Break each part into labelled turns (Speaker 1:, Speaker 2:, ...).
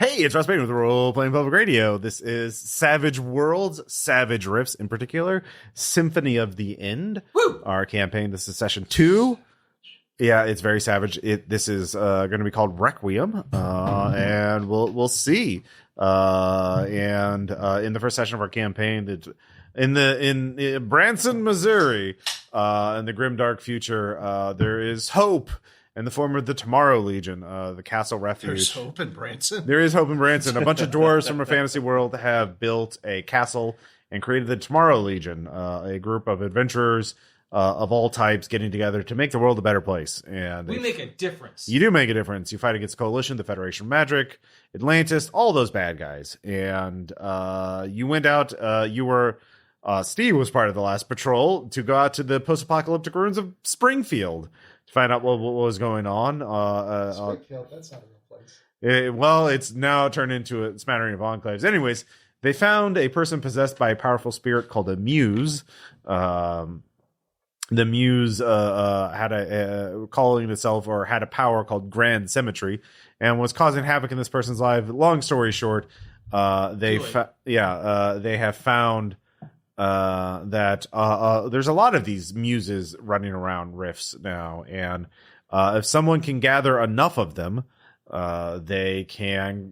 Speaker 1: Hey, it's Ross Payne with Role Playing Public Radio. This is Savage Worlds, Savage Riffs in particular, Symphony of the End.
Speaker 2: Woo!
Speaker 1: Our campaign. This is session 2. Yeah, it's very savage. This is going to be called Requiem, and we'll see. In the first session of our campaign, in Branson, Missouri, in the grimdark future, there is hope. In the form of the Tomorrow Legion, the Castle Refuge.
Speaker 3: There's hope in Branson?
Speaker 1: There is hope in Branson. A bunch of dwarves from a fantasy world have built a castle and created the Tomorrow Legion, a group of adventurers of all types getting together to make the world a better place. And
Speaker 2: we make a difference.
Speaker 1: You do make a difference. You fight against Coalition, the Federation of Magic, Atlantis, all those bad guys. And you went out, Steve was part of the last patrol to go out to the post-apocalyptic ruins of Springfield to find out what was going on.
Speaker 3: Springfield, that's not a real place.
Speaker 1: It's now turned into a smattering of enclaves. Anyways, they found a person possessed by a powerful spirit called a Muse. The Muse had calling itself, or had a power called Grand Symmetry, and was causing havoc in this person's life. Long story short, they have found that there's a lot of these muses running around Rifts now, and if someone can gather enough of them, they can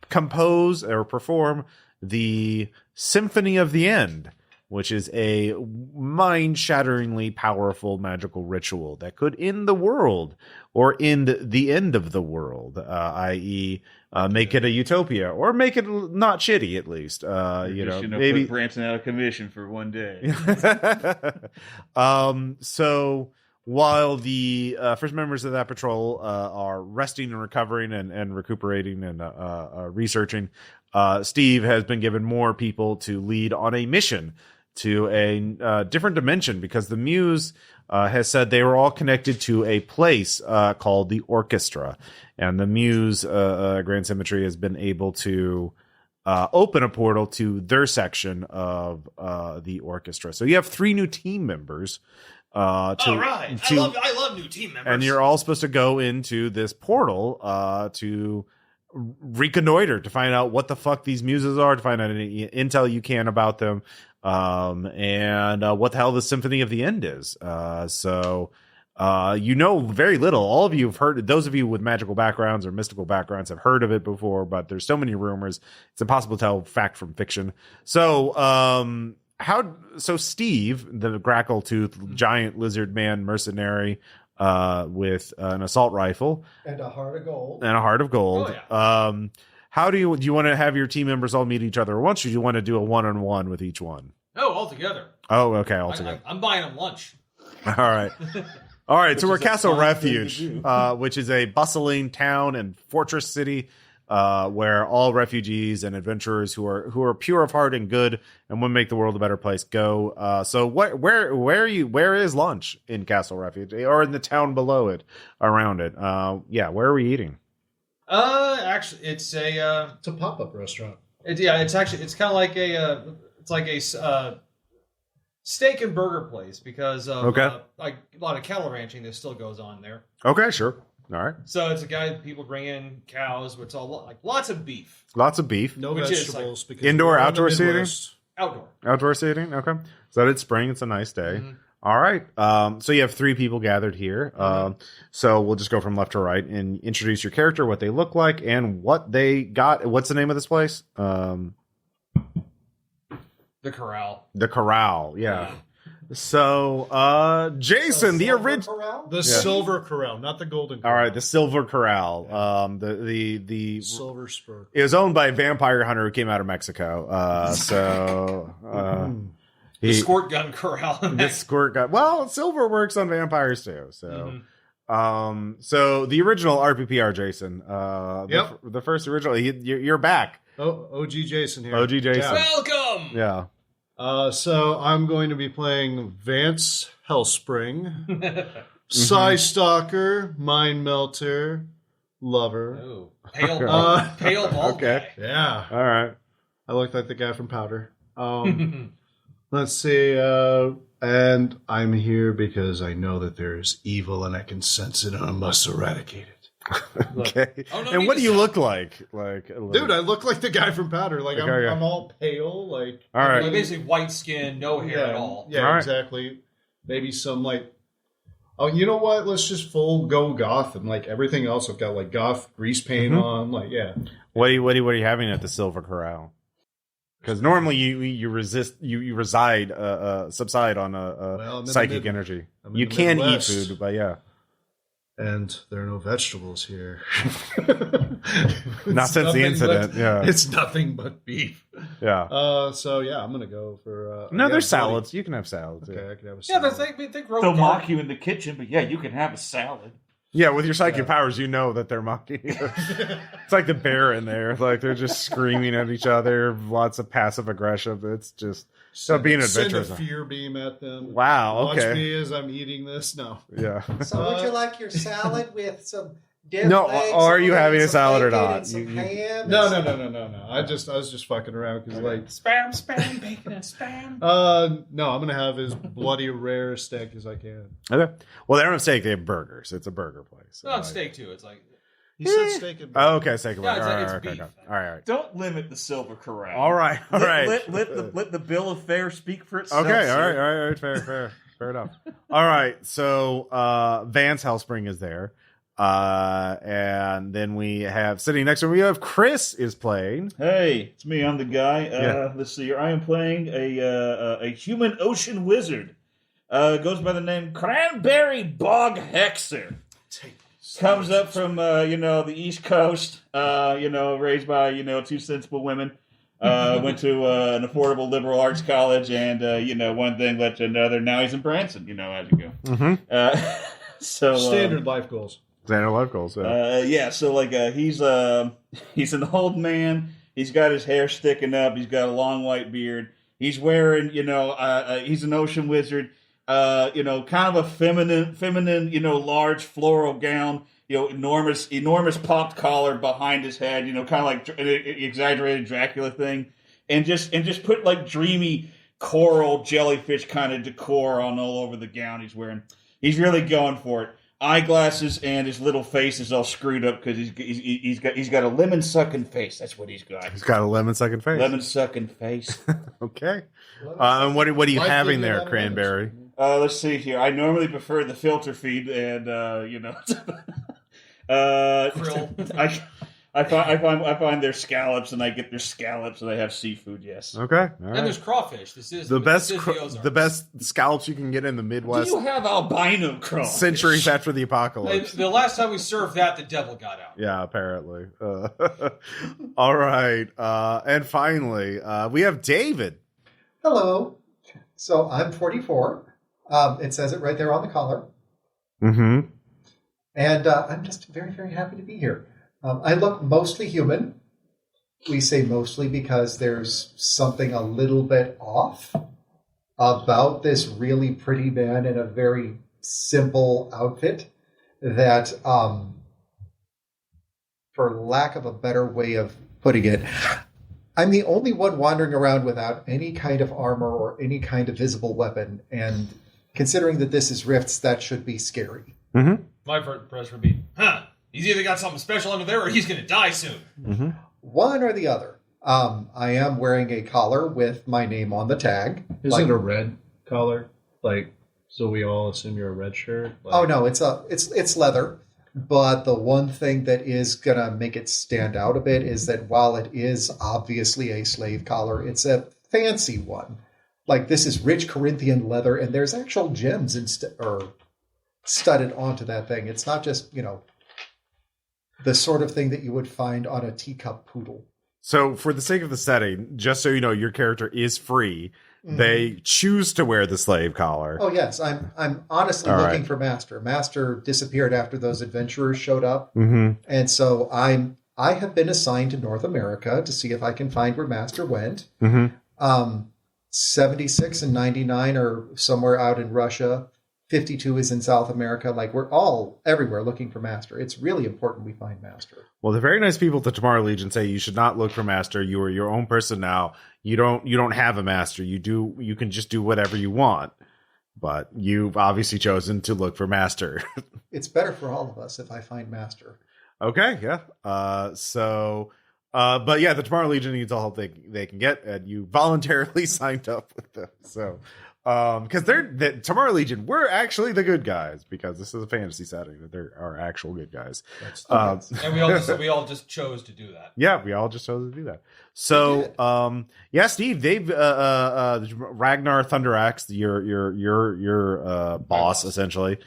Speaker 1: compose or perform the Symphony of the End, which is a mind-shatteringly powerful magical ritual that could end the world or end the end of the world, i.e., make it a utopia or make it not shitty, at least.
Speaker 4: Maybe put Branson out of commission for one day.
Speaker 1: So while the first members of that patrol are resting and recovering and recuperating and researching, Steve has been given more people to lead on a mission to a different dimension, because the Muse has said they were all connected to a place called the Orchestra, and the Muse Grand Symmetry has been able to open a portal to their section of the Orchestra. So you have 3 new team members.
Speaker 2: All right, I love new team members,
Speaker 1: and you're all supposed to go into this portal to reconnoiter, to find out what the fuck these muses are, to find out any intel you can about them. And what the hell the Symphony of the End is. So very little. All of you have heard, those of you with magical backgrounds or mystical backgrounds have heard of it before, but there's so many rumors, it's impossible to tell fact from fiction. So, Steve, the Grackle tooth giant lizard man mercenary, with an assault rifle
Speaker 3: and a heart of gold.
Speaker 1: Oh, yeah. How do you want to have your team members all meet each other once, or do you want to do a one-on-one with each one?
Speaker 2: Oh, all together.
Speaker 1: Oh, okay, all together.
Speaker 2: I'm buying them lunch.
Speaker 1: All right. All right, so we're Castle Refuge, which is a bustling town and fortress city where all refugees and adventurers who are pure of heart and good and want to make the world a better place go. So where is lunch in Castle Refuge, or in the town below it, around it? Where are we eating?
Speaker 2: Actually, it's a
Speaker 3: pop-up restaurant.
Speaker 2: It's kind of like a steak and burger place, because of like a lot of cattle ranching that still goes on there.
Speaker 1: Okay, sure. All right.
Speaker 2: So it's a guy, people bring in cows, which all like lots of beef.
Speaker 3: No vegetables.
Speaker 2: Like,
Speaker 3: because
Speaker 1: indoor, outdoor seating?
Speaker 2: Outdoor
Speaker 1: seating, okay. So it's spring, it's a nice day.
Speaker 2: Mm-hmm.
Speaker 1: All right. So you have 3 people gathered here. So we'll just go from left to right and introduce your character, what they look like, and what they got. What's the name of this place?
Speaker 2: The Corral.
Speaker 1: The Corral, yeah. So, Jason, the original,
Speaker 3: Silver Corral, not the Golden Corral.
Speaker 1: All right, the Silver Corral. The
Speaker 3: Silver Spur.
Speaker 1: It was owned by a vampire hunter who came out of Mexico.
Speaker 2: The squirt gun corral.
Speaker 1: The squirt gun. Well, silver works on vampires too. So, so the original RPPR, Jason. The first original. You're back.
Speaker 3: Oh, OG Jason here.
Speaker 1: OG Jason.
Speaker 3: Yeah.
Speaker 2: Welcome.
Speaker 1: Yeah.
Speaker 3: So I'm going to be playing Vance Hellspring, psi-stalker, mind melter, lover.
Speaker 2: Oh, pale bald guy.
Speaker 3: Yeah.
Speaker 1: All right.
Speaker 3: I look like the guy from Powder. Let's see. And I'm here because I know that there's evil and I can sense it and I must eradicate it.
Speaker 1: Okay.
Speaker 2: Oh, no
Speaker 1: And
Speaker 2: need
Speaker 1: what
Speaker 2: to
Speaker 1: do you
Speaker 2: sell.
Speaker 1: look like?
Speaker 3: Dude, I look like the guy from Powder. Like,
Speaker 1: Okay,
Speaker 3: I'm all pale. Like,
Speaker 1: all right.
Speaker 2: Like basically white skin, no hair at all.
Speaker 3: Yeah,
Speaker 1: All right.
Speaker 3: exactly. Maybe some like, oh, you know what? Let's just full go goth and like everything else. I've got like goth grease paint on. Like, yeah.
Speaker 1: What are you having at the Silver Corral? Because normally you reside subside on
Speaker 3: I'm in the
Speaker 1: psychic
Speaker 3: mid-
Speaker 1: energy.
Speaker 3: I'm in
Speaker 1: You
Speaker 3: the
Speaker 1: can eat
Speaker 3: Midwest.
Speaker 1: food, but yeah,
Speaker 3: And there are no vegetables here.
Speaker 1: not since the incident. Yeah,
Speaker 3: It's nothing but beef.
Speaker 1: yeah.
Speaker 3: So yeah, I'm gonna go for.
Speaker 1: No,
Speaker 3: again,
Speaker 1: there's salads. You can have salads.
Speaker 3: Okay,
Speaker 1: Yeah,
Speaker 3: I can have a
Speaker 2: Yeah,
Speaker 3: salad.
Speaker 2: they grow.
Speaker 4: They'll
Speaker 2: garden.
Speaker 4: mock you in the kitchen, but yeah, you can have a salad.
Speaker 1: yeah. With your psychic powers, you know that they're mocking you. It's like the bear in there. Like they're just screaming at each other. Lots of passive aggression. It's just being
Speaker 3: Send a
Speaker 1: adventurous.
Speaker 3: fear beam at them.
Speaker 1: Wow.
Speaker 3: Watch
Speaker 1: Okay.
Speaker 3: me as I'm eating this. No.
Speaker 1: Yeah.
Speaker 5: So would you like your salad with some dead
Speaker 1: No,
Speaker 5: legs?
Speaker 1: or are you
Speaker 5: and
Speaker 1: having a
Speaker 5: some
Speaker 1: salad or
Speaker 5: bacon
Speaker 1: not?
Speaker 5: and some
Speaker 1: You-
Speaker 5: ham?
Speaker 3: No.
Speaker 5: and
Speaker 3: I was just fucking around because like,
Speaker 2: Spam, bacon and spam.
Speaker 3: no, I'm gonna have as bloody rare steak as I can.
Speaker 1: Okay. Well, they don't have steak. They have burgers. It's a burger place. So,
Speaker 2: Not
Speaker 1: like-
Speaker 2: steak too. It's like
Speaker 3: He said steak and
Speaker 1: Oh, okay. Steak and
Speaker 2: Yeah,
Speaker 1: burger.
Speaker 2: it's like-
Speaker 1: all right,
Speaker 2: it's
Speaker 1: okay,
Speaker 2: beef.
Speaker 1: okay. All right.
Speaker 4: Don't limit the Silver Corral.
Speaker 1: All right. All right.
Speaker 4: Let the bill of fare speak for itself.
Speaker 1: Okay, all
Speaker 4: sir.
Speaker 1: right, fair enough. All right, so Vance Hellspring is there, and then we have sitting next to him, we have Chris is playing.
Speaker 4: Hey, it's me. I'm the guy.
Speaker 1: Yeah.
Speaker 4: Let's see here. I am playing a human ocean wizard. Goes by the name Cranberry Bog Hexer. Comes up from the East Coast. Raised by two sensible women. Went to an affordable liberal arts college, and one thing led to another. Now he's in Branson. As you go.
Speaker 1: Mm-hmm.
Speaker 4: So
Speaker 3: standard life goals.
Speaker 1: Xander Love goals. Yeah.
Speaker 4: So he's an old man. He's got his hair sticking up. He's got a long white beard. He's wearing, he's an ocean wizard. Kind of a feminine, large floral gown. Enormous popped collar behind his head. Kind of like an exaggerated Dracula thing, and just put like dreamy coral jellyfish kind of decor on all over the gown he's wearing. He's really going for it. Eyeglasses, and his little face is all screwed up because he's got a lemon sucking face. That's what he's got.
Speaker 1: He's got a lemon sucking face.
Speaker 4: Lemon sucking face.
Speaker 1: Okay. And what are you
Speaker 3: Life
Speaker 1: having
Speaker 3: leaving
Speaker 1: there,
Speaker 3: out of
Speaker 1: Cranberry?
Speaker 4: Let's see here. I normally prefer the filter feed, and
Speaker 2: Krill.
Speaker 4: I find their scallops, and I get their scallops, and I have seafood. Yes.
Speaker 1: Okay. All
Speaker 2: And
Speaker 1: right.
Speaker 2: there's crawfish. This is
Speaker 1: The best
Speaker 2: this is the Ozarks.
Speaker 1: the best scallops you can get in the
Speaker 4: Do
Speaker 1: Midwest
Speaker 4: you have albino crawfish?
Speaker 1: centuries after the
Speaker 2: Hey,
Speaker 1: apocalypse.
Speaker 2: the last time we served that, the devil got out.
Speaker 1: Yeah, apparently. All right. And finally, we have David.
Speaker 5: Hello. So I'm 44. It says it right there on the collar.
Speaker 1: Mm-hmm.
Speaker 5: And I'm just very, very happy to be here. I look mostly human. We say mostly because there's something a little bit off about this really pretty man in a very simple outfit that, for lack of a better way of putting it, I'm the only one wandering around without any kind of armor or any kind of visible weapon. And considering that this is Rifts, that should be scary.
Speaker 1: Mm-hmm.
Speaker 2: My first impression would be, he's either got something special under there or he's going to die soon.
Speaker 1: Mm-hmm.
Speaker 5: One or the other. I am wearing a collar with my name on the tag.
Speaker 3: Is it a red collar? Like, so we all assume you're a red shirt? Like,
Speaker 5: Oh no, it's leather. But the one thing that is gonna make it stand out a bit is that while it is obviously a slave collar, it's a fancy one. Like, this is rich Corinthian leather, and there's actual gems studded onto that thing. It's not just, the sort of thing that you would find on a teacup poodle.
Speaker 1: So, for the sake of the setting, just so you know, your character is free.
Speaker 5: Mhm.
Speaker 1: They choose to wear the slave collar.
Speaker 5: Oh yes, I'm honestly
Speaker 1: All
Speaker 5: looking
Speaker 1: right.
Speaker 5: for Master. Master disappeared after those adventurers showed up,
Speaker 1: Mm-hmm.
Speaker 5: and so I have been assigned to North America to see if I can find where Master went.
Speaker 1: Mm-hmm.
Speaker 5: 76 and 99 are somewhere out in Russia. 52 is in South America. Like, we're all everywhere looking for Master. It's really important we find Master.
Speaker 1: Well, the very nice people at the Tomorrow Legion say you should not look for master. You are your own person now. You don't have a master. You can just do whatever you want. But you've obviously chosen to look for master.
Speaker 5: It's better for all of us if I find Master.
Speaker 1: Okay, yeah. But yeah, the Tomorrow Legion needs all help they can get, and you voluntarily signed up with them. So, because the Tomorrow Legion, we're actually the good guys because this is a fantasy setting that there are actual good guys.
Speaker 2: And we all just chose to do that.
Speaker 1: Yeah, we all just chose to do that. So, yeah, Steve, they've Ragnar Thunderaxe, your boss essentially.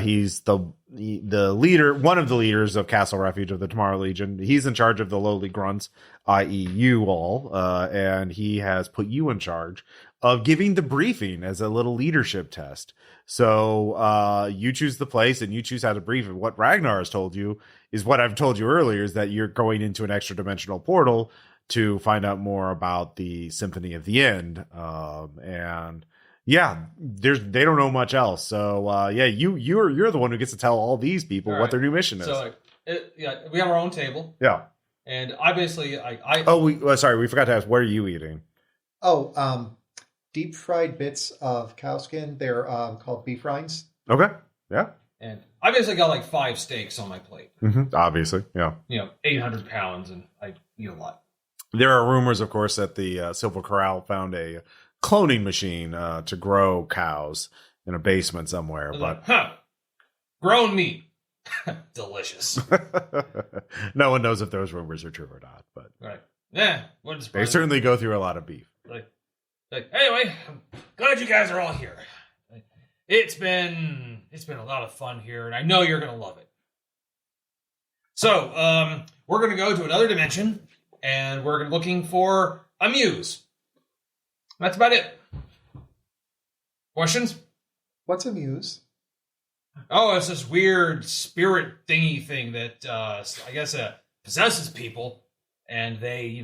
Speaker 1: He's the leader, one of the leaders of Castle Refuge of the Tomorrow Legion. He's in charge of the lowly grunts, i.e. you all, and he has put you in charge of giving the briefing as a little leadership test. So you choose the place and you choose how to brief it. What Ragnar has told you is what I've told you earlier, is that you're going into an extra dimensional portal to find out more about the Symphony of the End. And yeah, they don't know much else. So yeah, you're the one who gets to tell all these people what their new mission is.
Speaker 2: So we have our own table.
Speaker 1: Yeah.
Speaker 2: And I basically
Speaker 1: sorry, we forgot to ask, what are you eating?
Speaker 5: Deep fried bits of cow skin. They're called beef rinds.
Speaker 1: Okay. Yeah.
Speaker 2: And I basically got like 5 steaks on my plate.
Speaker 1: Mm-hmm. Obviously, yeah.
Speaker 2: 800 pounds, and I eat a lot.
Speaker 1: There are rumors, of course, that the Silver Corral found a cloning machine to grow cows in a basement somewhere.
Speaker 2: Grown meat. Delicious.
Speaker 1: No one knows if those rumors are true or not, but
Speaker 2: right. Yeah,
Speaker 1: they certainly go through a lot of beef.
Speaker 2: Anyway, I'm glad you guys are all here. It's been a lot of fun here, and I know you're gonna love it. So, we're gonna go to another dimension, and we're looking for a muse. That's about it. Questions?
Speaker 5: What's a muse?
Speaker 2: Oh, it's this weird spirit thingy thing that I guess possesses people, and they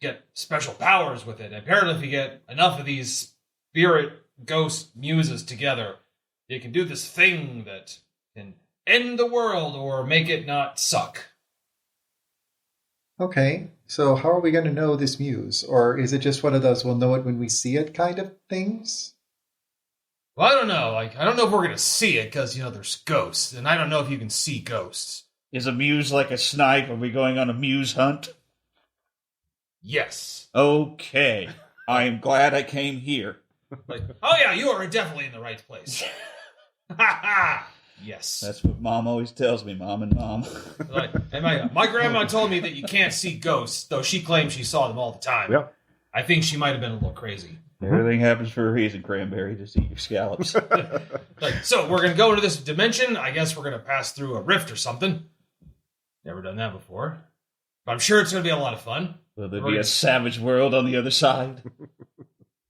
Speaker 2: get special powers with it. And apparently, if you get enough of these spirit ghost muses together, you can do this thing that can end the world or make it not suck.
Speaker 5: Okay, so how are we going to know this muse? Or is it just one of those we'll know it when we see it kind of things?
Speaker 2: Well, I don't know. I don't know if we're going to see it because, there's ghosts. And I don't know if you can see ghosts.
Speaker 4: Is a muse like a snipe? Are we going on a muse hunt?
Speaker 2: Yes.
Speaker 4: Okay. I am glad I came here.
Speaker 2: Oh yeah, you are definitely in the right place. Ha ha! Yes.
Speaker 4: That's what Mom always tells me, Mom and Mom.
Speaker 2: And my grandma told me that you can't see ghosts, though she claims she saw them all the time.
Speaker 1: Yep.
Speaker 2: I think she might have been a little crazy.
Speaker 4: Everything happens for a reason, Cranberry. Just eat your scallops.
Speaker 2: So we're going to go into this dimension. I guess we're going to pass through a rift or something. Never done that before. But I'm sure it's going to be a lot of fun.
Speaker 4: Will there be a savage world on the other side?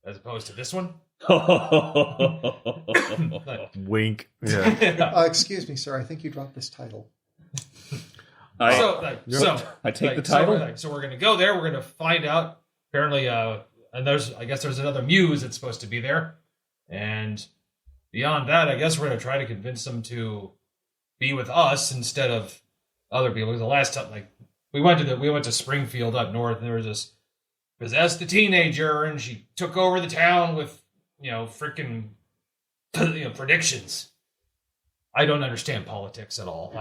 Speaker 2: As opposed to this one?
Speaker 1: Wink. Yeah.
Speaker 5: Excuse me, sir. I think you dropped this title.
Speaker 4: I take the title?
Speaker 2: So we're going to go there. We're going to find out. Apparently, and there's another muse that's supposed to be there. And beyond that, I guess we're going to try to convince them to be with us instead of other people. Because the last time, we went to Springfield up north, and there was this possessed a teenager, and she took over the town with, freaking, predictions. I don't understand politics at all.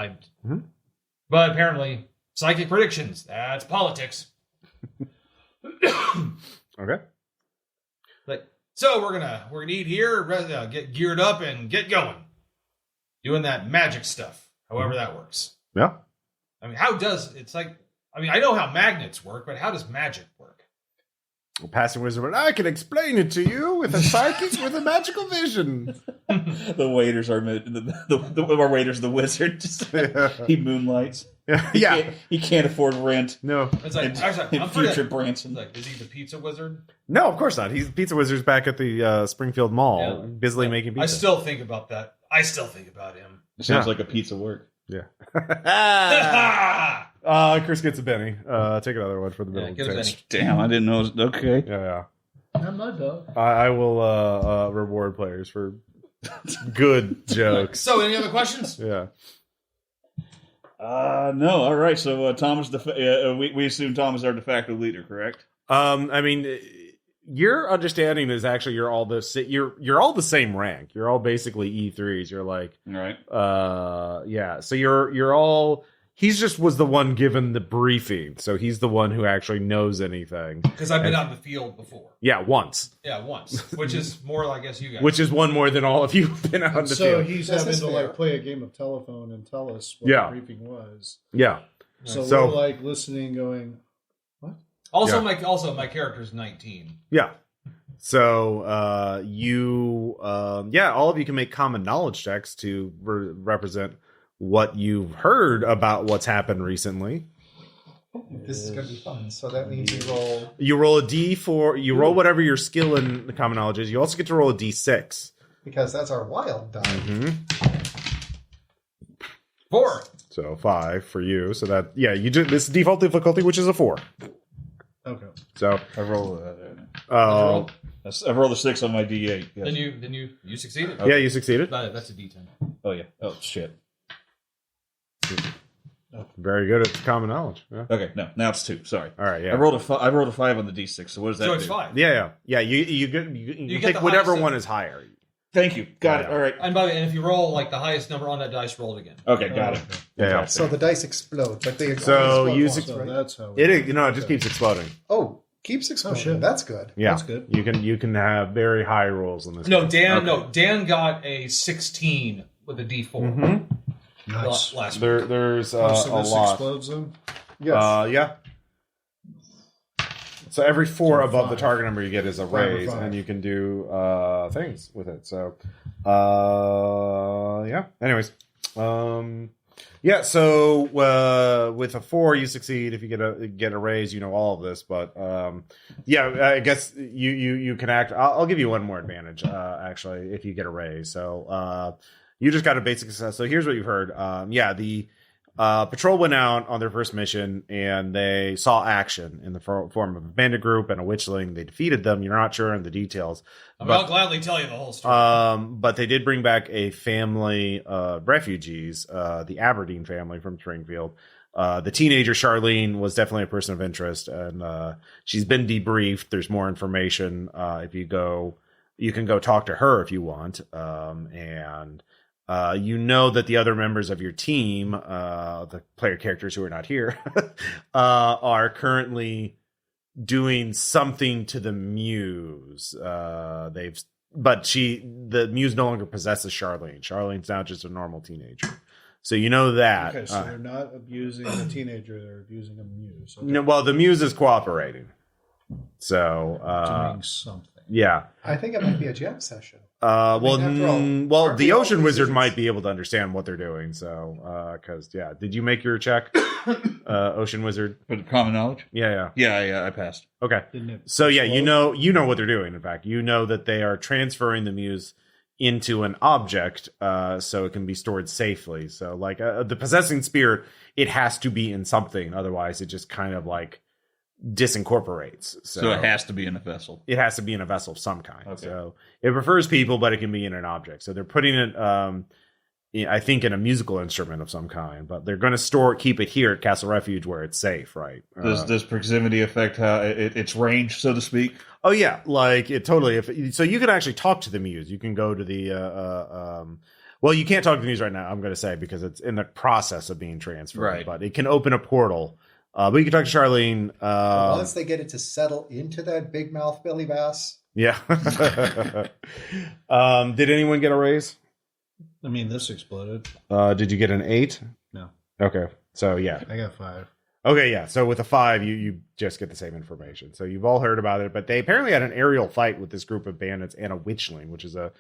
Speaker 2: But apparently, psychic predictions, that's politics.
Speaker 1: Okay.
Speaker 2: So we're gonna eat here, get geared up, and get going, doing that magic stuff. However that works.
Speaker 1: Yeah.
Speaker 2: I mean, I know how magnets work, but how does magic work?
Speaker 1: Well, passing wizard, but I can explain it to you with a psychic with a magical vision.
Speaker 4: The waiters are our waiters. The wizard, he moonlights.
Speaker 1: Yeah,
Speaker 4: he can't afford rent.
Speaker 1: No,
Speaker 2: it's like
Speaker 4: in future Branson.
Speaker 2: Is he the pizza wizard?
Speaker 1: No, of course not. He's pizza wizard's back at the Springfield Mall, busily making pizza.
Speaker 2: I still think about that. I still think about him.
Speaker 4: It sounds like a pizza work.
Speaker 1: Yeah. Chris gets a penny. Take another one for the middle of the pitch.
Speaker 4: Damn, I didn't know. Okay.
Speaker 1: Yeah.
Speaker 3: I'm not done.
Speaker 1: I will reward players for good jokes.
Speaker 2: So, any other questions?
Speaker 1: Yeah.
Speaker 4: No. All right. So Thomas, we assume Tom is our de facto leader, correct?
Speaker 1: I mean, your understanding is actually you're all the same rank. You're all basically E3s. You're like,
Speaker 4: Right.
Speaker 1: yeah. So you're all. He's just was the one given the briefing, so he's the one who actually knows anything.
Speaker 2: Because I've been out in the field before.
Speaker 1: Yeah, once.
Speaker 2: Yeah, once, which is more, I guess, you guys.
Speaker 1: Which is one more than all of you have been out in the
Speaker 3: So
Speaker 1: field.
Speaker 3: he's
Speaker 5: This
Speaker 3: having
Speaker 5: is
Speaker 3: to
Speaker 5: fair.
Speaker 3: like play a game of telephone and tell us what
Speaker 1: Yeah.
Speaker 3: the briefing was.
Speaker 1: Yeah.
Speaker 3: So we're like listening, going,
Speaker 2: Also,
Speaker 1: Yeah.
Speaker 2: my character's 19.
Speaker 1: Yeah. So all of you can make common knowledge checks to represent what you've heard about what's happened recently.
Speaker 5: This is going to be fun. So that means you roll.
Speaker 1: You roll a D4. You roll whatever your skill in the common knowledge is. You also get to roll a D6.
Speaker 5: Because that's our wild die.
Speaker 1: Mm-hmm.
Speaker 2: 4.
Speaker 1: So 5 for you. So that you do this default difficulty, which is a 4.
Speaker 3: okay.
Speaker 1: So
Speaker 4: I rolled.
Speaker 2: roll?
Speaker 4: I rolled a 6 on my D8. Yes.
Speaker 2: Then you succeeded.
Speaker 1: yeah, you succeeded.
Speaker 2: That's a D10.
Speaker 4: Oh yeah. Oh shit.
Speaker 1: Very good at common knowledge. Yeah.
Speaker 4: Okay. No. Now it's 2. Sorry.
Speaker 1: All right. Yeah.
Speaker 4: I rolled a 5 on the D6. So what does that
Speaker 2: So
Speaker 4: do?
Speaker 2: it's 5.
Speaker 1: Yeah. You
Speaker 2: get
Speaker 1: pick
Speaker 2: the
Speaker 1: whatever
Speaker 2: highest-
Speaker 1: one is higher.
Speaker 4: Thank you. Got
Speaker 1: Yeah.
Speaker 4: it. All right.
Speaker 2: And by the way, and if you roll like the highest number on that dice, roll it again.
Speaker 4: Okay. Got it.
Speaker 1: Yeah.
Speaker 4: Fantastic.
Speaker 5: So the dice explode. Like they
Speaker 1: So
Speaker 5: explode
Speaker 1: you
Speaker 5: once,
Speaker 3: So
Speaker 5: right?
Speaker 3: that's how
Speaker 1: It just keeps exploding.
Speaker 5: Oh, keeps exploding.
Speaker 3: shit.
Speaker 5: That's good.
Speaker 1: Yeah,
Speaker 3: That's good.
Speaker 1: You can have very high rolls in this.
Speaker 2: No,
Speaker 1: game.
Speaker 2: Dan.
Speaker 4: Okay.
Speaker 2: No, Dan got a 16 with a D4
Speaker 1: Mhm.
Speaker 3: Nice.
Speaker 2: last week.
Speaker 1: There's
Speaker 3: So
Speaker 1: a
Speaker 3: this
Speaker 1: lot.
Speaker 3: explodes then?
Speaker 5: Yes.
Speaker 1: Yeah. So every 4
Speaker 3: So
Speaker 1: above the
Speaker 3: 5.
Speaker 1: target number you get is a
Speaker 3: 5 or
Speaker 1: raise,
Speaker 3: 5.
Speaker 1: and you can do things with it. So, yeah. Anyways, yeah. So with a 4, you succeed. If you get a raise, you know all of this. But yeah, I guess you can act. I'll give you one more advantage actually if you get a raise. So you just got a basic success. So here's what you've heard. The patrol went out on their first mission and they saw action in the form of a bandit group and a witchling. They defeated them. You're not sure in the details.
Speaker 2: I'll gladly tell you the whole story.
Speaker 1: But they did bring back a family of refugees, the Aberdeen family from Springfield. The teenager Charlene was definitely a person of interest, and she's been debriefed. There's more information. If you go, you can go talk to her if you want. You know that the other members of your team, the player characters who are not here, are currently doing something to the Muse. The Muse no longer possesses Charlene. Charlene's now just a normal teenager. So you know that.
Speaker 3: Okay, so they're not abusing a teenager, they're abusing a muse. Okay.
Speaker 1: No, well, the Muse is cooperating. So
Speaker 3: Doing something.
Speaker 1: yeah.
Speaker 5: I think it might be a jam session.
Speaker 1: Well,
Speaker 5: after all,
Speaker 1: the
Speaker 5: RPPR
Speaker 1: Ocean Wizard
Speaker 5: decisions.
Speaker 1: might be able to understand what they're doing. So, because did you make your check, Ocean Wizard?
Speaker 4: For the common knowledge.
Speaker 1: Yeah.
Speaker 4: Yeah. I passed.
Speaker 1: Okay.
Speaker 3: Didn't it
Speaker 1: So yeah,
Speaker 3: explode?
Speaker 1: you know what they're doing. In fact, you know that they are transferring the Muse into an object, so it can be stored safely. So like the possessing spirit, it has to be in something, otherwise it just kind of like disincorporates.
Speaker 4: So it has to be in a vessel.
Speaker 1: It has to be in a vessel of some kind.
Speaker 4: Okay.
Speaker 1: So it prefers people, but it can be in an object. So they're putting it, I think, in a musical instrument of some kind. But they're going to keep it here at Castle Refuge where it's safe, right?
Speaker 4: Does proximity affect how its range, so to speak?
Speaker 1: Oh yeah, like it totally. So you can actually talk to the Muse. You can go to the. Well, you can't talk to the Muse right now. I'm going to say because it's in the process of being transferred.
Speaker 4: Right.
Speaker 1: But it can open a portal. But you can talk to Charlene.
Speaker 5: Once they get it to settle into that big mouth Billy Bass.
Speaker 1: Yeah. Did anyone get a raise?
Speaker 3: I mean, this exploded.
Speaker 1: Did you get an 8?
Speaker 3: No.
Speaker 1: Okay. So yeah.
Speaker 3: I got 5.
Speaker 1: Okay, yeah. So with a 5, you just get the same information. So you've all heard about it, but they apparently had an aerial fight with this group of bandits and a witchling, which is a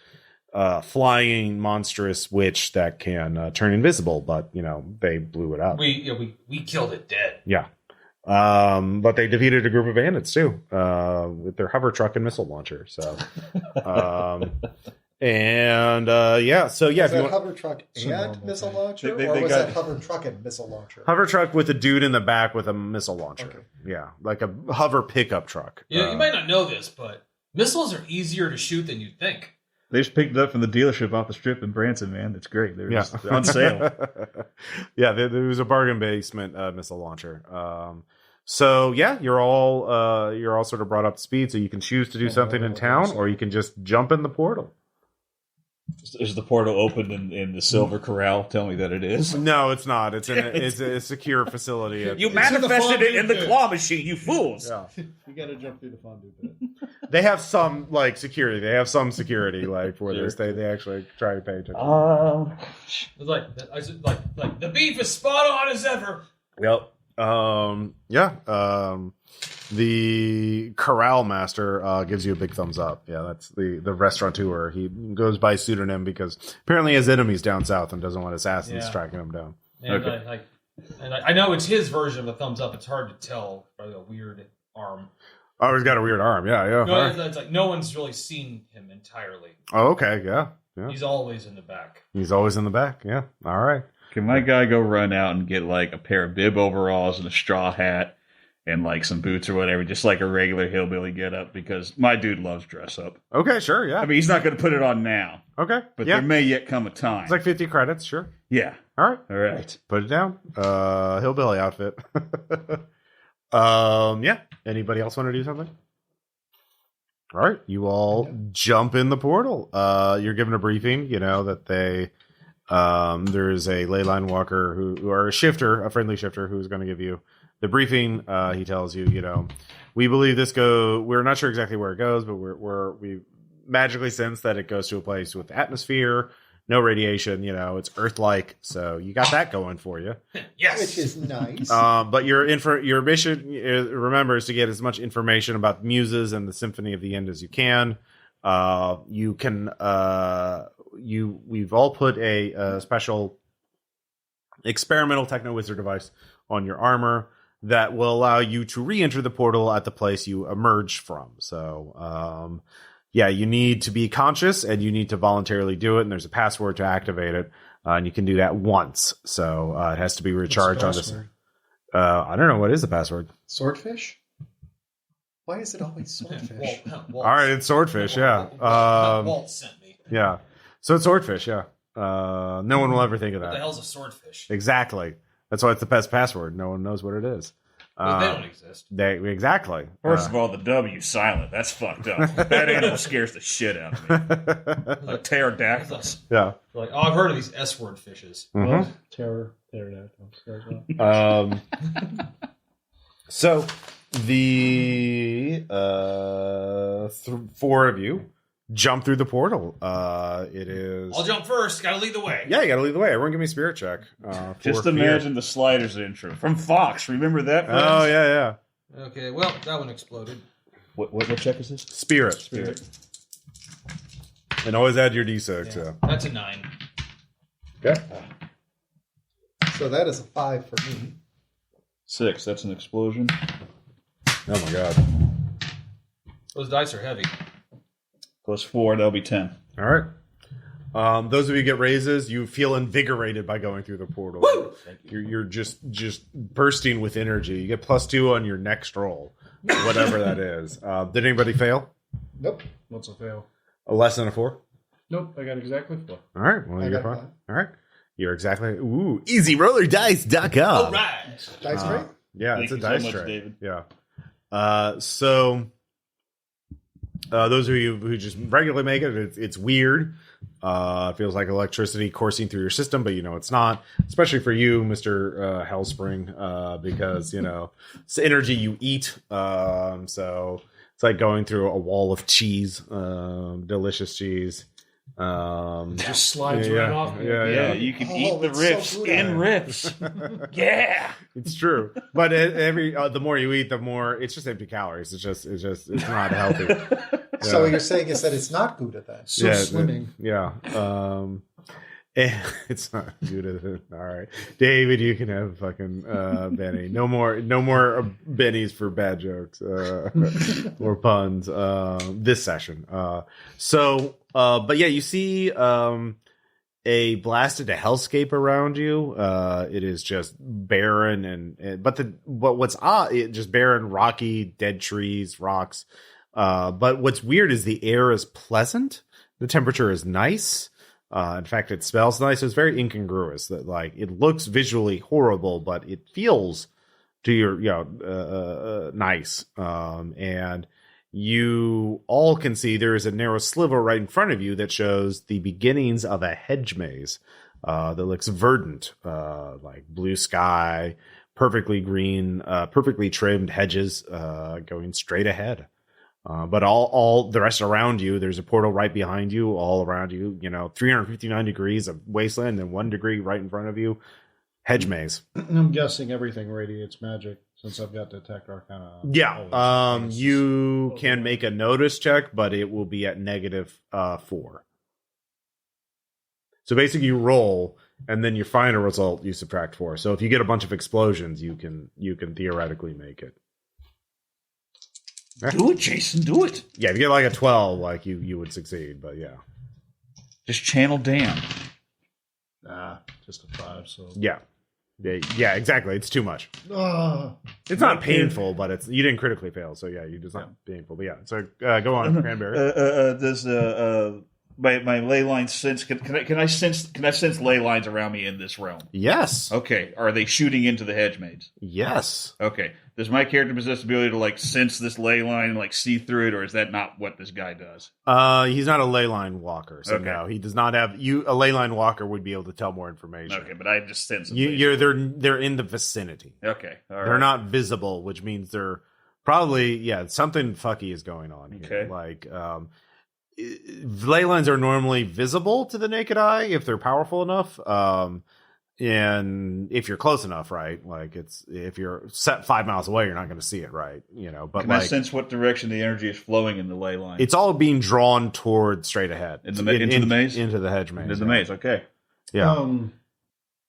Speaker 1: flying monstrous witch that can turn invisible. But they blew it up.
Speaker 2: We killed it dead.
Speaker 1: Yeah. But they defeated a group of bandits too, with their hover truck and missile launcher. So, yeah. So yeah,
Speaker 5: Was
Speaker 1: if you
Speaker 5: that
Speaker 1: want,
Speaker 5: hover truck
Speaker 3: It's a
Speaker 5: and
Speaker 3: normal
Speaker 5: missile
Speaker 3: thing.
Speaker 5: launcher?
Speaker 4: They
Speaker 5: or was
Speaker 4: got-
Speaker 5: that hover truck and missile launcher?
Speaker 1: hover truck with a dude in the back with a missile launcher.
Speaker 5: Okay.
Speaker 1: Yeah, like a hover pickup truck.
Speaker 2: You might not know this, but missiles are easier to shoot than you'd think.
Speaker 4: They just picked it up from the dealership off the strip in Branson, man. It's great. They're
Speaker 1: Yeah.
Speaker 4: just on sale.
Speaker 1: Yeah, there was a bargain basement missile launcher. So yeah, you're all sort of brought up to speed. So you can choose to do something in town, or you can just jump in the portal.
Speaker 4: Is the portal open in the Silver Corral? Tell me that it is.
Speaker 1: No, it's not. It's a secure facility.
Speaker 4: You manifested it in the claw machine, you fools.
Speaker 1: Yeah.
Speaker 3: You got to jump through the fondue pit.
Speaker 1: They have some security. They have some security for this. They actually try to pay attention.
Speaker 2: It's like the beef is spot on as ever.
Speaker 1: Yep. The corral master gives you a big thumbs up. Yeah, that's the restaurateur. He goes by pseudonym because apparently he has enemies down south and doesn't want assassins tracking him down.
Speaker 2: And I know it's his version of a thumbs up. It's hard to tell by the weird arm.
Speaker 1: Oh, he's got a weird arm. Yeah.
Speaker 2: No, it's like no one's really seen him entirely.
Speaker 1: Oh, okay. Yeah.
Speaker 2: He's always in the back.
Speaker 1: He's always in the back. Yeah. All right.
Speaker 4: Can my guy go run out and get like a pair of bib overalls and a straw hat and like some boots or whatever, just like a regular hillbilly get up? Because my dude loves dress up.
Speaker 1: Okay, sure, yeah.
Speaker 4: I mean, he's not going to put it on now.
Speaker 1: Okay,
Speaker 4: but there may yet come a time.
Speaker 1: It's like 50 credits, sure.
Speaker 4: Yeah.
Speaker 1: All
Speaker 4: right.
Speaker 1: Put it down. Hillbilly outfit. Yeah. Anybody else want to do something? All right, you all jump in the portal. You're given a briefing. You know that there's a ley line walker who or a friendly shifter, who's going to give you the briefing. He tells you, we believe we're not sure exactly where it goes, but we magically sense that it goes to a place with atmosphere, no radiation. It's Earth-like, so you got that going for you.
Speaker 2: Yes,
Speaker 5: which is nice.
Speaker 1: But your mission, remember, is to get as much information about Muses and the Symphony of the End as you can. You can. We've all put a special experimental techno-wizard device on your armor that will allow you to re-enter the portal at the place you emerged from. So, you need to be conscious and you need to voluntarily do it. And there's a password to activate it. And you can do that once. So it has to be recharged on this. I don't know. What is the password?
Speaker 5: Swordfish? Why is it always swordfish?
Speaker 1: All right, it's swordfish. Yeah.
Speaker 2: Walt sent me.
Speaker 1: Yeah. So it's swordfish. Yeah. No one will ever think of that.
Speaker 2: What the hell's a swordfish?
Speaker 1: Exactly. That's why it's the best password. No one knows what it is.
Speaker 2: Well, they don't exist.
Speaker 1: Exactly.
Speaker 4: First of all, the W's silent. That's fucked up. That animal scares the shit out of me. Like pterodactyls.
Speaker 1: Yeah.
Speaker 2: Like, I've heard of these S-word fishes.
Speaker 1: Mm-hmm.
Speaker 3: Pterodactyls.
Speaker 1: So the four of you jump through the portal. It is.
Speaker 2: I'll jump first. Gotta lead the way.
Speaker 1: Yeah, you gotta lead the way. Everyone, give me a spirit check.
Speaker 4: Just imagine the Sliders intro from Fox. Remember that? Friends?
Speaker 1: Oh yeah.
Speaker 2: Okay. Well, that one exploded.
Speaker 4: What check is this?
Speaker 1: Spirit. And always add your d6. Yeah.
Speaker 2: That's a 9.
Speaker 1: Okay.
Speaker 5: So that is a 5 for me.
Speaker 4: 6. That's an explosion.
Speaker 1: Oh my god.
Speaker 2: Those dice are heavy.
Speaker 4: +4, that'll be 10.
Speaker 1: All right. Those of you who get raises, you feel invigorated by going through the portal.
Speaker 2: Woo!
Speaker 1: You're just bursting with energy. You get +2 on your next roll, whatever that is. Did anybody fail?
Speaker 3: Nope. What's a fail?
Speaker 1: A less than a 4?
Speaker 3: Nope. I got exactly 4.
Speaker 1: All right. Well,
Speaker 5: I
Speaker 1: you
Speaker 5: got
Speaker 1: got
Speaker 5: 5.
Speaker 1: All right. You're exactly. Ooh, easyrollerdice.com.
Speaker 2: All right.
Speaker 5: Dice tray?
Speaker 1: Yeah,
Speaker 4: Thank
Speaker 1: it's a
Speaker 4: you so
Speaker 1: dice
Speaker 4: much,
Speaker 1: tray.
Speaker 4: David.
Speaker 1: Yeah. So those of you who just regularly make it, it's weird. It feels like electricity coursing through your system, but it's not. Especially for you, Mr. Hellspring, because it's energy you eat. So it's like going through a wall of cheese, delicious cheese.
Speaker 3: Just slides right off.
Speaker 4: Yeah, you can eat the riffs in riffs. Yeah,
Speaker 1: it's true. But the more you eat, the more it's just empty calories. It's not healthy. Yeah.
Speaker 5: So what you're saying is that it's not Gouda then?
Speaker 3: Slimming.
Speaker 1: Yeah. It's not good. All right, David, you can have fucking Benny. No more Bennies for bad jokes or puns this session. But yeah, you see a blasted hellscape around you. It is just barren but what's odd, just barren, rocky, dead trees, rocks. But what's weird is the air is pleasant. The temperature is nice. In fact, it smells nice. It's very incongruous. That it looks visually horrible, but it feels to your nice. And you all can see there is a narrow sliver right in front of you that shows the beginnings of a hedge maze that looks verdant, like blue sky, perfectly green, perfectly trimmed hedges going straight ahead. But all the rest around you, there's a portal right behind you, all around you, 359 degrees of wasteland and 1 degree right in front of you. Hedge maze.
Speaker 3: I'm guessing everything radiates magic since I've got Detect Arcana.
Speaker 1: Yeah. You can make a notice check, but it will be at -4. So basically you roll and then your final result you subtract 4. So if you get a bunch of explosions, you can theoretically make it.
Speaker 4: Do it, Jason. Do it.
Speaker 1: Yeah, if you get like a 12, like you would succeed, but yeah.
Speaker 4: Just channel Dan.
Speaker 3: Just a 5. So
Speaker 1: Yeah, exactly. It's too much. It's not painful, but you didn't critically fail, so yeah, it's not painful. But yeah, so go on, Cranberry.
Speaker 4: Does my ley line sense? Can I sense ley lines around me in this realm?
Speaker 1: Yes.
Speaker 4: Okay. Are they shooting into the hedge maze?
Speaker 1: Yes.
Speaker 4: Okay. Does my character possess the ability to like sense this ley line and like see through it, or is that not what this guy does?
Speaker 1: He's not a ley line walker, so no, he does not have you. A ley line walker would be able to tell more information.
Speaker 4: Okay, but I just sense them.
Speaker 1: They're in the vicinity.
Speaker 4: Okay, all right.
Speaker 1: They're not visible, which means they're probably something fucky is going on here.
Speaker 4: Okay,
Speaker 1: like ley lines are normally visible to the naked eye if they're powerful enough. And if you're close enough, right? Like if you're set 5 miles away, you're not going to see it, right? But
Speaker 4: can I sense what direction the energy is flowing in the ley line?
Speaker 1: It's all being drawn toward straight ahead
Speaker 4: into the maze,
Speaker 1: into the hedge maze,
Speaker 4: into the maze. Okay.
Speaker 1: Yeah.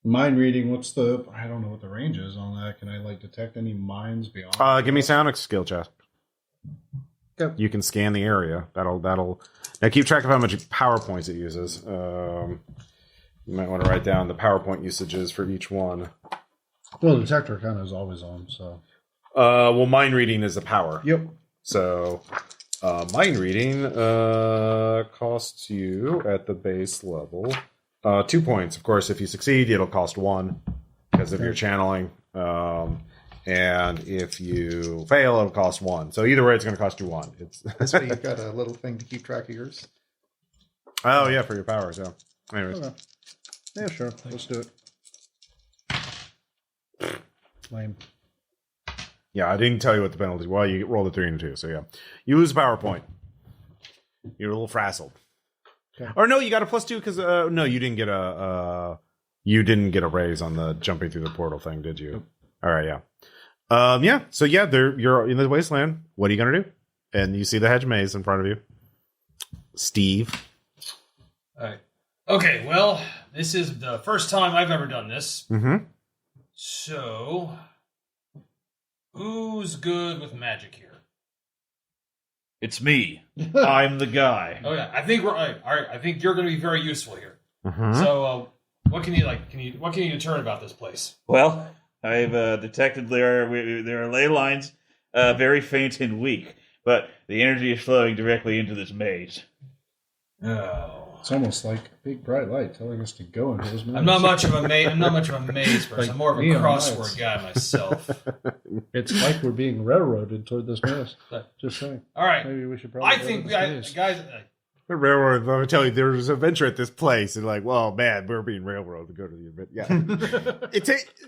Speaker 3: Mind reading. I don't know what the range is on that. Can I like detect any minds beyond?
Speaker 1: Give me psionics skill check.
Speaker 3: Yep.
Speaker 1: You can scan the area. That'll now keep track of how much power points it uses. You might want to write down the PowerPoint usages for each one.
Speaker 3: Well, the detector kind of is always on, so.
Speaker 1: Well, mind reading is the power.
Speaker 3: Yep.
Speaker 1: So, mind reading costs you at the base level 2 points. Of course, if you succeed, it'll cost 1 because of your channeling. And if you fail, it'll cost 1. So either way, it's going to cost you 1.
Speaker 5: This way, you've got a little thing to keep track of yours.
Speaker 1: Oh yeah, for your powers. Yeah. Anyways.
Speaker 3: Okay. Yeah, sure. Let's do it. Lame.
Speaker 1: Yeah, I didn't tell you what the penalty. Well, you rolled a 3 and a 2, so yeah, you lose a power point. You're a little frazzled. Okay. Or no, you got a +2 because no, you didn't get a raise on the jumping through the portal thing, did you? Nope. All right, yeah, yeah. So yeah, you're in the wasteland. What are you gonna do? And you see the hedge maze in front of you, Steve.
Speaker 2: All right. Okay, well, this is the first time I've ever done this.
Speaker 1: Mm-hmm.
Speaker 2: So, who's good with magic here?
Speaker 4: It's me. I'm the guy.
Speaker 2: Oh yeah, I think we're all right. I think you're going to be very useful here.
Speaker 1: Mm-hmm.
Speaker 2: So, what can you what can you determine about this place?
Speaker 4: Well, I've detected there are ley lines, very faint and weak, but the energy is flowing directly into this maze.
Speaker 2: Oh.
Speaker 3: It's almost like a big bright light telling us to go into this maze.
Speaker 2: I'm not much of a maze person. I'm more of a crossword guy myself.
Speaker 3: It's like we're being railroaded toward this maze. Just saying.
Speaker 2: All right.
Speaker 3: Maybe we should probably.
Speaker 2: Guys.
Speaker 1: The railroad. Let me tell you, there's an adventure at this place, and like, well, man, we're being railroaded to go to the event. Yeah,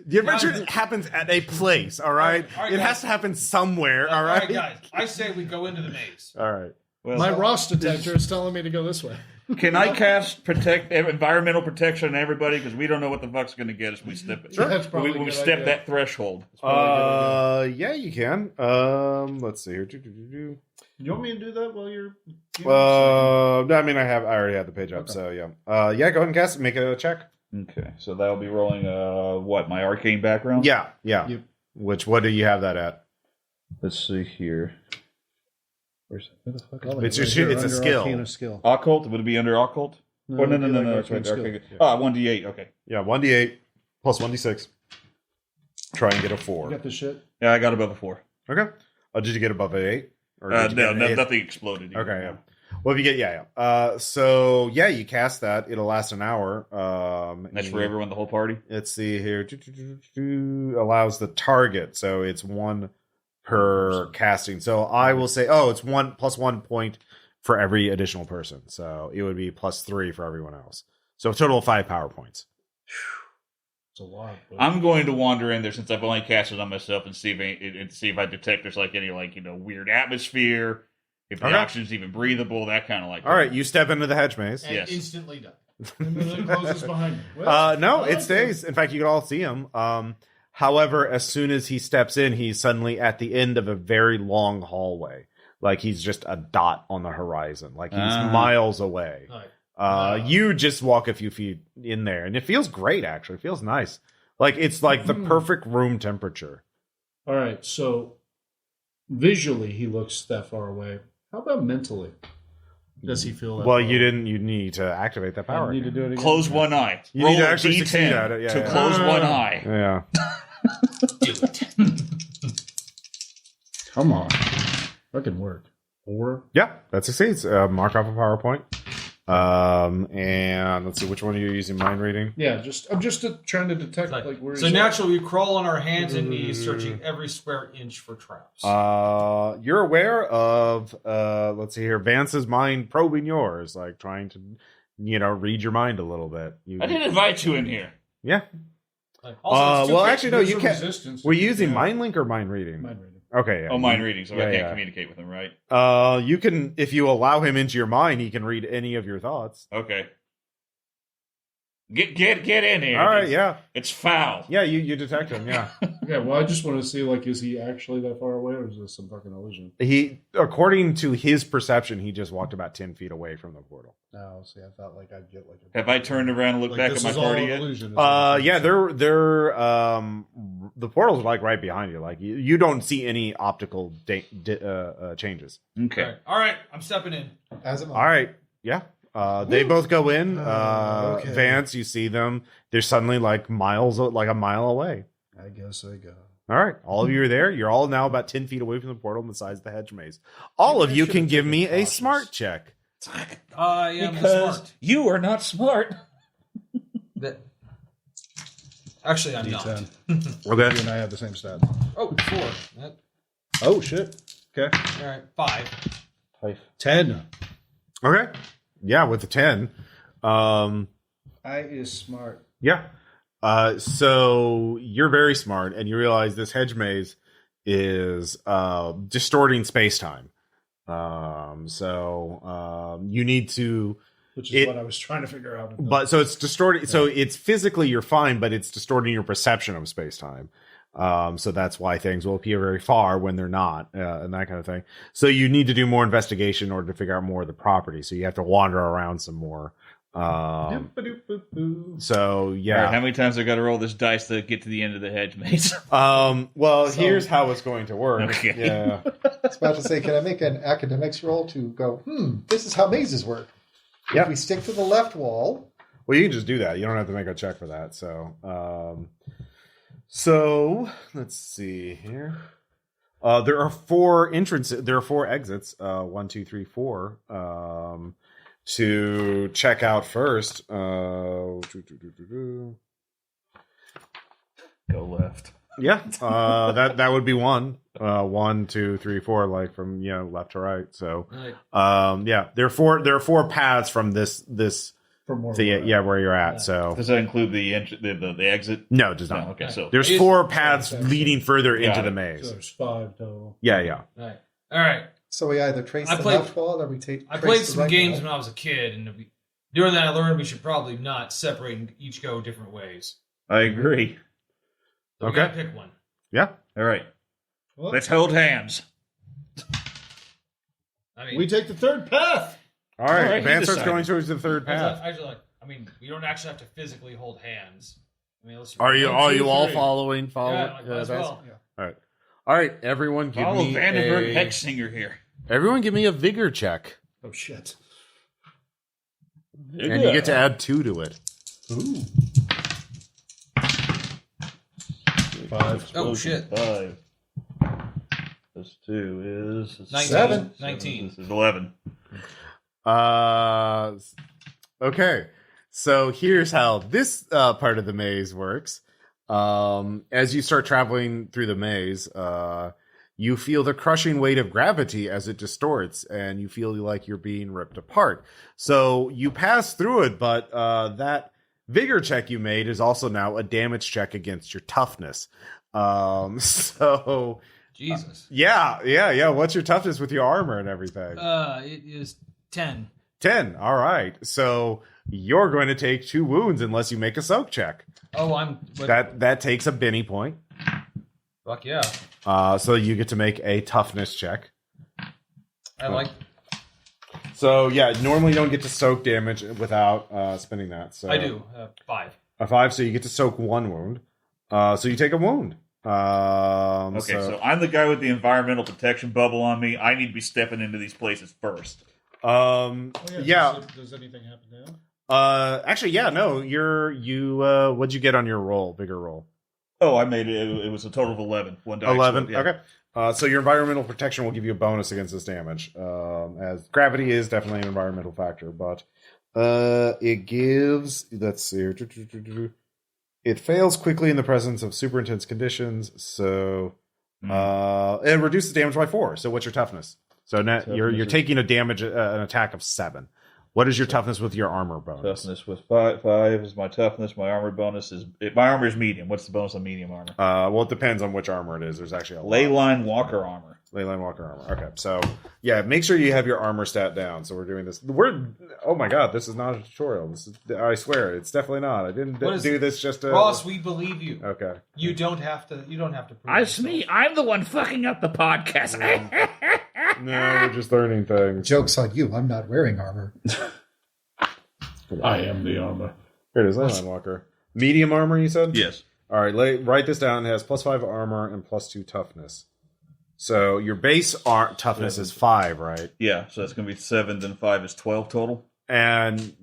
Speaker 1: the adventure happens at a place. All right, it has to happen somewhere. All right,
Speaker 2: guys. I say we go into the maze.
Speaker 1: All right.
Speaker 3: Well, my Ross detector is telling me to go this way.
Speaker 4: Can I cast environmental protection on everybody? Because we don't know what the fuck's going to get us when we step it.
Speaker 3: Sure. That's probably
Speaker 4: we step that threshold.
Speaker 1: Yeah, you can. Let's see here.
Speaker 3: You want me to do that while you're?
Speaker 1: No, I mean I already have the page up. Okay. So yeah, yeah. Go ahead and cast it. Make a check.
Speaker 4: Okay, so that'll be rolling. What, my arcane background?
Speaker 1: Yeah. Yep. What do you have that at?
Speaker 4: Let's see here.
Speaker 3: Where the fuck?
Speaker 1: It's a skill.
Speaker 4: Occult? Would it be under occult?
Speaker 3: No.
Speaker 4: That's right. Okay. Oh, 1d8. Okay.
Speaker 1: Yeah, 1d8 plus 1d6. Try and get a 4.
Speaker 3: You got this shit?
Speaker 4: Yeah, I got above a 4.
Speaker 1: Okay. Did you get above an 8?
Speaker 4: Or no, nothing exploded.
Speaker 1: Okay. Yeah. Well, if you get so you cast that. It'll last an hour.
Speaker 4: That's for everyone, the whole party.
Speaker 1: Let's see here. Allows the target, so it's 1 per casting. So I will say, it's 1 plus 1 point for every additional person. So it would be plus 3 for everyone else. So a total of 5 power points.
Speaker 3: It's a lot. But...
Speaker 4: I'm going to wander in there since I've only cast it on myself and see if I detect there's like any weird atmosphere, if the oxygen's even breathable, that kind of like.
Speaker 1: All right, you step into the hedge maze.
Speaker 2: And instantly die.
Speaker 3: And then it closes behind you. Well,
Speaker 1: No, it stays. In fact, you can all see him. However, as soon as he steps in, he's suddenly at the end of a very long hallway. Like he's just a dot on the horizon. Like he's miles away. You just walk a few feet in there, and it feels great. Actually, it feels nice. Like it's like the perfect room temperature.
Speaker 3: All right, so visually he looks that far away. How about mentally? Does he feel that?
Speaker 1: Well, you need to activate that power.
Speaker 3: I need to do it again.
Speaker 4: Close one eye.
Speaker 1: You
Speaker 4: Roll
Speaker 1: need to
Speaker 4: a
Speaker 1: actually succeed
Speaker 4: D10
Speaker 1: at it.
Speaker 4: to close one eye.
Speaker 1: Yeah.
Speaker 2: Do it.
Speaker 3: Come on, that can work. 4.
Speaker 1: Yeah, that succeeds. Mark off a PowerPoint. And let's see, which one are you using? Mind reading?
Speaker 3: Yeah, I'm just trying to detect where.
Speaker 2: So naturally, we crawl on our hands and knees, searching every square inch for traps.
Speaker 1: You're aware of let's see here, Vance's mind probing yours, like trying to, read your mind a little bit.
Speaker 4: I didn't invite you in here.
Speaker 1: Yeah.
Speaker 2: Also,
Speaker 1: actually, no, you can't.
Speaker 3: Resistance.
Speaker 1: Were you using mind link or mind reading?
Speaker 3: Mind reading.
Speaker 1: Okay. Yeah.
Speaker 4: Oh, mind reading, so I can't communicate with him, right?
Speaker 1: You can, if you allow him into your mind, he can read any of your thoughts.
Speaker 4: Okay. Get in here.
Speaker 1: All right, yeah.
Speaker 4: It's foul.
Speaker 1: Yeah, you detect him, yeah.
Speaker 3: Yeah, well, I just want to see, is he actually that far away, or is this some fucking illusion?
Speaker 1: He, according to his perception, he just walked about 10 feet away from the portal.
Speaker 3: No, see, I thought I'd get
Speaker 4: Have I turned around and looked back at my party yet?
Speaker 1: Yeah, they're the portal's right behind you. Like you don't see any optical changes.
Speaker 4: Okay.
Speaker 2: All right, I'm stepping in.
Speaker 1: All right, yeah. They both go in.
Speaker 3: Okay.
Speaker 1: Vance, you see them. They're suddenly a mile away.
Speaker 3: I guess I go.
Speaker 1: All right, all of you are there. You're all now about 10 feet away from the portal and the size of the hedge maze. All of you can give me a smart check.
Speaker 2: I am
Speaker 4: Because
Speaker 2: smart.
Speaker 4: you are not smart.
Speaker 2: Actually, I'm not.
Speaker 3: D10.
Speaker 1: Okay.
Speaker 3: You and I have the same stat.
Speaker 2: Oh, 4.
Speaker 3: Oh, shit. Okay.
Speaker 2: All right, 5.
Speaker 3: 10.
Speaker 1: Okay. Yeah, with the 10.
Speaker 3: I is smart.
Speaker 1: Yeah. So you're very smart, and you realize this hedge maze is distorting space-time. You need to...
Speaker 3: Which is what I was trying to figure out.
Speaker 1: But so it's distorting. Yeah. So it's physically you're fine, but it's distorting your perception of space-time. So that's why things will appear very far when they're not, and that kind of thing. So you need to do more investigation in order to figure out more of the property. So you have to wander around some more. So yeah.
Speaker 4: Right, how many times I got to roll this dice to get to the end of the hedge maze?
Speaker 1: Here's how it's going to work.
Speaker 4: Okay.
Speaker 1: Yeah.
Speaker 5: I was about to say, can I make an academics roll to go, this is how mazes work.
Speaker 1: Yeah.
Speaker 5: If we stick to the left wall.
Speaker 1: Well, you can just do that. You don't have to make a check for that. So let's see here. There are 4 entrances. There are 4 exits. 1, 2, 3, 4. To check out first.
Speaker 4: Go left.
Speaker 1: Yeah. That would be 1. 1, 2, 3, 4, like from left to right. So yeah, there are 4 paths from this
Speaker 3: From where
Speaker 1: where you're at. So
Speaker 4: does that include the exit?
Speaker 1: No, it does not.
Speaker 4: No, okay, so
Speaker 1: there's 4 paths leading further into the maze.
Speaker 3: So there's 5 total.
Speaker 1: Yeah.
Speaker 2: All right.
Speaker 5: So we either trace the left wall or we take.
Speaker 2: I played some games when I was a kid, and during that I learned we should probably not separate and each go different ways.
Speaker 4: I agree.
Speaker 2: So we gotta pick one.
Speaker 1: Yeah.
Speaker 4: All right.
Speaker 3: What?
Speaker 4: Let's hold hands.
Speaker 3: We take the third path.
Speaker 1: All right.
Speaker 4: Right,
Speaker 1: Vance starts going towards the third path.
Speaker 2: We don't actually have to physically hold hands.
Speaker 1: Are you all following?
Speaker 2: Yeah, might as well.
Speaker 1: All right. Everyone, give
Speaker 4: Follow
Speaker 1: me
Speaker 4: Vandenberg Hexsinger here.
Speaker 1: Everyone, give me a vigor check,
Speaker 3: Oh shit!
Speaker 1: and you get to add 2 to it.
Speaker 3: Ooh. 5.
Speaker 2: Oh shit!
Speaker 4: 5. This 2 is
Speaker 2: 19.
Speaker 3: 7.
Speaker 2: 19.
Speaker 4: This is 11.
Speaker 1: Okay. So here's how this part of the maze works. As you start traveling through the maze, you feel the crushing weight of gravity as it distorts, and you feel like you're being ripped apart. So you pass through it, but that vigor check you made is also now a damage check against your toughness. So
Speaker 2: Jesus.
Speaker 1: Yeah. What's your toughness with your armor and everything?
Speaker 2: It is 10.
Speaker 1: 10. All right. So you're going to take 2 wounds unless you make a soak check.
Speaker 2: Oh,
Speaker 1: That takes a Benny point.
Speaker 2: Fuck yeah.
Speaker 1: So you get to make a toughness check.
Speaker 2: I like.
Speaker 1: So yeah, normally you don't get to soak damage without spending that. So
Speaker 2: I do. 5.
Speaker 1: A 5, so you get to soak 1 wound. So you take a wound.
Speaker 4: Okay, so I'm the guy with the environmental protection bubble on me. I need to be stepping into these places first.
Speaker 1: Yeah.
Speaker 3: Does anything happen now?
Speaker 1: Actually, yeah, no. What'd you get on your roll? Bigger roll.
Speaker 4: Oh, I made it. It was a total of 11. 1 die.
Speaker 1: 11.
Speaker 4: So, yeah.
Speaker 1: Okay. So your environmental protection will give you a bonus against this damage. As gravity is definitely an environmental factor, but it gives. Let's see. It fails quickly in the presence of super intense conditions. So it reduces damage by 4. So what's your toughness? So you're taking an attack of 7. What is your toughness with your armor bonus?
Speaker 4: Toughness with 5 is my toughness. My armor bonus is my armor is medium. What's the bonus on medium armor?
Speaker 1: Well, it depends on which armor it is. There's actually a
Speaker 4: Leyline Walker armor.
Speaker 1: Leyline Walker armor. Okay, so yeah, make sure you have your armor stat down. So we're doing this. Oh my god, this is not a tutorial. I swear, it's definitely not. I didn't do this just to.
Speaker 2: Ross, we believe you.
Speaker 1: Okay.
Speaker 2: You don't have to. You don't have to.
Speaker 4: It's me. I'm the one fucking up the podcast.
Speaker 1: No, we're just learning things.
Speaker 5: Joke's on you. I'm not wearing armor.
Speaker 3: I am the armor.
Speaker 1: Here it is, Leyline Walker. Medium armor, you said?
Speaker 4: Yes.
Speaker 1: All right, write this down. It has +5 armor and +2 toughness. So your base toughness is 5, right?
Speaker 4: Yeah, so that's going to be 7, then 5 is 12 total.
Speaker 1: And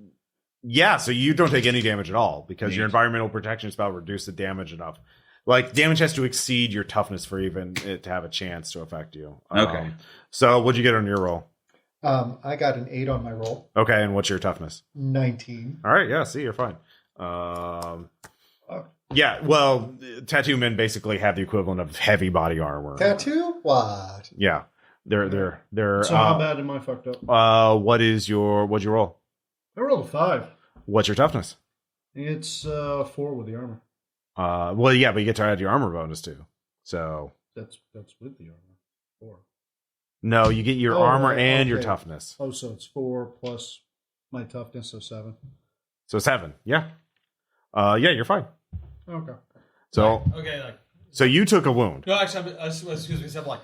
Speaker 1: yeah, so you don't take any damage at all because your environmental protection spell reduce the damage enough. Like, damage has to exceed your toughness for even it to have a chance to affect you.
Speaker 4: Okay.
Speaker 1: So what'd you get on your roll?
Speaker 5: I got an 8 on my roll.
Speaker 1: Okay, and what's your toughness?
Speaker 5: 19.
Speaker 1: All right, yeah, see, you're fine. Yeah, well, tattoo men basically have the equivalent of heavy body armor.
Speaker 5: Tattoo? What?
Speaker 1: Yeah, they're.
Speaker 3: So how bad am I fucked up?
Speaker 1: What'd you roll?
Speaker 3: I rolled a 5.
Speaker 1: What's your toughness?
Speaker 3: It's 4 with the armor.
Speaker 1: Well, yeah, but you get to add your armor bonus too. So
Speaker 3: That's with the armor. 4.
Speaker 1: no, you get your armor and your toughness.
Speaker 3: Oh, so it's 4 plus my toughness, so 7.
Speaker 1: So 7. Yeah. Yeah, you're fine.
Speaker 3: Okay.
Speaker 1: So
Speaker 2: Okay.
Speaker 1: so you took a wound.
Speaker 2: No, actually, excuse me. I'm like,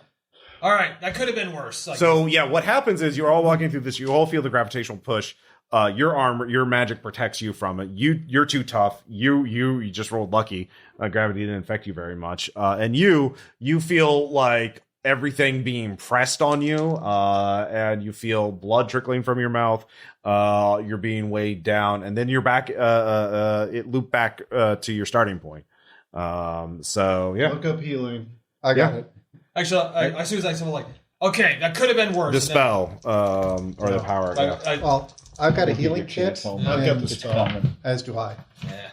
Speaker 2: all right, that could have been worse. Like,
Speaker 1: So yeah, what happens is you're all walking through this. You all feel the gravitational push. Your armor, your magic protects you from it. You're too tough. You just rolled lucky. Gravity didn't affect you very much. And you feel like everything being pressed on you, and you feel blood trickling from your mouth. You're being weighed down, and then you're back. It looped back to your starting point. So yeah,
Speaker 3: Look up healing.
Speaker 5: I got it.
Speaker 2: actually, I see what I'm like. Okay, that could have been worse.
Speaker 1: the spell or the power. Yeah.
Speaker 5: Well, I've got a healing kit,
Speaker 3: I've got the
Speaker 5: and
Speaker 3: spell.
Speaker 5: as do I.
Speaker 2: Yeah.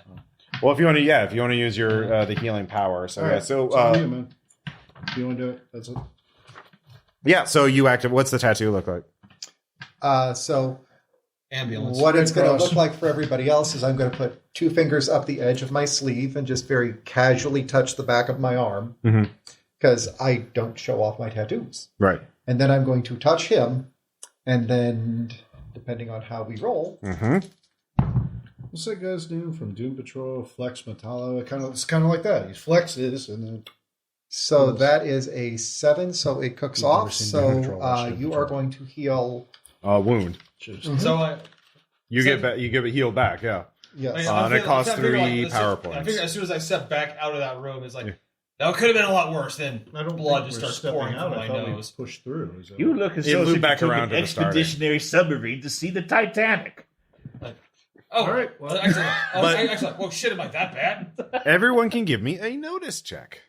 Speaker 1: Well, if you want to use your the healing power. So
Speaker 3: All
Speaker 1: yeah,
Speaker 3: right.
Speaker 1: so
Speaker 3: It's on you, man. If you want to do it, that's it.
Speaker 1: yeah, so you active. What's the tattoo look like?
Speaker 5: So
Speaker 2: Ambulance.
Speaker 5: what it's going to
Speaker 3: Cross.
Speaker 5: look like for everybody else is I'm going to put 2 fingers up the edge of my sleeve and just very casually touch the back of my arm because I don't show off my tattoos.
Speaker 1: Right.
Speaker 5: And then I'm going to touch him, and then depending on how we roll,
Speaker 3: What's that guy's name from Doom Patrol? Flex Metallo. It's kind of like that. He flexes and then.
Speaker 5: so that is a 7, so it cooks
Speaker 3: You've never
Speaker 5: off.
Speaker 3: seen
Speaker 5: So
Speaker 3: Doom Patrol,
Speaker 5: you are going to heal.
Speaker 1: Wound.
Speaker 2: So
Speaker 1: You get it healed back. Yeah.
Speaker 5: Yes.
Speaker 1: and it costs
Speaker 2: I figure,
Speaker 1: 3 power
Speaker 2: I
Speaker 1: points.
Speaker 2: figure as soon as I step back out of that room, it's like that could have been a lot worse. Then
Speaker 3: I don't
Speaker 2: blood
Speaker 3: think
Speaker 2: just
Speaker 3: we're
Speaker 2: starts
Speaker 3: stepping
Speaker 2: pouring
Speaker 3: out.
Speaker 2: from
Speaker 3: I
Speaker 2: my
Speaker 3: thought we
Speaker 2: nose.
Speaker 3: pushed through. Is that
Speaker 4: You look as
Speaker 1: It
Speaker 4: though
Speaker 1: looped
Speaker 4: you
Speaker 1: back
Speaker 4: took
Speaker 1: around
Speaker 4: an
Speaker 1: to the starting.
Speaker 4: expeditionary submarine to see the Titanic.
Speaker 2: Oh,
Speaker 3: All right, well-
Speaker 2: actually, well, shit, am I that bad?
Speaker 1: Everyone can give me a notice check.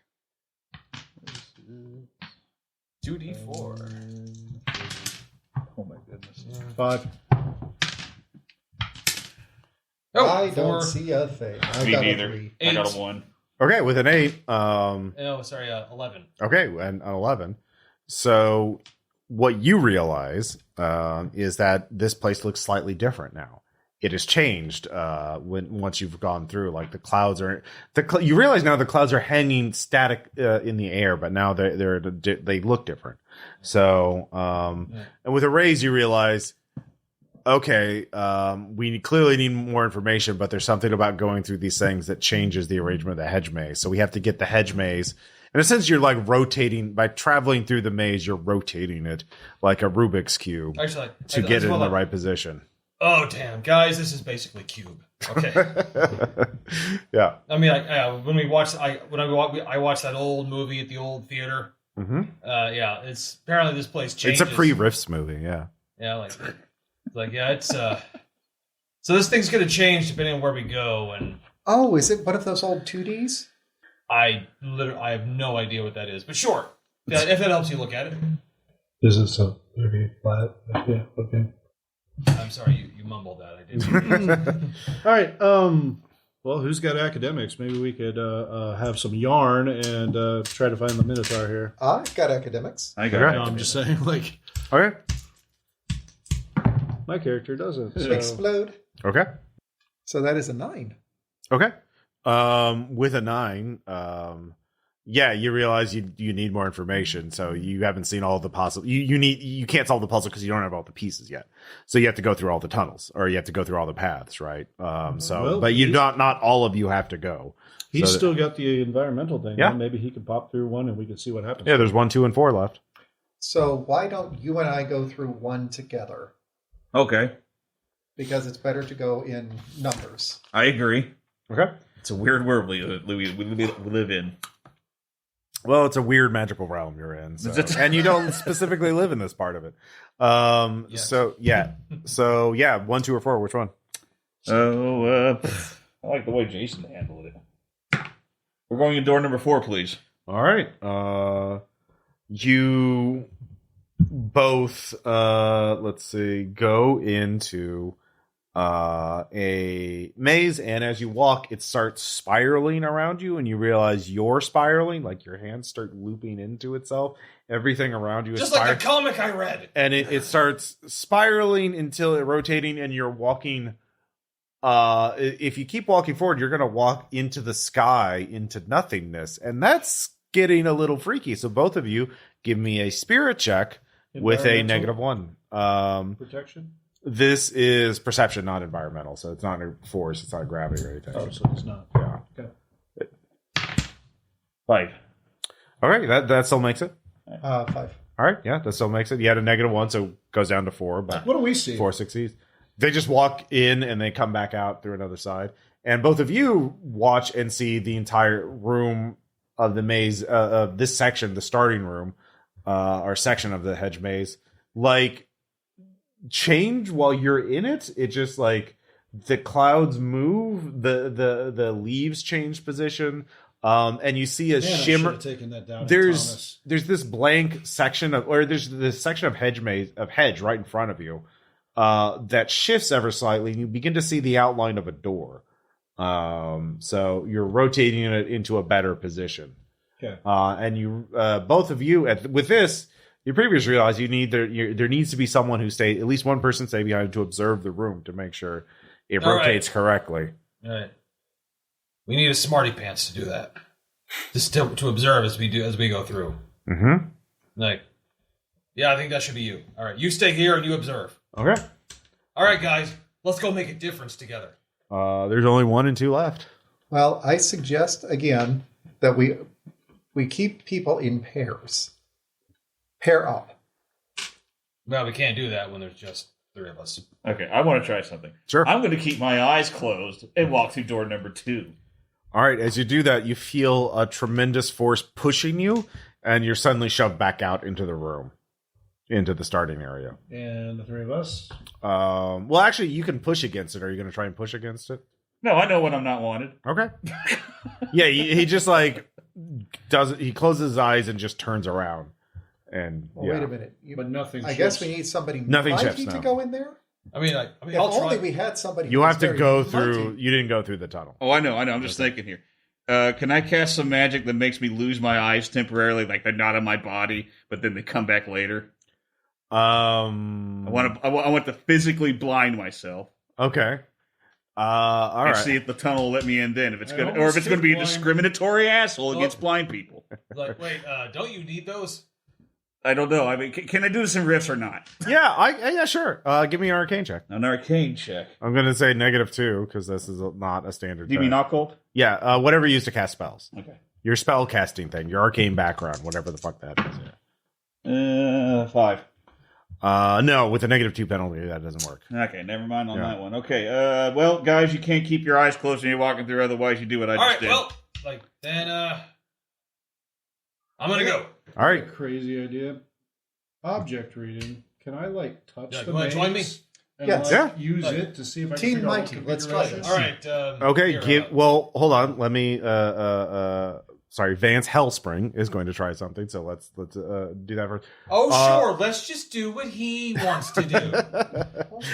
Speaker 2: 2d4.
Speaker 4: Oh my goodness.
Speaker 3: 5.
Speaker 2: Oh,
Speaker 5: I
Speaker 2: 4.
Speaker 5: don't see a thing. I
Speaker 4: Me
Speaker 5: got
Speaker 4: neither.
Speaker 5: a 3.
Speaker 4: I got
Speaker 2: 8.
Speaker 4: a 1.
Speaker 1: Okay, with an 8.
Speaker 2: Oh, sorry, 11.
Speaker 1: Okay, and an 11. So what you realize is that this place looks slightly different now. It has changed once you've gone through. Like the clouds are, you realize now the clouds are hanging static in the air, but now they look different. So and with a raise, you realize, okay, we clearly need more information, but there's something about going through these things that changes the arrangement of the hedge maze. So we have to get the hedge maze. In a sense, you're like rotating by traveling through the maze. You're rotating it like a Rubik's cube
Speaker 2: Actually,
Speaker 1: to get it in the right position.
Speaker 2: Oh damn, guys! This is basically Cube. Okay.
Speaker 1: Yeah.
Speaker 2: I mean, when we watched, I watched that old movie at the old theater.
Speaker 1: Mm-hmm.
Speaker 2: Yeah, it's apparently this place changes.
Speaker 1: It's a pre-Riffs movie. Yeah.
Speaker 2: Yeah, it's so this thing's gonna change depending on where we go, and
Speaker 5: Oh, is it one of those old 2Ds?
Speaker 2: I have no idea what that is, but sure, yeah, if that helps you look at it.
Speaker 3: Is it so very flat? Yeah, okay.
Speaker 2: I'm sorry, you mumbled that. I didn't.
Speaker 3: All right. Well, who's got academics? Maybe we could have some yarn and try to find the Minotaur here.
Speaker 5: I've got academics.
Speaker 4: I got
Speaker 1: Okay.
Speaker 3: No, I'm just saying, like,
Speaker 1: Okay.
Speaker 3: my character doesn't. So.
Speaker 5: Explode.
Speaker 1: Okay.
Speaker 5: So that is a 9.
Speaker 1: Okay. With a 9, yeah, you realize you need more information. So you haven't seen all the possible. You can't solve the puzzle because you don't have all the pieces yet. So you have to go through all the tunnels, or you have to go through all the paths, right? But you not all of you have to go.
Speaker 3: He's
Speaker 1: So
Speaker 3: still got the environmental thing.
Speaker 1: Yeah.
Speaker 3: Huh? Maybe he could pop through one and we could see what happens.
Speaker 1: Yeah, there's 1, 2, and 4 left.
Speaker 5: So why don't you and I go through one together?
Speaker 4: Okay.
Speaker 5: Because it's better to go in numbers.
Speaker 4: I agree.
Speaker 1: Okay.
Speaker 4: It's a weird world we live in.
Speaker 1: Well, it's a weird magical realm you're in, so. And you don't specifically live in this part of it.
Speaker 2: Yes.
Speaker 1: So yeah, 1, 2, or 4. Which one?
Speaker 4: Oh, I like the way Jason handled it. We're going in door number 4, please.
Speaker 1: All right. You both let's see, go into a maze, and as you walk, it starts spiraling around you, and you realize you're spiraling, like your hands start looping into itself. Everything around you is
Speaker 2: Just like the comic I read.
Speaker 1: and it starts spiraling until it rotating, and you're walking. If you keep walking forward, you're going to walk into the sky, into nothingness, and that's getting a little freaky. So both of you give me a spirit check with a
Speaker 3: Environmental?
Speaker 1: -1.
Speaker 3: Protection?
Speaker 1: This is perception, not environmental, so it's not a force, it's not gravity or anything.
Speaker 3: Oh, so it's not.
Speaker 1: Yeah.
Speaker 3: Okay.
Speaker 4: 5.
Speaker 1: All right, that still makes it.
Speaker 5: 5.
Speaker 1: All right, yeah, that still makes it. You had a -1, so it goes down to 4, but
Speaker 3: What do we see?
Speaker 1: 4 succeeds. They just walk in and they come back out through another side. And both of you watch and see the entire room of the maze, of this section, the starting room, or section of the hedge maze, like, change while you're in it. It just like the clouds move, the leaves change position, and you see a
Speaker 3: Man, I should
Speaker 1: shimmer.
Speaker 3: have taken that down.
Speaker 1: There's this blank section of, or there's this section of hedge right in front of you that shifts ever slightly, and you begin to see the outline of a door. So you're rotating it into a better position.
Speaker 3: Okay.
Speaker 1: And you both of you with this. You previously realized there needs to be someone who at least one person stay behind to observe the room to make sure it
Speaker 2: All
Speaker 1: rotates
Speaker 2: right.
Speaker 1: correctly.
Speaker 2: All right. We need a smarty pants to do that. Just to observe as we go through.
Speaker 1: Mm-hmm.
Speaker 2: Like, yeah, I think that should be you. All right, you stay here and you observe.
Speaker 1: Okay.
Speaker 2: All right, guys, let's go make a difference together.
Speaker 1: There's only 1 and 2 left.
Speaker 5: Well, I suggest again that we keep people in pairs. Pair up.
Speaker 2: Well, we can't do that when there's just 3 of us.
Speaker 4: Okay, I want to try something.
Speaker 1: Sure.
Speaker 4: I'm going to keep my eyes closed and walk through door number 2.
Speaker 1: All right. As you do that, you feel a tremendous force pushing you, and you're suddenly shoved back out into the room, into the starting area.
Speaker 3: And the 3 of us.
Speaker 1: Well, actually, you can push against it. Are you going to try and push against it?
Speaker 4: No, I know when I'm not wanted.
Speaker 1: Okay. Yeah, he just like he closes his eyes and just turns around. And
Speaker 5: Well,
Speaker 1: yeah.
Speaker 5: wait a minute.
Speaker 3: But nothing
Speaker 5: I guess
Speaker 3: shifts.
Speaker 5: we need somebody
Speaker 1: Nothing
Speaker 5: mighty
Speaker 1: shifts,
Speaker 5: to
Speaker 1: no.
Speaker 5: go in there? If
Speaker 2: I'll
Speaker 5: only
Speaker 2: try.
Speaker 5: we had somebody.
Speaker 1: You
Speaker 5: who was
Speaker 1: have to
Speaker 5: very
Speaker 1: go
Speaker 5: mighty.
Speaker 1: through. You didn't go through the tunnel.
Speaker 4: Oh, I know. I'm just thinking here. Can I cast some magic that makes me lose my eyes temporarily, like they're not on my body, but then they come back later? I want to physically blind myself.
Speaker 1: Okay. All right.
Speaker 4: And see if the tunnel will let me in then. If it's
Speaker 3: I
Speaker 4: going, or
Speaker 3: almost
Speaker 4: if it's going to be a
Speaker 3: hit blind.
Speaker 4: discriminatory asshole against blind people.
Speaker 2: Like, wait, don't you need those?
Speaker 4: I don't know. I mean, can I do this in riffs or not?
Speaker 1: Yeah, sure. Give me an arcane check.
Speaker 4: An arcane check.
Speaker 1: I'm going to say -2 because this is not a standard.
Speaker 4: Do you
Speaker 1: check.
Speaker 4: mean occult?
Speaker 1: Yeah, whatever you use to cast spells.
Speaker 4: Okay.
Speaker 1: Your spell casting thing, your arcane background, whatever the fuck that is.
Speaker 4: 5.
Speaker 1: No, with a -2 penalty, that doesn't work.
Speaker 4: Okay, never mind on
Speaker 1: Yeah.
Speaker 4: that one. Okay, well, guys, you can't keep your eyes closed when you're walking through, otherwise you do what I
Speaker 2: All
Speaker 4: just
Speaker 2: right,
Speaker 4: did.
Speaker 2: well, then, I'm gonna go.
Speaker 1: All right.
Speaker 3: Crazy idea. Object reading. Can I touch
Speaker 2: Yeah,
Speaker 3: the
Speaker 2: you wanna join me?
Speaker 3: maze and
Speaker 5: Yes.
Speaker 1: Yeah.
Speaker 3: use it to see if I can
Speaker 5: Team
Speaker 3: figure out what
Speaker 5: Mighty, let's try
Speaker 3: configuration?
Speaker 5: this.
Speaker 2: All right.
Speaker 1: Okay,
Speaker 2: here,
Speaker 1: well, hold on. Let me sorry, Vance Hellspring is going to try something, so let's do that first.
Speaker 2: Oh, sure. Let's just do what he wants to do.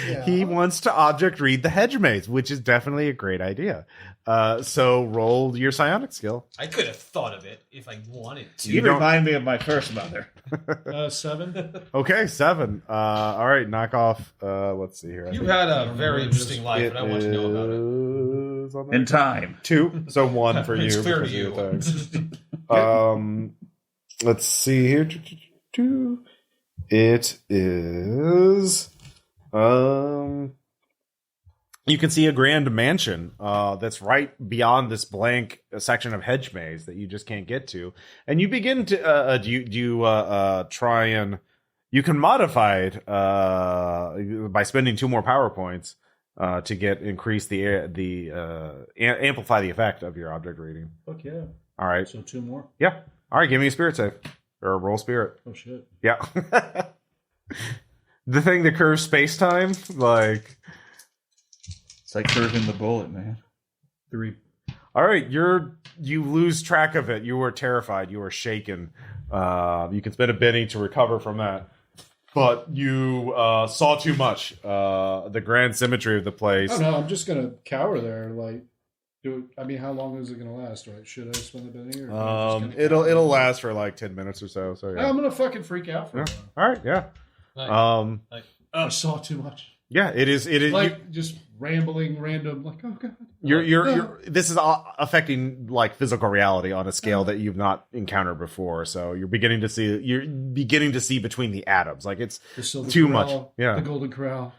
Speaker 5: Yeah.
Speaker 1: He wants to object read the hedge maze, which is definitely a great idea. So roll your psionic skill.
Speaker 2: I could have thought of it if I wanted to.
Speaker 4: You
Speaker 1: don't-
Speaker 4: remind me of my first mother.
Speaker 3: 7.
Speaker 1: Okay, 7. All right, knock off. Let's see here. I
Speaker 2: You've
Speaker 1: think
Speaker 2: had a very interesting life, and I want to know about it.
Speaker 1: is on
Speaker 4: In
Speaker 1: there.
Speaker 4: time.
Speaker 1: 2, so 1 for you.
Speaker 2: It's clear to
Speaker 1: because of
Speaker 2: you.
Speaker 1: your thing. Let's see here. It is. You can see a grand mansion that's right beyond this blank section of hedge maze that you just can't get to, and you begin to do you try and you can modify it by spending 2 more power points to increase amplify the effect of your object reading.
Speaker 3: Fuck yeah.
Speaker 1: All right,
Speaker 3: So 2 more.
Speaker 1: yeah. All right, give me a spirit save or roll spirit.
Speaker 3: Oh shit.
Speaker 1: Yeah. The thing that curves space time, like.
Speaker 4: It's like curving the bullet, man.
Speaker 3: 3.
Speaker 1: All right, you lose track of it. You were terrified. You were shaken. You can spend a Benny to recover from that, but you saw too much. The grand symmetry of the place.
Speaker 3: Oh no, I'm just gonna cower there. How long is it gonna last? Right? Should I spend the penny? Or am I just gonna
Speaker 1: It'll
Speaker 3: cower?
Speaker 1: last for like 10 minutes or so. So yeah.
Speaker 3: I'm gonna fucking freak out for a
Speaker 1: Yeah.
Speaker 3: while.
Speaker 1: All right, yeah.
Speaker 3: I saw too much.
Speaker 1: Yeah, it is.
Speaker 3: Just rambling, random. Oh god.
Speaker 1: You're this is affecting like physical reality on a scale that you've not encountered before. So you're beginning to see between the atoms. Like it's
Speaker 3: The silver
Speaker 1: too
Speaker 3: corral,
Speaker 1: much. Yeah.
Speaker 3: The golden corral.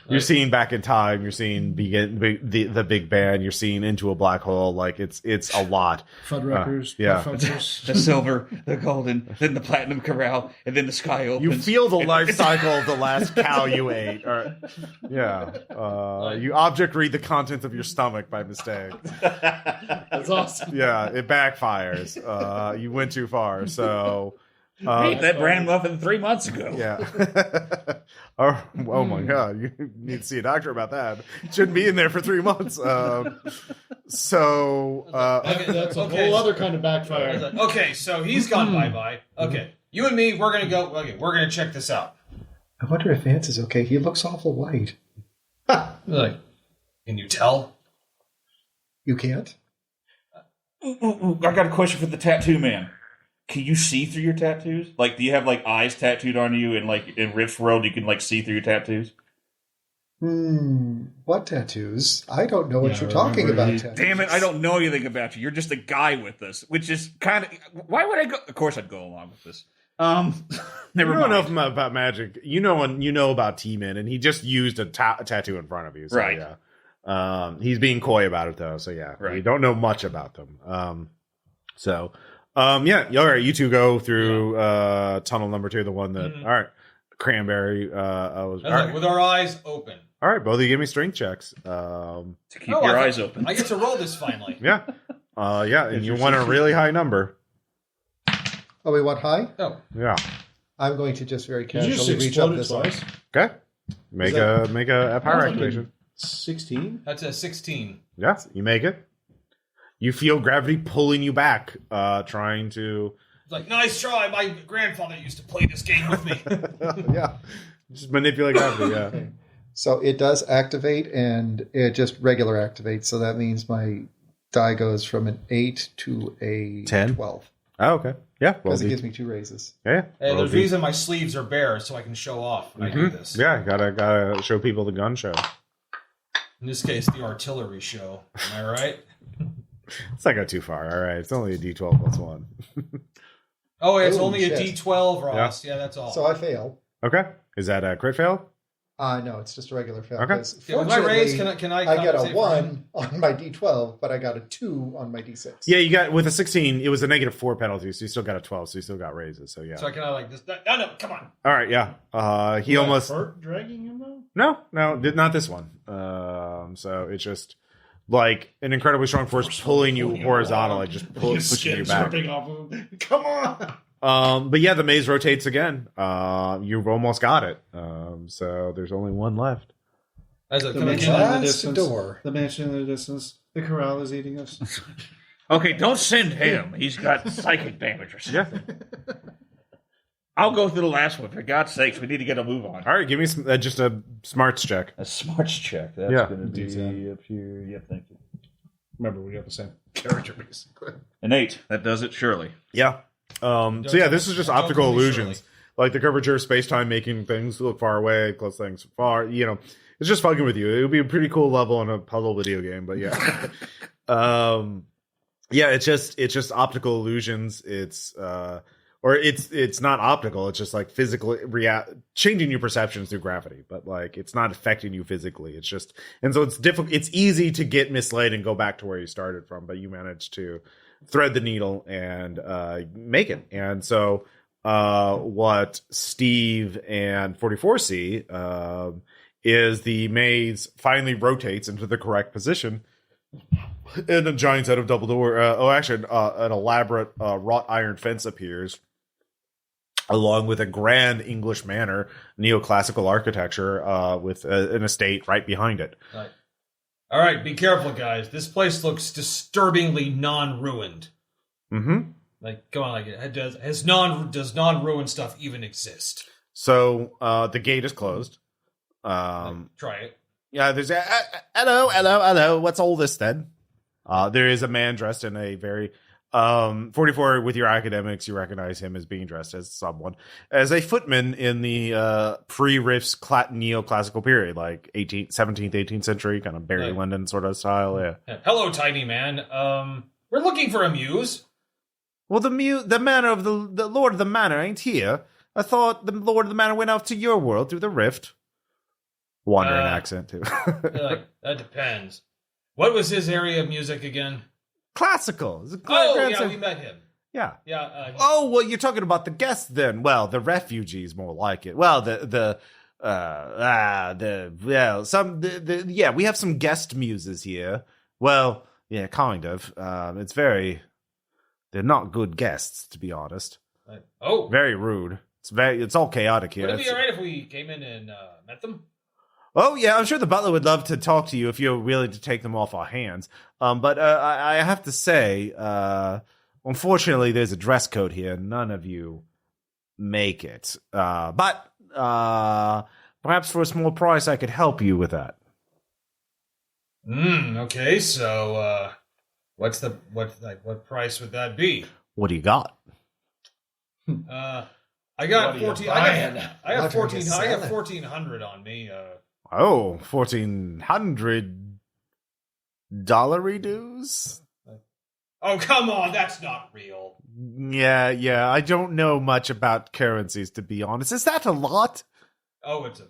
Speaker 1: You're seeing back in time. You're seeing the Big Bang. You're seeing into a black hole. Like it's a lot.
Speaker 3: Fuddruckers.
Speaker 1: yeah.
Speaker 3: Fuddruckers.
Speaker 4: The silver, the golden, then the platinum corral, and then the sky opens.
Speaker 1: You feel the life cycle of the last cow you ate. Yeah. You object read the contents of your stomach by mistake.
Speaker 3: That's awesome.
Speaker 1: Yeah, it backfires. You went too far. So.
Speaker 4: I ate that bran muffin 3 months ago.
Speaker 1: Yeah. Oh my God. You need to see a doctor about that. Shouldn't be in there for 3 months.
Speaker 3: That's a whole other kind of backfire.
Speaker 2: Okay, so he's gone bye-bye. Okay, you and me, we're going to go. Okay, we're going to check this out.
Speaker 5: I wonder if Vance is okay. He looks awful white.
Speaker 2: Can you tell?
Speaker 5: You can't?
Speaker 4: Ooh, I got a question for the tattoo man. Can you see through your tattoos? Like, do you have, eyes tattooed on you, and, in Rift's world, you can, see through your tattoos?
Speaker 5: What tattoos? I don't know what
Speaker 3: Yeah,
Speaker 5: you're talking
Speaker 3: remember
Speaker 5: about. Tattoos.
Speaker 4: Damn it, I don't know anything about you. You're just a guy with us, which is kind of... Why would I go... Of course I'd go along with this. Never
Speaker 1: You don't
Speaker 4: mind.
Speaker 1: know about magic. You know about T-Man, and he just used a tattoo in front of you. So,
Speaker 4: Right.
Speaker 1: Yeah. He's being coy about it, though. So, yeah.
Speaker 4: Right.
Speaker 1: You don't know much about them. Yeah. All right. You two go through tunnel number 2, the one that... All right. Cranberry. All right.
Speaker 2: With our eyes open.
Speaker 1: All right. Both of you give me strength checks.
Speaker 4: To keep
Speaker 2: Oh,
Speaker 4: your
Speaker 2: I
Speaker 4: eyes open.
Speaker 2: I get to roll this finally.
Speaker 1: Yeah. Yeah. And you want a really high number.
Speaker 5: Oh, we want high?
Speaker 2: Oh,
Speaker 1: Yeah.
Speaker 5: I'm going to just very
Speaker 3: Did you just
Speaker 5: casually reach up
Speaker 3: explode it
Speaker 5: this arm.
Speaker 3: twice?
Speaker 1: Okay. Make a power
Speaker 3: Fucking
Speaker 1: activation.
Speaker 3: 16?
Speaker 2: that's a 16.
Speaker 1: Yeah, you make it. You feel gravity pulling you back, trying to.
Speaker 2: It's like, nice try. My grandfather used to play this game with me.
Speaker 1: Yeah. Just manipulate gravity, yeah.
Speaker 5: Okay. So it does activate, and it just regular activates. So that means my die goes from an 8 to a
Speaker 1: 10?
Speaker 5: 12.
Speaker 1: Oh, okay. Yeah.
Speaker 5: Because it gives me 2 raises.
Speaker 1: Yeah.
Speaker 2: Hey, there's a reason my sleeves are bare, so I can show off when I do this.
Speaker 1: Yeah, gotta show people the gun show.
Speaker 2: In this case, the artillery show. Am I right?
Speaker 1: Let's not go too far. All right. It's only a D12 plus 1.
Speaker 2: Oh, it's
Speaker 5: Ooh,
Speaker 2: only a
Speaker 5: shit.
Speaker 2: D12, Ross. Yeah, that's all.
Speaker 5: So I fail.
Speaker 1: Okay. Is that a crit fail?
Speaker 5: No, it's just a regular fail.
Speaker 1: Okay.
Speaker 5: 'Cause
Speaker 2: Yeah, with my raise,
Speaker 5: fortunately,
Speaker 2: can I
Speaker 5: I got a
Speaker 2: compensate for
Speaker 5: 1 on my D12, but I got a 2 on my D6.
Speaker 1: Yeah, you got, with a 16, it was a -4 penalty, so you still got a 12, so you still got raises, so yeah.
Speaker 2: So I can like this. No, come on.
Speaker 1: All right, yeah. He almost...
Speaker 3: Hurt dragging him though?
Speaker 1: No, not this one. So it's just like an incredibly strong force pulling you horizontally, just pushing you back.
Speaker 3: Off of him. Come on.
Speaker 1: But yeah, the maze rotates again. You've almost got it. So there's only one left.
Speaker 2: As a
Speaker 3: The
Speaker 2: can I
Speaker 3: mansion
Speaker 2: get-
Speaker 3: in the
Speaker 5: Last
Speaker 3: distance.
Speaker 5: door.
Speaker 3: The mansion in the distance. The corral is eating us.
Speaker 4: Okay, don't send him. He's got psychic damage or something.
Speaker 1: Yeah.
Speaker 4: I'll go through the last one. For God's sakes, we need to get a move on.
Speaker 1: All right, give me some, just a smarts check.
Speaker 4: A smarts check. That's
Speaker 1: Yeah.
Speaker 4: going to be
Speaker 3: D10.
Speaker 4: up here. Yep, thank you.
Speaker 3: Remember, we got the same character basically.
Speaker 4: An 8. That does it, surely.
Speaker 1: Yeah. So yeah, this is just
Speaker 2: don't
Speaker 1: optical
Speaker 2: tell me
Speaker 1: illusions. Like the curvature of space-time making things look far away, close things far, it's just fucking with you. It would be a pretty cool level in a puzzle video game, but yeah. Yeah, it's just optical illusions. It's not optical, it's just like physical changing your perceptions through gravity, but like it's not affecting you physically. It's just, and so it's difficult, it's easy to get misled and go back to where you started from, but you managed to thread the needle and make it. And so what Steve and 44 see is the maze finally rotates into the correct position, and a giant set of double door an elaborate wrought iron fence appears, along with a grand English manor neoclassical architecture with an estate right behind it.
Speaker 2: Right. All right, be careful, guys. This place looks disturbingly non-ruined.
Speaker 1: Mm-hmm.
Speaker 2: Like, come on, like, does non-ruined stuff even exist?
Speaker 1: So the gate is closed.
Speaker 2: Try it.
Speaker 1: Yeah, there's hello. What's all this then? There is a man dressed in a very 44 with your academics. You recognize him as being dressed as as a footman in the pre-Riffs neoclassical period, like 17th, 18th century, kind of Barry
Speaker 2: Right.
Speaker 1: Lyndon sort of style. Yeah.
Speaker 2: Hello, tiny man. We're looking for a muse.
Speaker 1: Well, the manor of the Lord of the Manor ain't here. I thought the Lord of the Manor went out to your world through the rift. Wandering accent too.
Speaker 2: Like, that depends. What was his area of music again?
Speaker 1: Classical.
Speaker 2: We met him.
Speaker 1: Yeah.
Speaker 2: Yeah.
Speaker 1: Oh, well, you're talking about the guests then. Well, the refugees more like it. Well, we have some guest muses here. Well, yeah, kind of. They're not good guests, to be honest. Very rude. It's all chaotic here.
Speaker 2: Would it be all right if we came in and met them?
Speaker 1: Oh, yeah, I'm sure the butler would love to talk to you if you're willing to take them off our hands. But I have to say, unfortunately, there's a dress code here. None of you make it. But perhaps for a small price, I could help you with that.
Speaker 2: Okay, so what price would that be?
Speaker 1: What do you got?
Speaker 2: I got
Speaker 3: What are you
Speaker 2: 14.
Speaker 3: buying?
Speaker 2: I got
Speaker 5: What are you
Speaker 2: 14. I got
Speaker 5: selling?
Speaker 2: 1400 on me.
Speaker 1: Oh, $1,400 dues?
Speaker 2: Oh, come on, that's not real.
Speaker 1: Yeah, I don't know much about currencies, to be honest. Is that a lot?
Speaker 2: Oh, it's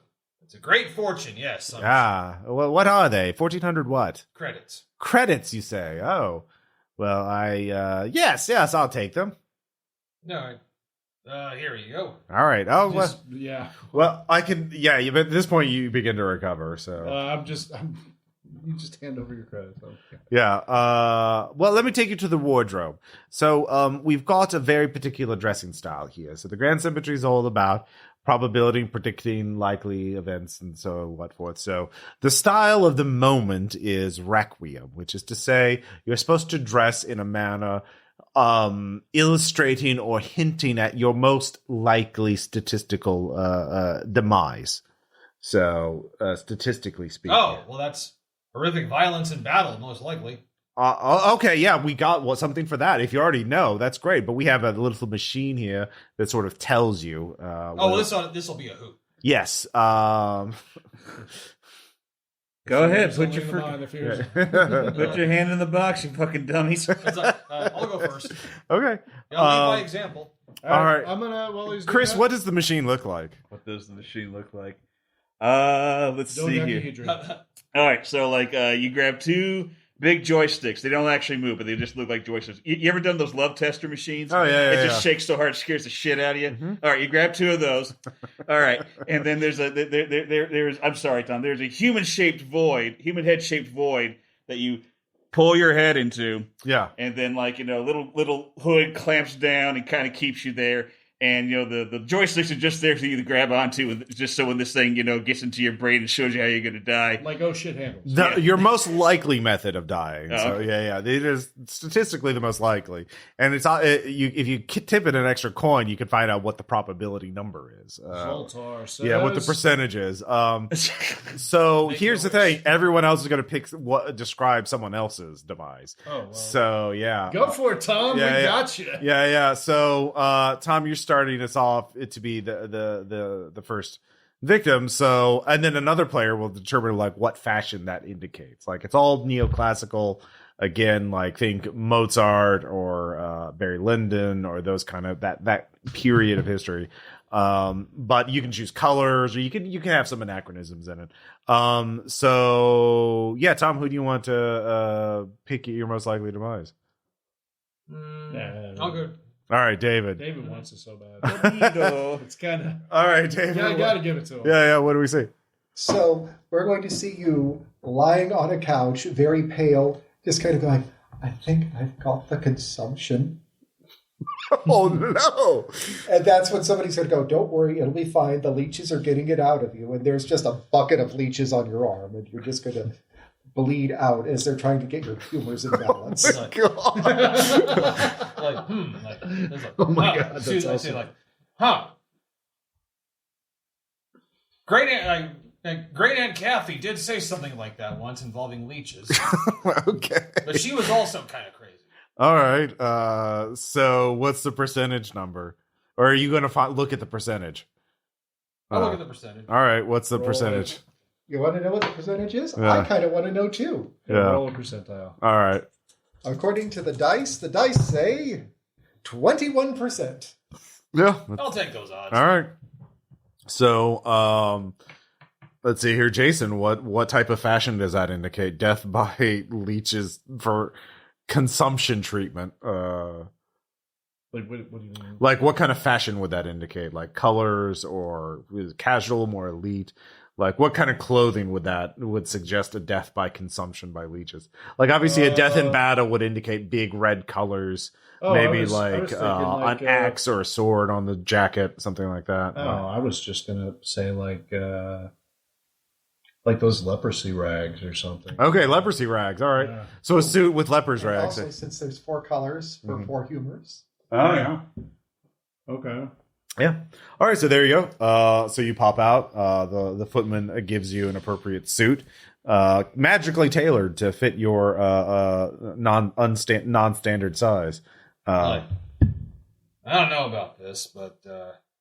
Speaker 2: a great fortune. Yes.
Speaker 1: Well, what are they? 1,400 what?
Speaker 2: Credits.
Speaker 1: Credits, you say? Oh, well, yes, I'll take them.
Speaker 2: No. Here you go.
Speaker 1: All right. Oh, well,
Speaker 3: Yeah.
Speaker 1: well, I can. Yeah, but at this point, you begin to recover. So
Speaker 3: You just hand over your credits. Okay.
Speaker 1: yeah. Well, let me take you to the wardrobe. So, we've got a very particular dressing style here. So the grand symmetry is all about probability, predicting likely events, and so what forth. So the style of the moment is requiem, which is to say you're supposed to dress in a manner illustrating or hinting at your most likely statistical demise. So, statistically speaking.
Speaker 2: Oh, well, that's horrific violence in battle, most likely.
Speaker 1: Okay, yeah, we got something for that. If you already know, that's great. But we have a little machine here that sort of tells you.
Speaker 2: This will be a hoop.
Speaker 1: Yes.
Speaker 4: Go ahead,
Speaker 3: Put
Speaker 4: put your
Speaker 3: your
Speaker 4: hand in the box, you fucking dummies.
Speaker 2: It's like, I'll go first. I'll
Speaker 1: Okay.
Speaker 2: lead by example.
Speaker 1: All right.
Speaker 3: I'm gonna. While he's doing
Speaker 1: Chris,
Speaker 3: that,
Speaker 1: what does the machine look like?
Speaker 4: What does the machine look like? Let's
Speaker 3: don't
Speaker 4: see
Speaker 3: have
Speaker 4: here.
Speaker 3: any drink.
Speaker 4: All right, so like you grab two big joysticks. They don't actually move, but they just look like joysticks. You ever done those love tester machines?
Speaker 1: Oh, yeah,
Speaker 4: It just shakes so hard it scares the shit out of you.
Speaker 1: Mm-hmm.
Speaker 4: All right, you grab two of those. All right, and then there's I'm sorry, Tom. There's a human head shaped void that you pull your head into.
Speaker 1: Yeah.
Speaker 4: And then little hood clamps down and kind of keeps you there. And the joysticks are just there for you to grab onto, and just so when this thing gets into your brain and shows you how you're going to die.
Speaker 3: Like, oh shit handles.
Speaker 1: Your most likely method of dying.
Speaker 4: Oh,
Speaker 1: So
Speaker 4: okay.
Speaker 1: yeah, it is statistically the most likely. And it's if you tip it an extra coin, you can find out what the probability number is.
Speaker 3: Zoltar says,
Speaker 1: Yeah, what the percentage is. So
Speaker 2: Make
Speaker 1: here's
Speaker 2: no
Speaker 1: the thing: everyone else is going to describe someone else's demise.
Speaker 3: Oh, well.
Speaker 1: So yeah,
Speaker 3: Go for it, Tom.
Speaker 1: Yeah,
Speaker 3: we
Speaker 1: yeah.
Speaker 3: got you.
Speaker 1: yeah. So Tom, you're starting us off to be the first victim. So, and then another player will determine like what fashion that indicates. Like it's all neoclassical. Again, like think Mozart or Barry Lyndon or those kind of that period of history. But you can choose colors or you can have some anachronisms in it. So yeah, Tom, who do you want to pick your most likely demise?
Speaker 2: I'll go.
Speaker 1: All right, David.
Speaker 3: David wants it so bad. It's kind of.
Speaker 1: All right, David.
Speaker 3: Yeah, I gotta give it to him.
Speaker 1: Yeah. What do we see?
Speaker 5: So we're going to see you lying on a couch, very pale, just kind of going, I think I've got the consumption.
Speaker 1: Oh, no.
Speaker 5: And that's when somebody's going to go, don't worry, it'll be fine. The leeches are getting it out of you. And there's just a bucket of leeches on your arm, and you're just going to bleed out as they're trying to get your humors in balance.
Speaker 2: Like, there's
Speaker 3: Oh my God, that's
Speaker 2: Susan,
Speaker 3: awesome.
Speaker 2: like, Great Aunt Kathy did say something like that once involving leeches,
Speaker 1: Okay.
Speaker 2: but she was also kind of crazy.
Speaker 1: All right. So what's the percentage number? Or are you going to look at the percentage?
Speaker 2: I'll look at the percentage.
Speaker 1: All right. What's the
Speaker 3: Roll
Speaker 1: percentage?
Speaker 5: You want to know what the percentage is?
Speaker 1: Yeah.
Speaker 5: I kind of want to know too.
Speaker 1: Yeah.
Speaker 3: Roll a percentile.
Speaker 1: All right.
Speaker 5: According to the dice say 21%.
Speaker 1: Yeah.
Speaker 2: I'll take those odds.
Speaker 1: All right. So, let's see here, Jason. What type of fashion does that indicate? Death by leeches for consumption treatment.
Speaker 3: Like, what do you mean?
Speaker 1: Like what kind of fashion would that indicate? Like colors or is it casual, more elite? Like what kind of clothing would suggest a death by consumption by leeches? Like obviously a death in battle would indicate big red colors.
Speaker 3: Oh,
Speaker 1: Maybe
Speaker 3: I was thinking like,
Speaker 1: an axe or a sword on the jacket, something like that.
Speaker 3: Oh, I was just gonna say like those leprosy rags or something.
Speaker 1: Okay, leprosy rags. All right.
Speaker 3: Yeah.
Speaker 1: So a suit with leper's
Speaker 5: And
Speaker 1: rags.
Speaker 5: also, since there's 4 colors for 4 humors.
Speaker 1: Oh yeah.
Speaker 3: Okay.
Speaker 1: Yeah. All right. So there you go. So you pop out. The footman gives you an appropriate suit, magically tailored to fit your non-standard size.
Speaker 2: I don't know about this, but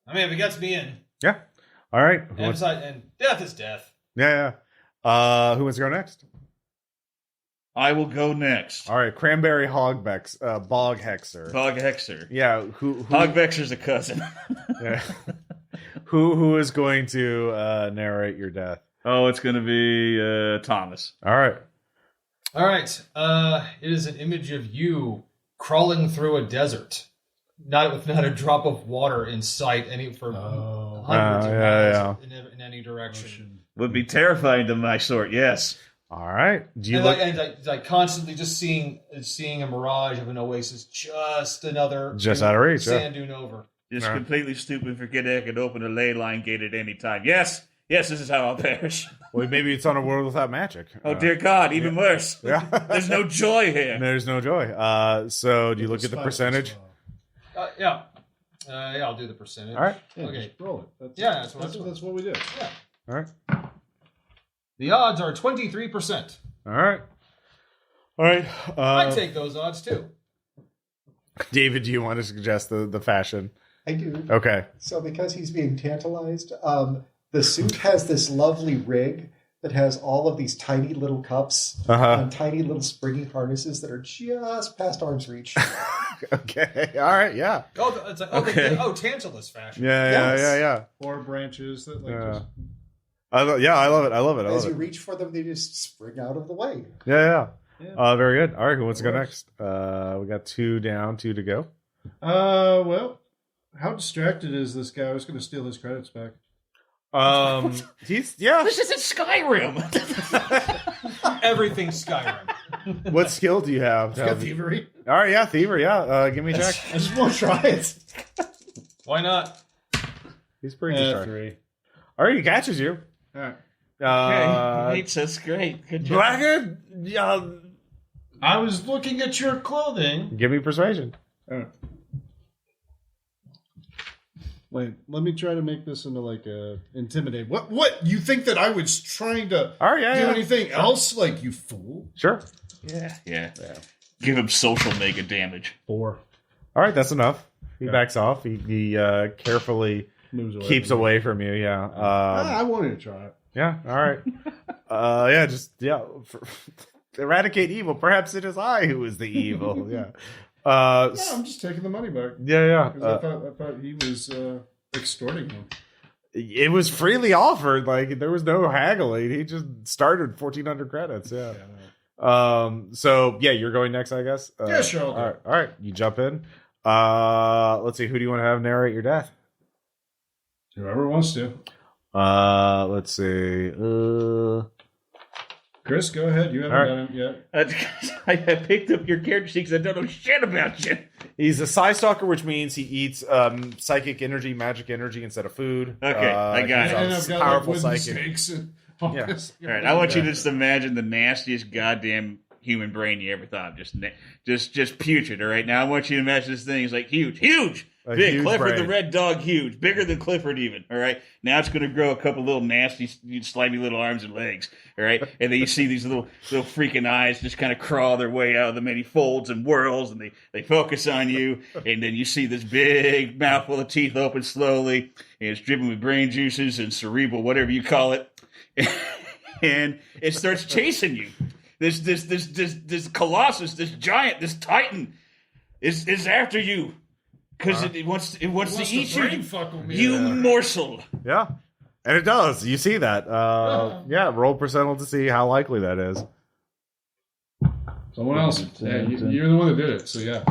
Speaker 2: I mean, if it gets me in,
Speaker 1: Yeah. All right.
Speaker 2: and death is death.
Speaker 1: Yeah. Who wants to go next?
Speaker 4: I will go next.
Speaker 1: All right. Cranberry Hogbex, Bog Hexer.
Speaker 4: Bog Hexer.
Speaker 1: Yeah. Who
Speaker 4: Hogvexer's a cousin.
Speaker 1: yeah. Who is going to narrate your death?
Speaker 4: Oh, it's going to be Thomas.
Speaker 1: All right.
Speaker 2: All right. It is an image of you crawling through a desert, not with not a drop of water in sight, hundreds of miles in any direction.
Speaker 4: Would be terrifying to my sort, yes.
Speaker 1: All right. Do you
Speaker 2: And
Speaker 1: look
Speaker 2: like constantly just seeing a mirage of an oasis, just another
Speaker 1: just out of reach? Yeah.
Speaker 2: sand dune over.
Speaker 4: Just
Speaker 1: Right.
Speaker 4: completely stupid, forget I could open a ley line gate at any time. Yes, Yes, this is how I'll perish.
Speaker 1: Well, maybe it's on a world without magic.
Speaker 4: Oh, dear God, even worse.
Speaker 1: Yeah.
Speaker 4: There's no joy here.
Speaker 1: There's no joy. So do you look at the percentage?
Speaker 2: Yeah. Yeah, I'll do the percentage.
Speaker 1: All right.
Speaker 3: Yeah,
Speaker 2: Okay.
Speaker 3: just roll it.
Speaker 2: That's what I'm doing.
Speaker 3: That's what we do.
Speaker 2: Yeah.
Speaker 1: All right.
Speaker 2: The odds are 23%.
Speaker 1: All right. All right.
Speaker 2: I'd take those odds too.
Speaker 1: David, do you want to suggest the fashion?
Speaker 5: I do.
Speaker 1: Okay.
Speaker 5: So because he's being tantalized, the suit has this lovely rig that has all of these tiny little cups and tiny little springy harnesses that are just past arm's reach.
Speaker 1: Okay. All right. Yeah.
Speaker 2: Oh, it's like, Tantalus fashion.
Speaker 1: Yeah.
Speaker 3: Or branches that just...
Speaker 1: I love it. I love it.
Speaker 5: As you reach for them, they just spring out of the way.
Speaker 1: Yeah. Very good. All right. Who wants to go next? We got 2 down, 2 to go.
Speaker 3: Well, how distracted is this guy? I was going to steal his credits back.
Speaker 1: This
Speaker 4: isn't Skyrim.
Speaker 2: Everything's Skyrim.
Speaker 1: What skill do you have?
Speaker 3: He's got thievery.
Speaker 1: All right. Yeah. Thievery. Yeah. Give me a check.
Speaker 3: I just want to try it.
Speaker 2: Why not?
Speaker 1: He's pretty distracted.
Speaker 3: 3.
Speaker 1: All right. He catches you.
Speaker 3: All right.
Speaker 4: Okay. That's great. Good job.
Speaker 1: Blackhead.
Speaker 3: I was looking at your clothing.
Speaker 1: Give me persuasion.
Speaker 3: All right. Wait, let me try to make this into like a intimidate. What? You think that I was trying to
Speaker 1: do
Speaker 3: anything else? Like, you fool?
Speaker 1: Sure.
Speaker 4: Yeah. Give him social mega damage.
Speaker 3: 4.
Speaker 1: All right, that's enough. He backs off. He carefully keeps away from you. Yeah.
Speaker 3: I wanted to try it.
Speaker 1: Yeah. All right. Eradicate evil. Perhaps it is I who is the evil. Yeah.
Speaker 3: I'm just taking the money back.
Speaker 1: Yeah.
Speaker 3: I thought he was extorting him.
Speaker 1: It was freely offered. Like, there was no haggling. He just started 1,400 credits. Yeah. So yeah, you're going next, I guess.
Speaker 3: Yeah, sure.
Speaker 1: All right. You jump in. Let's see. Who do you want to have narrate your death?
Speaker 3: Whoever wants to.
Speaker 1: Let's see.
Speaker 3: Chris, go ahead. You haven't done it yet.
Speaker 4: I picked up your character sheet because I don't know shit about you.
Speaker 1: He's a psi-stalker, which means he eats psychic energy, magic energy instead of food.
Speaker 4: Okay, I got it.
Speaker 3: And I've got
Speaker 1: powerful
Speaker 3: like wooden
Speaker 1: psychic.
Speaker 3: stakes and all
Speaker 1: Yeah.
Speaker 3: this.
Speaker 4: All right, I want you to just imagine the nastiest goddamn human brain you ever thought of. Just putrid. All right, now I want you to imagine this thing is like huge,
Speaker 1: A
Speaker 4: big.
Speaker 1: huge
Speaker 4: Clifford
Speaker 1: brain.
Speaker 4: the red dog, huge, bigger than Clifford even. All right, now it's going to grow a couple little nasty, slimy little arms and legs. All right, and then you see these little freaking eyes just kind of crawl their way out of the many folds and whirls, and they focus on you, and then you see this big mouthful of teeth open slowly, and it's dripping with brain juices and cerebral, whatever you call it, and it starts chasing you. This colossus, this giant, this titan is after you. Because it wants to eat you, you morsel.
Speaker 1: Yeah. And it does. You see that. Roll percentile to see how likely that is.
Speaker 3: Someone else. Yeah, you're the one that did it, so yeah.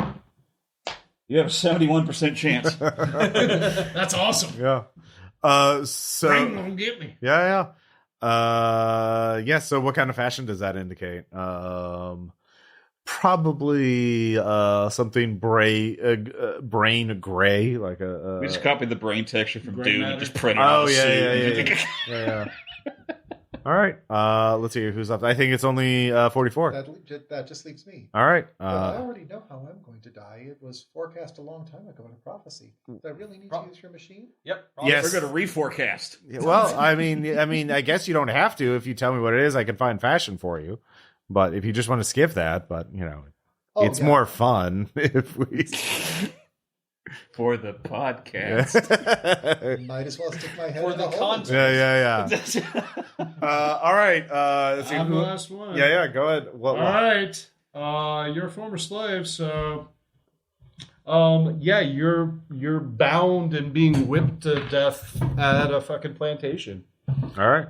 Speaker 4: You have a 71% chance.
Speaker 3: That's awesome.
Speaker 1: Yeah.
Speaker 3: Brain won't get me.
Speaker 1: Yeah. So what kind of fashion does that indicate? Probably something brain gray, like a.
Speaker 4: We just copied the brain texture from
Speaker 3: Gray
Speaker 4: Doom
Speaker 3: matter.
Speaker 4: and just printed it on the suit.
Speaker 1: Yeah. All right. Let's see who's up. I think it's only 44.
Speaker 5: That just leaves me.
Speaker 1: All right.
Speaker 5: But I already know how I'm going to die. It was forecast a long time ago in a prophecy. Do I really need to use your machine?
Speaker 2: Yep.
Speaker 1: Yes.
Speaker 4: We're going to reforecast.
Speaker 1: Well, I mean, I guess you don't have to. If you tell me what it is, I can find fashion for you. But if you just want to skip that, it's more fun if we.
Speaker 4: For the podcast.
Speaker 5: Might as well stick my head
Speaker 2: For
Speaker 5: in
Speaker 2: the
Speaker 5: the hole.
Speaker 2: content.
Speaker 1: Yeah. All right. Let's see
Speaker 3: I'm
Speaker 1: who.
Speaker 3: the last one.
Speaker 1: Yeah. Go ahead.
Speaker 3: All right. You're a former slave, so you're bound and being whipped to death at a fucking plantation.
Speaker 1: All right.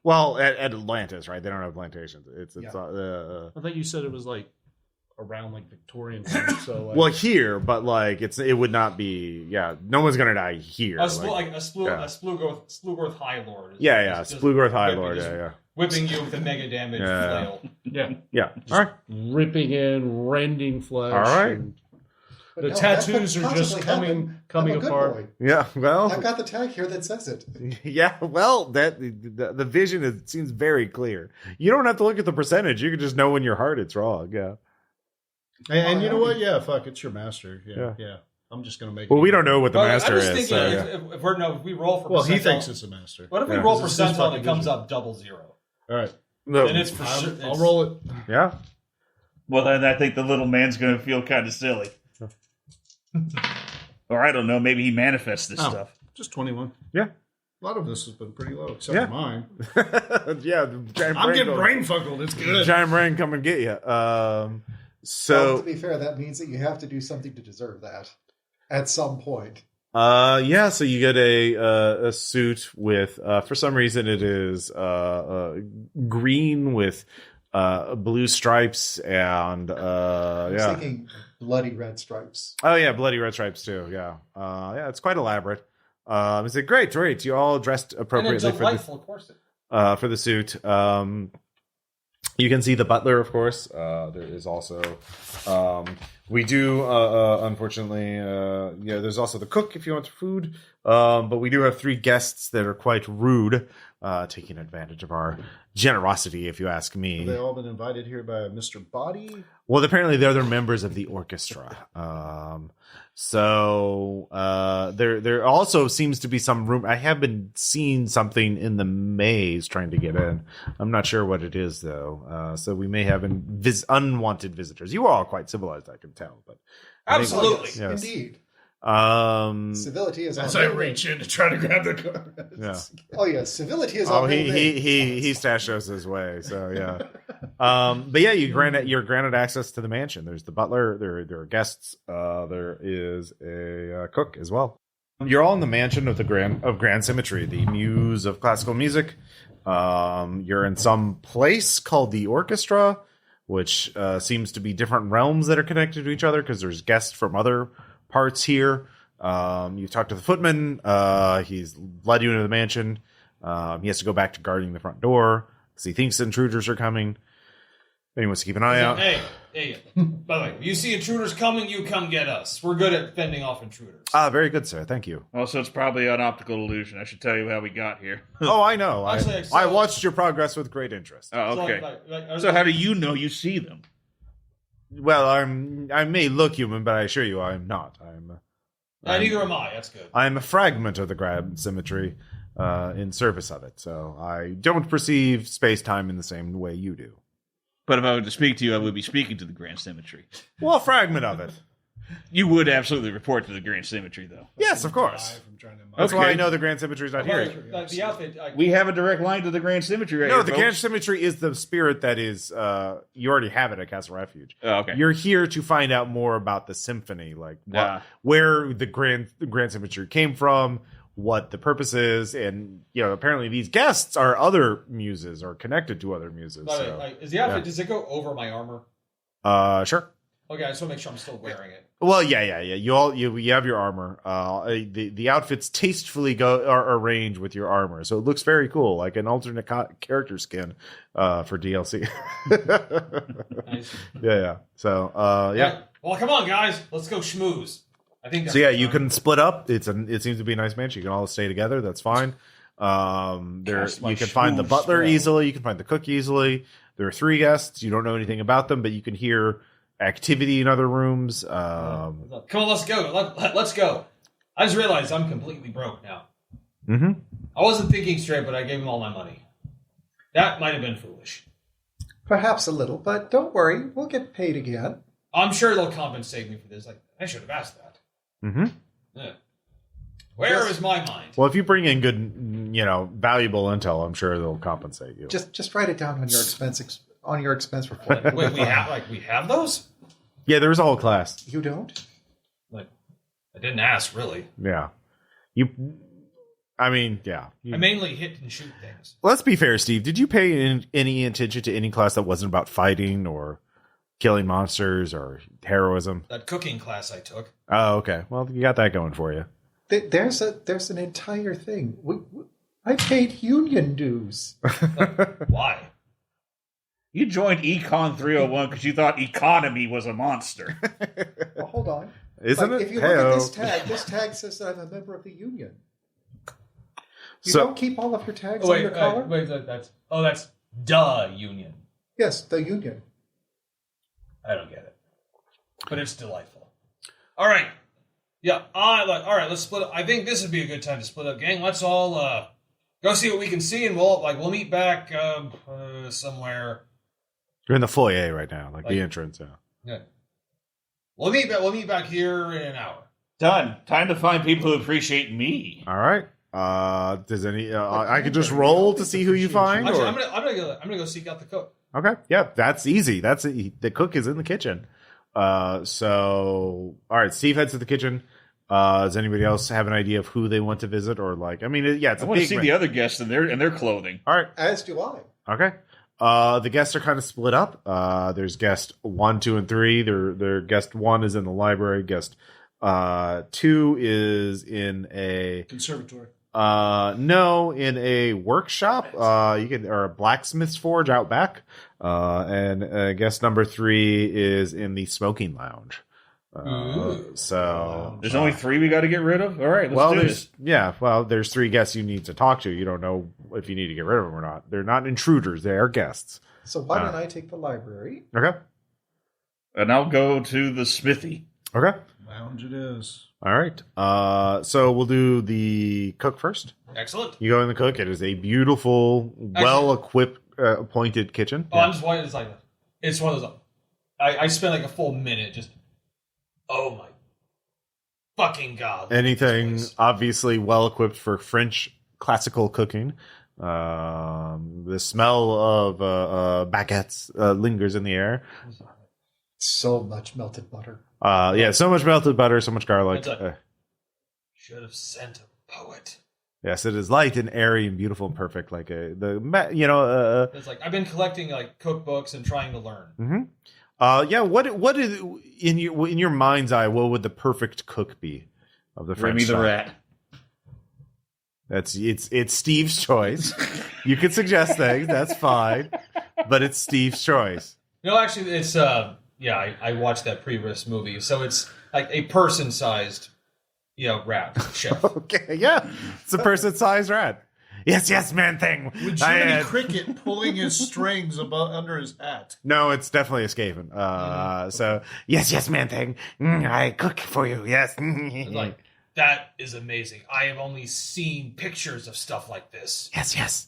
Speaker 1: Well, at Atlantis, right? They don't have plantations.
Speaker 3: I thought you said it was like around like Victorian time. So
Speaker 1: well, here, but like it would not be. Yeah, no one's gonna die here.
Speaker 2: A Splugorth High Lord.
Speaker 1: Splugorth High Lord. Yeah.
Speaker 2: Whipping you with a mega damage flail.
Speaker 1: Yeah. All right.
Speaker 3: Ripping in, rending flesh.
Speaker 1: All right.
Speaker 3: And
Speaker 5: But
Speaker 3: The
Speaker 5: no, that could
Speaker 3: tattoos are just
Speaker 5: possibly happen.
Speaker 3: coming
Speaker 5: I'm a good
Speaker 3: apart.
Speaker 5: boy.
Speaker 1: Yeah, well,
Speaker 5: I've got the tag here that says it.
Speaker 1: yeah, well, the vision seems very clear. You don't have to look at the percentage. You can just know in your heart it's wrong. Yeah.
Speaker 3: And you know what? Yeah, fuck, it's your master.
Speaker 1: Yeah.
Speaker 3: Yeah. I'm just gonna make.
Speaker 1: Well, we don't know what the
Speaker 2: Well,
Speaker 1: master
Speaker 2: I was
Speaker 1: is.
Speaker 2: thinking
Speaker 1: So, yeah.
Speaker 2: if we roll for
Speaker 3: Well,
Speaker 2: percentile,
Speaker 3: he thinks it's a master.
Speaker 2: what if we
Speaker 1: Yeah.
Speaker 2: roll
Speaker 3: This is his
Speaker 2: percentile and
Speaker 3: fucking
Speaker 2: it comes
Speaker 3: vision.
Speaker 2: up double zero?
Speaker 3: All right,
Speaker 2: Then it's for sure.
Speaker 3: I'll roll it.
Speaker 1: Yeah.
Speaker 4: Well, then I think the little man's going to feel kind of silly. Or I don't know, maybe he manifests this
Speaker 3: Oh.
Speaker 4: stuff.
Speaker 3: Just 21.
Speaker 1: Yeah.
Speaker 3: A lot of this has been pretty low, except
Speaker 1: Yeah.
Speaker 3: for mine.
Speaker 1: Yeah. The giant
Speaker 3: I'm
Speaker 1: brain
Speaker 3: getting
Speaker 1: goes-
Speaker 3: brain fuckled. It's good.
Speaker 1: Giant brain come and get you.
Speaker 5: Well,
Speaker 1: So
Speaker 5: to be fair, that means that you have to do something to deserve that at some point.
Speaker 1: yeah, so you get a suit with for some reason it is green with blue stripes and
Speaker 5: I was
Speaker 1: yeah.
Speaker 5: thinking bloody red stripes.
Speaker 1: Oh yeah, bloody red stripes too. Yeah, yeah, it's quite elaborate. Is it great? You all dressed
Speaker 2: And
Speaker 1: appropriately
Speaker 2: it's delightful, of course.
Speaker 1: for the suit. You can see the butler, of course. There is also, we do, unfortunately, yeah, there's also the cook if you want food. But we do have 3 guests that are quite rude, taking advantage of our generosity, if you ask me.
Speaker 3: Have they all been invited here by Mr. Body?
Speaker 1: Well, apparently they're members of the orchestra. So there also seems to be some room. I have been seeing something in the maze trying to get in. I'm not sure what it is though. So we may have unwanted visitors. You are all quite civilized, I can tell. But I think-
Speaker 2: Absolutely.
Speaker 1: yes.
Speaker 5: Indeed.
Speaker 1: Civility
Speaker 5: is
Speaker 3: As
Speaker 5: on
Speaker 3: I
Speaker 5: their
Speaker 3: reach in to try to grab the card.
Speaker 1: Yeah.
Speaker 5: Oh yeah, civility is
Speaker 1: Oh,
Speaker 5: on their way.
Speaker 1: he stashed us his way. So yeah. But yeah, you're granted access to the mansion. There's the butler. There are guests. There is a cook as well. You're all in the mansion of Grand Symmetry, the Muse of Classical Music. You're in some place called the Orchestra, which seems to be different realms that are connected to each other because there's guests from other parts here. You talk to the footman. He's led you into the mansion. He has to go back to guarding the front door because he thinks intruders are coming. And he wants to keep an eye out.
Speaker 2: Hey, by the way, if you see intruders coming, you come get us. We're good at fending off intruders.
Speaker 1: Very good, sir. Thank you.
Speaker 4: Also, it's probably an optical illusion. I should tell you how we got here.
Speaker 1: Oh, I know.
Speaker 2: Actually,
Speaker 1: I watched your progress with great interest.
Speaker 4: Oh,
Speaker 2: So,
Speaker 4: okay. So how do you know you see them?
Speaker 1: Well, I may look human, but I assure you I am not.
Speaker 2: neither am I. That's good.
Speaker 1: I am a fragment of the Grand Symmetry in service of it. So I don't perceive space-time in the same way you do.
Speaker 4: But if I were to speak to you, I would be speaking to the Grand Symmetry.
Speaker 1: Well, a fragment of it.
Speaker 4: You would absolutely report to the Grand Symmetry, though.
Speaker 1: Yes, of course.
Speaker 3: I'm trying to
Speaker 1: That's
Speaker 4: Okay.
Speaker 1: why I know the Grand Symmetry is not here.
Speaker 2: The outfit.
Speaker 4: We have a direct line to the Grand Symmetry right
Speaker 1: No,
Speaker 4: here,
Speaker 1: the
Speaker 4: folks.
Speaker 1: Grand Symmetry is the spirit that is, you already have it at Castle Refuge.
Speaker 4: Oh, okay.
Speaker 1: You're here to find out more about the symphony, like where the Grand Symmetry came from, what the purpose is, and apparently these guests are other muses or connected to other muses.
Speaker 2: By the
Speaker 1: So.
Speaker 2: way, is the outfit? Does it go over my armor?
Speaker 1: Sure.
Speaker 2: Okay, I just want to make sure I'm still wearing it.
Speaker 1: Well, yeah. You have your armor. The outfits tastefully are arranged with your armor, so it looks very cool, like an alternate character skin for DLC.
Speaker 2: Nice.
Speaker 1: Yeah. So yeah.
Speaker 2: Well, come on, guys. Let's go schmooze. I think.
Speaker 1: So yeah, you can split up. It seems to be a nice mansion. You can all stay together. That's fine.
Speaker 4: Cast my
Speaker 1: You can find the
Speaker 4: schmooze
Speaker 1: butler
Speaker 4: spell.
Speaker 1: easily. You can find the cook easily. There are 3 guests. You don't know anything about them, but you can hear activity in other rooms.
Speaker 2: Come on, let's go. Let's go. I just realized I'm completely broke now.
Speaker 1: Mm-hmm.
Speaker 2: I wasn't thinking straight, but I gave him all my money. That might have been foolish.
Speaker 5: Perhaps a little, but don't worry, we'll get paid again.
Speaker 2: I'm sure they'll compensate me for this. Like, I should have asked that.
Speaker 1: Mm-hmm.
Speaker 2: Yeah. Where is my mind?
Speaker 1: Well, if you bring in good, valuable intel, I'm sure they'll compensate you.
Speaker 5: Just write it down on your expense report.
Speaker 2: Wait, we have those?
Speaker 1: Yeah, there's a whole class.
Speaker 5: You don't?
Speaker 2: Like, I didn't ask really.
Speaker 1: Yeah. I
Speaker 2: mainly hit and shoot things.
Speaker 1: Let's be fair, Steve. Did you pay any attention to any class that wasn't about fighting or killing monsters or heroism?
Speaker 2: That cooking class I took.
Speaker 1: Oh, okay. Well, you got that going for you.
Speaker 5: There's an entire thing. I paid union dues.
Speaker 2: Why?
Speaker 4: You joined Econ 301 because you thought economy was a monster.
Speaker 5: Well, hold on.
Speaker 1: Isn't
Speaker 5: Like,
Speaker 1: it?
Speaker 5: if you look at
Speaker 1: Hey-o.
Speaker 5: this tag says that I'm a member of the union. You
Speaker 1: So-
Speaker 5: don't keep all of your tags
Speaker 2: Oh,
Speaker 5: on your collar?
Speaker 2: that's the union.
Speaker 5: Yes, the union.
Speaker 2: I don't get it, but it's delightful. All right, yeah. All right. Let's split up. I think this would be a good time to split up, gang. Let's all go see what we can see, and we'll meet back somewhere.
Speaker 1: You're in the foyer right now, like the
Speaker 2: Like-
Speaker 1: entrance. Yeah.
Speaker 2: Yeah. We'll meet back here in an hour.
Speaker 4: Done. Time to find people who appreciate me.
Speaker 1: All right. Does any? I could just roll to see who you find.
Speaker 2: Actually,
Speaker 1: or-
Speaker 2: I'm gonna go seek out the cook.
Speaker 1: Okay. Yeah, that's easy. The cook is in the kitchen. So all right, Steve heads to the kitchen. Does anybody else have an idea of who they want to visit, or like? I mean, it's
Speaker 4: I
Speaker 1: a
Speaker 4: want to
Speaker 1: big.
Speaker 4: see the other guests in their clothing.
Speaker 1: All right.
Speaker 5: As do I.
Speaker 1: Okay. The guests are kind of split up. There's guest 1, 2, and 3. Their guest 1 is in the library. Guest 2 is in a
Speaker 3: Conservatory.
Speaker 1: no, in a workshop. Or a blacksmith's forge out back. And guest number 3 is in the smoking lounge. So
Speaker 4: There's only 3 we got to get rid of. All right, let's do this.
Speaker 1: there's 3 guests you need to talk to. You don't know if you need to get rid of them or not. They're not intruders. They are guests.
Speaker 5: So why don't I take the library?
Speaker 1: Okay.
Speaker 4: And I'll go to the smithy.
Speaker 1: Okay.
Speaker 3: Lounge it is.
Speaker 1: All right. So we'll do the cook first.
Speaker 2: Excellent.
Speaker 1: You go in the cook. It is a beautiful, well-equipped, appointed kitchen.
Speaker 2: Oh, I'm just wondering. It's one of those. I spent like a full minute just. Oh my fucking god!
Speaker 1: Anything
Speaker 2: This place.
Speaker 1: obviously well-equipped for French classical cooking. The smell of baguettes lingers in the air.
Speaker 5: So much melted butter.
Speaker 1: So much melted butter, so much garlic.
Speaker 2: It's like- Should have sent a poet.
Speaker 1: Yes, it is light and airy and beautiful and perfect, like
Speaker 2: It's like I've been collecting like cookbooks and trying to learn.
Speaker 1: What is in your mind's eye? What would the perfect cook be of the French
Speaker 4: Remy the
Speaker 1: style?
Speaker 4: rat.
Speaker 1: It's Steve's choice. You can suggest things, that's fine, but it's Steve's choice.
Speaker 2: No, actually, it's I watched that previous movie, so it's like a person-sized, rat chef.
Speaker 1: Okay, yeah, it's a person-sized rat. Yes, man thing.
Speaker 3: With Jiminy Cricket pulling his strings under his hat.
Speaker 1: No, it's definitely escaping. So yes, man thing. I cook for you. Yes.
Speaker 2: It's like that is amazing. I have only seen pictures of stuff like this.
Speaker 1: Yes.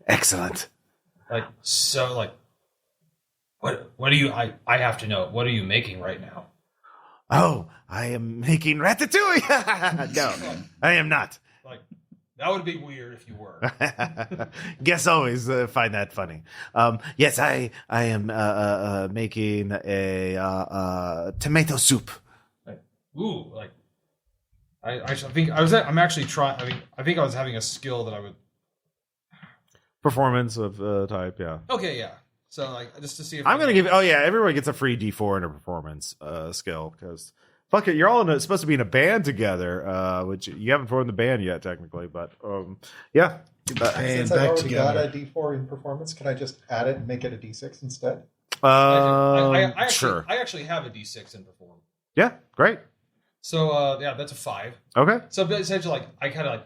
Speaker 1: Excellent.
Speaker 2: What do you? I have to know. What are you making right now?
Speaker 1: Oh, I am making ratatouille. No, I am not.
Speaker 2: Like that would be weird if you were.
Speaker 1: Guess always find that funny. Yes, I am making a tomato soup.
Speaker 2: I'm actually trying. I think I was having a skill that I would.
Speaker 1: Performance of type, yeah.
Speaker 2: Okay, yeah. So like just to see if
Speaker 1: I'm gonna give. Oh yeah, everyone gets a free D4 in a performance skill because fuck it, you're all supposed to be in a band together, which you haven't formed the band yet technically, but yeah.
Speaker 5: Since I've already got a D4 in performance, can I just add it and make it a D6 instead?
Speaker 1: Sure.
Speaker 2: I actually have a D6 in perform.
Speaker 1: Yeah, great.
Speaker 2: So that's a 5.
Speaker 1: Okay.
Speaker 2: So essentially, I kind of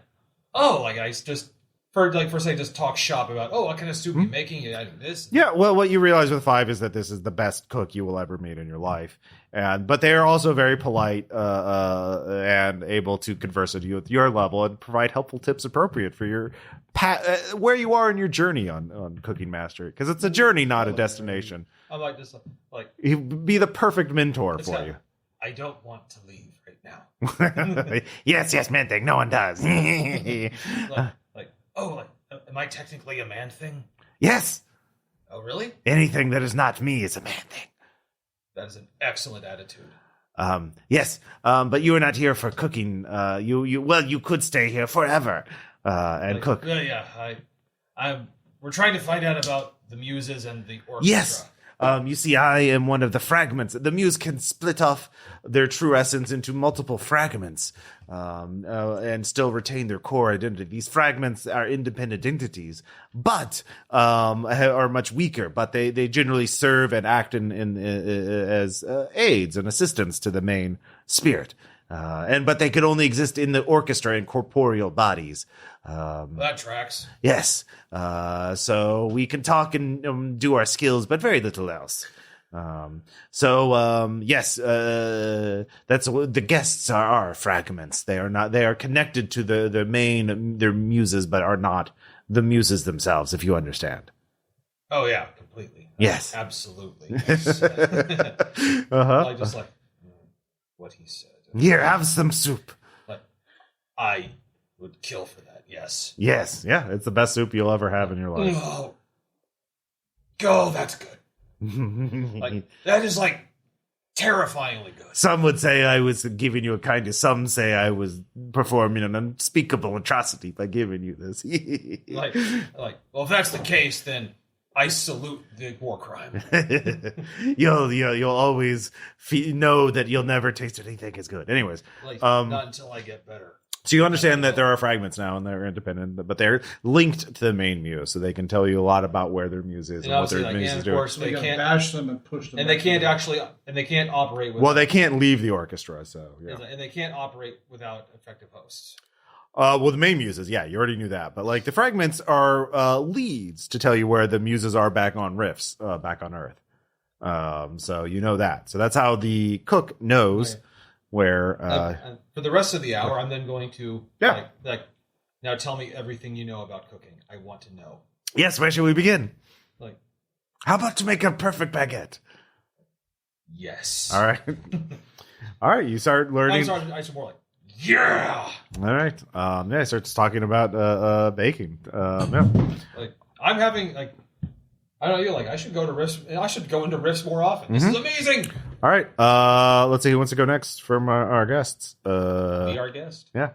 Speaker 2: I just just talk shop about what kind of soup you making? You adding this?
Speaker 1: Yeah, well, what you realize with 5 is that this is the best cook you will ever meet in your life, but they are also very polite and able to converse with you at your level and provide helpful tips appropriate for your where you are in your journey on Cooking Mastery, because it's a journey, not a destination.
Speaker 2: I'm like this, like
Speaker 1: He'd be the perfect mentor for you.
Speaker 2: I don't want to leave right now.
Speaker 1: Yes, man thing. No one does.
Speaker 2: Am I technically a man thing?
Speaker 1: Yes.
Speaker 2: Oh, really?
Speaker 1: Anything that is not me is a man thing.
Speaker 2: That is an excellent attitude.
Speaker 1: Yes, but you are not here for cooking. You could stay here forever and cook.
Speaker 2: Yeah. We're trying to find out about the Muses and the orchestra.
Speaker 1: Yes. You see, I am one of the fragments. The Muse can split off their true essence into multiple fragments and still retain their core identity. These fragments are independent entities, but are much weaker. But they generally serve and act as aids and assistants to the main spirit. But they could only exist in the orchestra in corporeal bodies.
Speaker 2: That tracks.
Speaker 1: Yes. So we can talk and do our skills, but very little else. Yes, that's the guests are our fragments. They are connected to the main, their muses, but are not the muses themselves, if you understand.
Speaker 2: Oh yeah, completely.
Speaker 1: Yes.
Speaker 2: Absolutely. Yes. I just like what he said.
Speaker 1: Here, have some soup.
Speaker 2: Like, I would kill for that, yes.
Speaker 1: Yes, yeah, it's the best soup you'll ever have in your life.
Speaker 2: Oh, that's good. Like, that is like terrifyingly good.
Speaker 1: Some would say I was giving you a kindness. Some say I was performing an unspeakable atrocity by giving you this.
Speaker 2: like, well, if that's the case, then I salute the war crime.
Speaker 1: You'll always know that you'll never taste anything as good. Anyways,
Speaker 2: not until I get better.
Speaker 1: So you understand that there are fragments now and they're independent, but they're linked to the main muse, so they can tell you a lot about where their muse is and what their muse is doing.
Speaker 2: Of course,
Speaker 3: they can't bash them and push them,
Speaker 2: and they can't operate.
Speaker 1: Well, they can't leave the orchestra, so yeah.
Speaker 2: And they can't operate without effective hosts.
Speaker 1: Well, the main muses, yeah, you already knew that, but like the fragments are leads to tell you where the muses are back on Rifts, back on Earth. So you know that. So that's how the cook knows.
Speaker 2: Okay.
Speaker 1: Where
Speaker 2: and for the rest of the hour, I'm then going to like now tell me everything you know about cooking. I want to know.
Speaker 1: Yes, where should we begin?
Speaker 2: Like,
Speaker 1: how about to make a perfect baguette?
Speaker 2: Yes.
Speaker 1: All right. All right. You start learning.
Speaker 2: I start more like, yeah.
Speaker 1: All right. Yeah. Starts talking about baking. Yeah.
Speaker 2: Like I'm having like. I don't know, you're like, I should go to Rifts. I should go into Rifts more often. This is amazing.
Speaker 1: All right. Let's see who wants to go next from our guests.
Speaker 2: Be our guest.
Speaker 1: Yeah.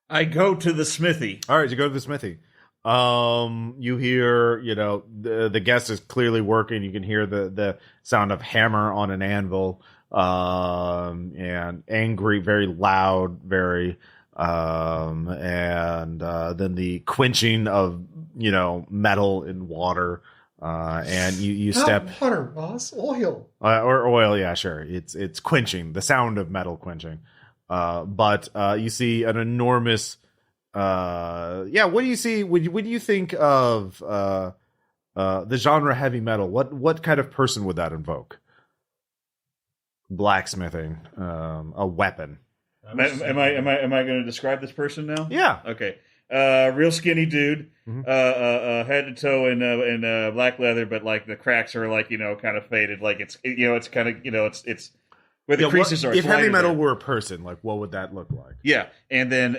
Speaker 4: I go to the smithy.
Speaker 1: All right, you go to the smithy. You hear, the guest is clearly working. You can hear the sound of hammer on an anvil, and angry, very loud, very, and then the quenching of, metal in water, and you step.
Speaker 5: Not water, boss. Oil.
Speaker 1: Or oil, yeah, sure. It's quenching, the sound of metal quenching. But you see an enormous. What do you see when you think of the genre heavy metal? What kind of person would that invoke? Blacksmithing, a weapon.
Speaker 4: Am I going to describe this person now?
Speaker 1: Yeah.
Speaker 4: Okay. Real skinny dude, head to toe in black leather, but like the cracks are like kind of faded, like it's kind of it's where the creases are.
Speaker 1: If heavy metal
Speaker 4: there.
Speaker 1: were a person, like what would that look like?
Speaker 4: Yeah, and then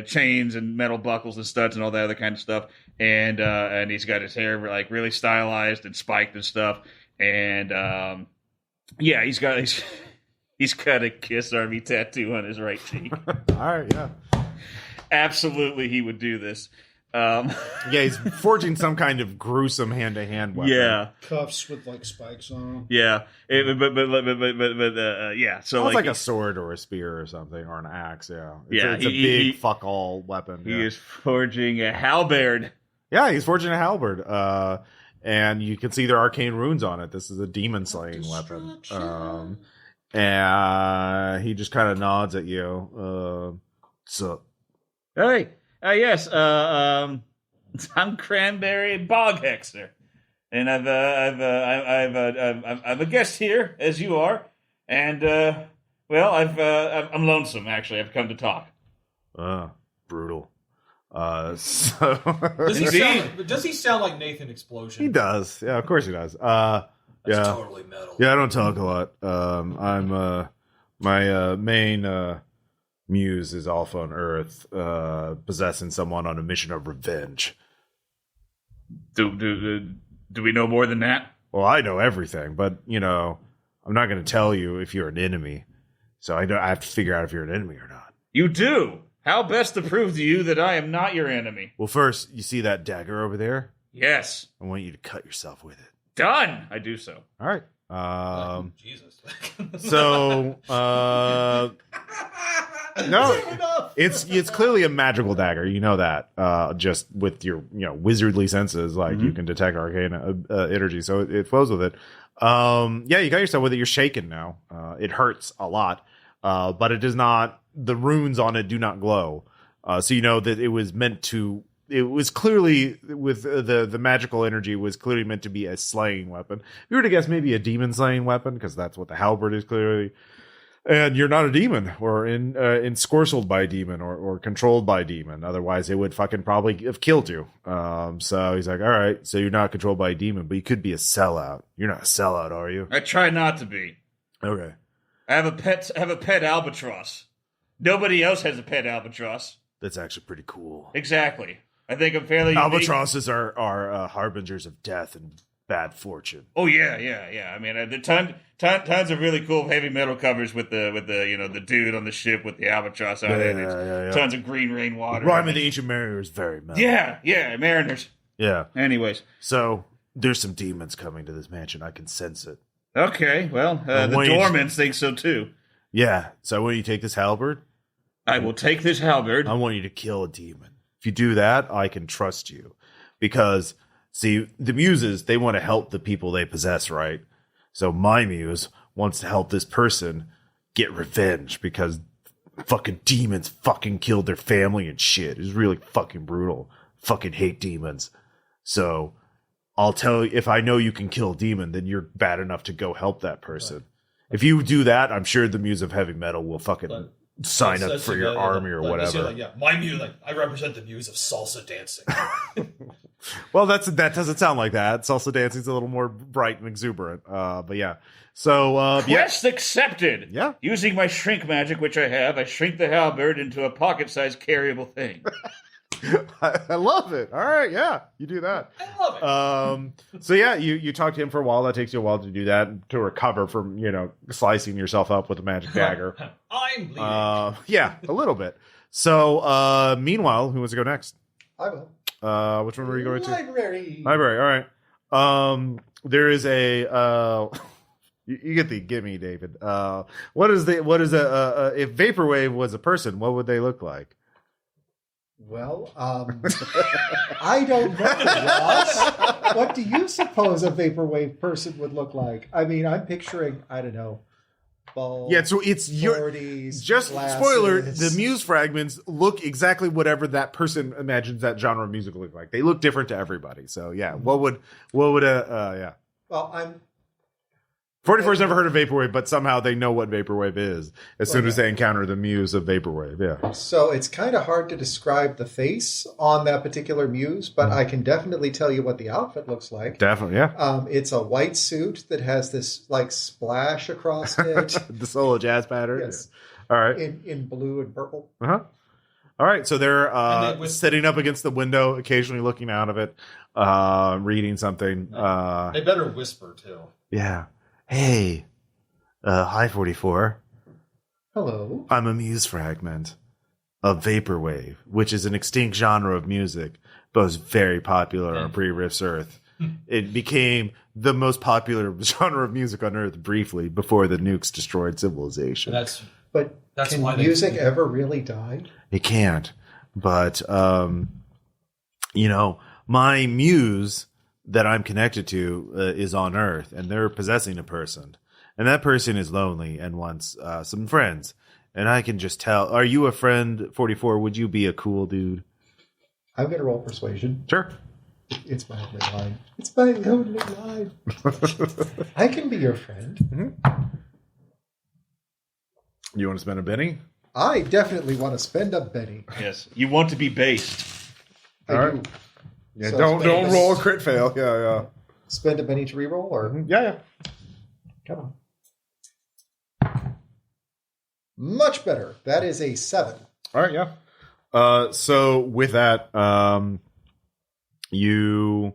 Speaker 4: chains and metal buckles and studs and all that other kind of stuff, and he's got his hair like really stylized and spiked and stuff, and he's got a Kiss Army tattoo on his right cheek.
Speaker 1: All right, yeah.
Speaker 4: Absolutely, he would do this.
Speaker 1: He's forging some kind of gruesome hand-to-hand weapon.
Speaker 4: Yeah,
Speaker 3: cuffs with like spikes on them.
Speaker 4: Yeah, So
Speaker 1: like a sword or a spear or something or an axe. Yeah, it's a big fuck all weapon.
Speaker 4: He is forging a halberd.
Speaker 1: Yeah, he's forging a halberd. And you can see there are arcane runes on it. This is a demon slaying weapon. And he just kind of nods at you. So.
Speaker 4: Hey, yes, I'm Cranberry Bog Hexer, and I'm a guest here as you are, and I'm lonesome actually. I've come to talk.
Speaker 1: Brutal.
Speaker 2: Does he sound like Nathan Explosion?
Speaker 1: He does. Yeah, of course he does.
Speaker 2: That's totally metal.
Speaker 1: Yeah, I don't talk a lot. I'm my main. Muse is off on Earth, possessing someone on a mission of revenge.
Speaker 4: Do we know more than that?
Speaker 1: Well, I know everything, but I'm not going to tell you if you're an enemy. So I have to figure out if you're an enemy or not.
Speaker 4: You do. How best to prove to you that I am not your enemy?
Speaker 1: Well, first, you see that dagger over there?
Speaker 4: Yes.
Speaker 1: I want you to cut yourself with it.
Speaker 4: Done. I do so.
Speaker 1: All right.
Speaker 2: Jesus.
Speaker 1: So no, it's clearly a magical dagger. You know that. Just with your wizardly senses, like you can detect arcane energy, so it flows with it. Yeah, you got yourself with it. You're shaken now. It hurts a lot, but it does not. The runes on it do not glow. So you know that it was meant to. It was clearly with the magical energy was clearly meant to be a slaying weapon. If you were to guess, maybe a demon slaying weapon, because that's what the halberd is clearly. And you're not a demon, or ensorcelled by a demon, or controlled by a demon. Otherwise, it would fucking probably have killed you. So he's like, all right, so you're not controlled by a demon, but you could be a sellout. You're not a sellout, are you?
Speaker 4: I try not to be.
Speaker 1: Okay.
Speaker 4: I have a pet albatross. Nobody else has a pet albatross.
Speaker 1: That's actually pretty cool.
Speaker 4: Exactly. I think I'm fairly
Speaker 1: Albatrosses are harbingers of death and bad fortune.
Speaker 4: Oh yeah. I mean, the tons of really cool heavy metal covers with the dude on the ship with the albatross on it.
Speaker 1: Yeah.
Speaker 4: Tons of green rainwater.
Speaker 1: Rhyme of the Ancient Mariner is very metal.
Speaker 4: Yeah, Mariners.
Speaker 1: Yeah.
Speaker 4: Anyways,
Speaker 1: so there's some demons coming to this mansion. I can sense it.
Speaker 4: Okay, well, the Dormants think so too.
Speaker 1: Yeah. So when you take this halberd,
Speaker 4: I will take this halberd.
Speaker 1: I want you to kill a demon. If you do that, I can trust you. Because, see, the muses, they want to help the people they possess, right? So my muse wants to help this person get revenge because fucking demons fucking killed their family and shit. It's really fucking brutal. Fucking hate demons. So I'll tell you, if I know you can kill a demon, then you're bad enough to go help that person. Right. If you do that, I'm sure the Muse of Heavy Metal will fucking sign up for your army or whatever.
Speaker 2: My muse, I represent the muse of salsa dancing.
Speaker 1: Well, that doesn't sound like that. Salsa dancing's a little more bright and exuberant. But yeah. So
Speaker 4: quest accepted.
Speaker 1: Yeah.
Speaker 4: Using my shrink magic, which I have, I shrink the halberd into a pocket-sized carryable thing.
Speaker 1: I love it. All right, yeah, you do that.
Speaker 2: I love
Speaker 1: it. So yeah, you talk to him for a while. That takes you a while to do that, to recover from slicing yourself up with a magic dagger.
Speaker 2: I'm bleeding.
Speaker 1: Yeah, a little bit. So meanwhile, who wants to go next?
Speaker 5: I will.
Speaker 1: Which one were you going to?
Speaker 5: Library.
Speaker 1: All right. There is a. You get the gimme, David. What is if Vaporwave was a person, what would they look like?
Speaker 5: Well, I don't know, Ross. What do you suppose a vaporwave person would look like? I mean, I'm picturing, I don't know, bald.
Speaker 1: Yeah, so it's your just glasses. Spoiler. The Muse fragments look exactly whatever that person imagines that genre of music look like. They look different to everybody. So yeah, what would yeah?
Speaker 5: Well, I'm.
Speaker 1: 44's never heard of Vaporwave, but somehow they know what Vaporwave is as soon as they encounter the Muse of Vaporwave. Yeah.
Speaker 5: So it's kind of hard to describe the face on that particular Muse, but I can definitely tell you what the outfit looks like.
Speaker 1: Definitely, yeah.
Speaker 5: It's a white suit that has this like splash across it.
Speaker 1: The solo jazz pattern.
Speaker 5: Yes.
Speaker 1: All right.
Speaker 5: In blue and purple.
Speaker 1: Uh-huh. All right, so they're sitting up against the window, occasionally looking out of it, reading something.
Speaker 2: They better whisper, too.
Speaker 1: Yeah. Hey, hi 44.
Speaker 5: Hello.
Speaker 1: I'm a Muse fragment of Vaporwave, which is an extinct genre of music, but was very popular on pre-Riffs Earth. It became the most popular genre of music on Earth briefly before the nukes destroyed civilization.
Speaker 2: That's
Speaker 5: can music ever really die?
Speaker 1: It can't. But, my muse that I'm connected to is on Earth, and they're possessing a person. And that person is lonely and wants some friends. And I can just tell, are you a friend, 44? Would you be a cool dude?
Speaker 5: I'm going to roll persuasion.
Speaker 1: Sure.
Speaker 5: It's my only line. It's my only line. I can be your friend.
Speaker 1: Mm-hmm. You want to spend a Benny?
Speaker 5: I definitely want to spend a Benny.
Speaker 4: Yes. You want to be based.
Speaker 1: All right. Yeah, so don't roll a crit fail. Yeah.
Speaker 5: Spend a Benny to reroll, or
Speaker 1: yeah.
Speaker 5: Come on. Much better. That is a 7.
Speaker 1: All right, yeah. So with that, you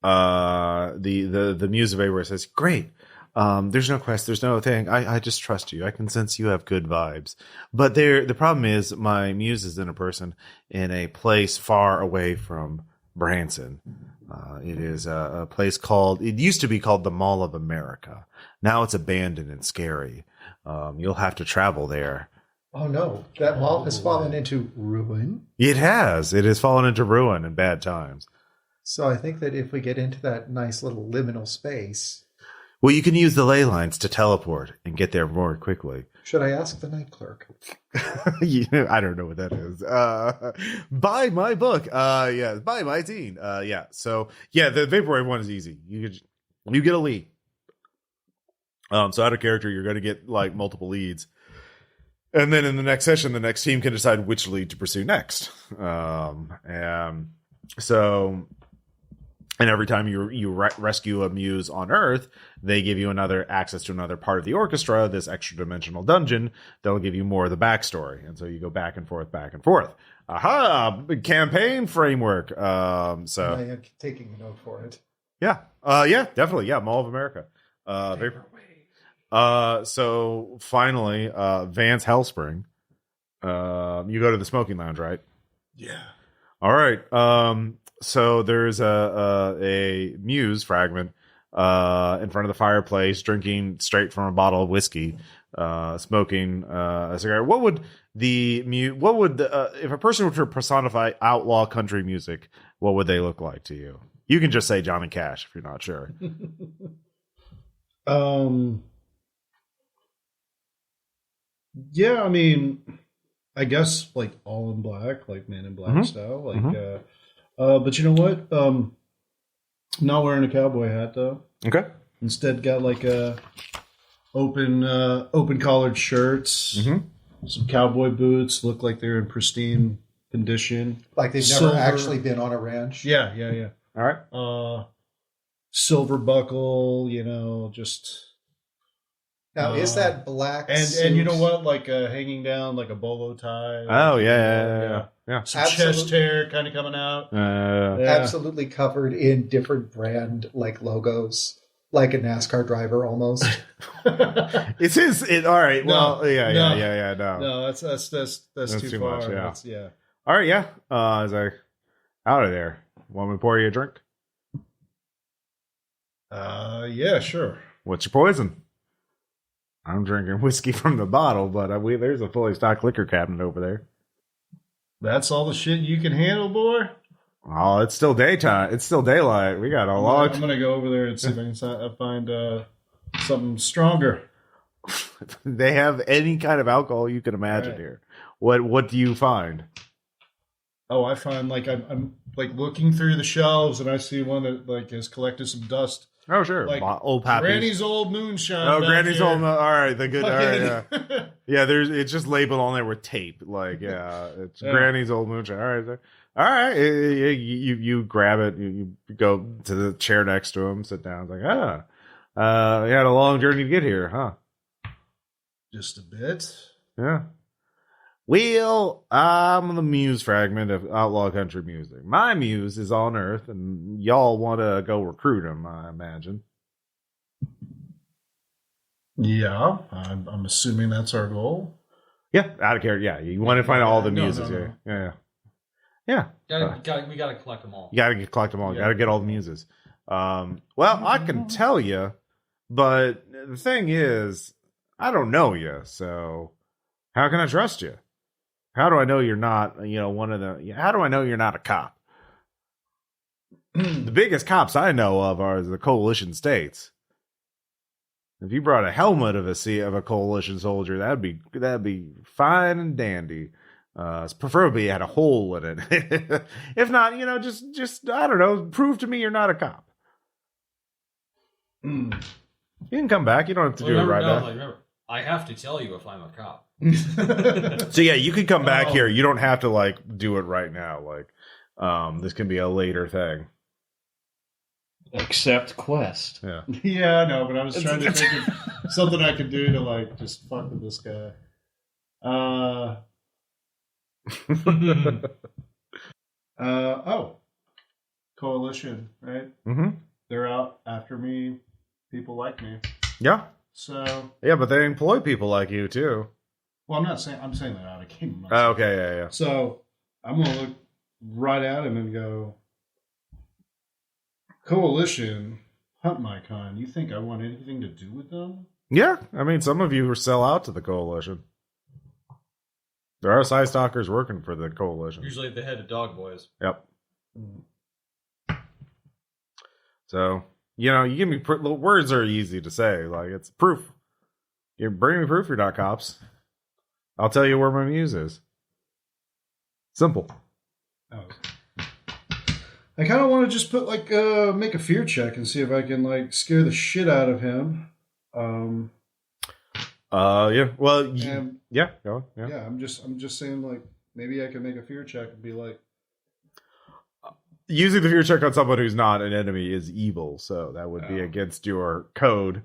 Speaker 1: the Muse of Vaporwave says, "Great. There's no quest. There's no thing. I just trust you. I can sense you have good vibes. But the problem is, my muse is in a person in a place far away from Branson. It is a place it used to be called the Mall of America. Now it's abandoned and scary. You'll have to travel there.
Speaker 5: Oh no, that mall has fallen into ruin.
Speaker 1: It has. It has fallen into ruin in bad times.
Speaker 5: So I think that if we get into that nice little liminal space...
Speaker 1: Well, you can use the ley lines to teleport and get there more quickly.
Speaker 5: Should I ask the night clerk?
Speaker 1: I don't know what that is. Buy my book. Yeah, buy my teen. Yeah. So yeah, the Vaporwave one is easy. You get a lead. So out of character, you're going to get like multiple leads. And then in the next session, the next team can decide which lead to pursue next. And every time you rescue a muse on Earth, they give you another access to another part of the orchestra, this extra-dimensional dungeon. That'll give you more of the backstory. And so you go back and forth, back and forth. Aha! Campaign framework.
Speaker 5: I am taking a note for it.
Speaker 1: Yeah. Yeah, definitely. Yeah, Mall of America. So finally, Vance Hellspring. You go to the smoking lounge, right?
Speaker 3: Yeah.
Speaker 1: All right. So there's a Muse fragment in front of the fireplace, drinking straight from a bottle of whiskey, smoking a cigarette. What would if a person were to personify outlaw country music, what would they look like to you? You can just say Johnny Cash if you're not sure.
Speaker 3: Yeah, I mean, I guess like all in black, like Man in Black style. Like, but you know what? Not wearing a cowboy hat though.
Speaker 1: Okay.
Speaker 3: Instead, got like a open collared shirts, some cowboy boots. Look like they're in pristine condition.
Speaker 5: Like they've never actually been on a ranch.
Speaker 3: Yeah.
Speaker 1: All right.
Speaker 3: Silver buckle. Just.
Speaker 5: Now, is that black suit?
Speaker 3: And you know what? Like hanging down like a bolo tie.
Speaker 1: Oh, yeah.
Speaker 3: Some chest hair kind of coming out.
Speaker 5: Absolutely covered in different brand like logos, like a NASCAR driver almost.
Speaker 1: It's his. All right.
Speaker 3: No,
Speaker 1: well, yeah. No.
Speaker 3: No, that's too far.
Speaker 1: Much, yeah.
Speaker 3: Yeah.
Speaker 1: All right. Yeah. Is I out of there? Want me to pour you a drink?
Speaker 3: Yeah, sure.
Speaker 1: What's your poison? I'm drinking whiskey from the bottle, but there's a fully stocked liquor cabinet over there.
Speaker 3: That's all the shit you can handle, boy?
Speaker 1: Oh, it's still daytime. It's still daylight. We got a lot.
Speaker 3: I'm going to go over there and see if I can find something stronger.
Speaker 1: They have any kind of alcohol you can imagine here. What do you find?
Speaker 3: Oh, I find like I'm like looking through the shelves and I see one that like has collected some dust.
Speaker 1: Oh, sure.
Speaker 3: Like
Speaker 1: old Pappy's.
Speaker 3: Granny's old moonshine.
Speaker 1: Oh, Granny's
Speaker 3: here.
Speaker 1: old. All right, the good. All right, yeah. Yeah, it's just labeled on there with tape. Like, yeah, it's Granny's old moonshine. All right. You grab it. You go to the chair next to him. Sit down. It's like, you had a long journey to get here, huh?
Speaker 3: Just a bit.
Speaker 1: Yeah. Well, I'm the Muse fragment of outlaw country music. My muse is on Earth, and y'all want to go recruit him, I imagine.
Speaker 3: Yeah, I'm assuming that's our goal.
Speaker 1: Yeah, out of character. Yeah, you want to find all the muses.
Speaker 3: No.
Speaker 1: Yeah.
Speaker 2: We gotta collect them all.
Speaker 1: You gotta collect them all. You gotta get all the muses. Well, I can tell you, but the thing is, I don't know you, so how can I trust you? How do I know you're not, one of the? How do I know you're not a cop? The biggest cops I know of are the coalition states. If you brought a helmet of a coalition soldier, that'd be fine and dandy. Preferably it had a hole in it. If not, just I don't know. Prove to me you're not a cop. You can come back. You don't have to do it right now.
Speaker 2: Remember, I have to tell you if I'm a cop.
Speaker 1: So yeah, you can come back here. You don't have to do it right now. This can be a later thing.
Speaker 4: Accept quest.
Speaker 1: Yeah.
Speaker 3: Yeah, I know, but I was trying to think of something I could do to just fuck with this guy. Coalition, right?
Speaker 1: Mm-hmm.
Speaker 3: They're out after me. People like me.
Speaker 1: Yeah.
Speaker 3: So.
Speaker 1: Yeah, but they employ people like you too.
Speaker 3: Well, I'm saying that out of kingdom.
Speaker 1: Okay, yeah.
Speaker 3: So I'm gonna look right at him and go, Coalition, hunt my kind. You think I want anything to do with them?
Speaker 1: Yeah, I mean, some of you sell out to the coalition. There are psi-stalkers working for the coalition.
Speaker 2: Usually at the head of dog boys.
Speaker 1: Yep. So, you give me words are easy to say. Like, it's proof. You bring me proof you're not cops. I'll tell you where my muse is. Simple.
Speaker 3: Oh. I kind of want to just put make a fear check and see if I can scare the shit out of him.
Speaker 1: Yeah. Well,
Speaker 3: yeah.
Speaker 1: Go on. Yeah.
Speaker 3: Yeah. I'm just saying maybe I can make a fear check and be like,
Speaker 1: using the fear check on someone who's not an enemy is evil, so that would be against your code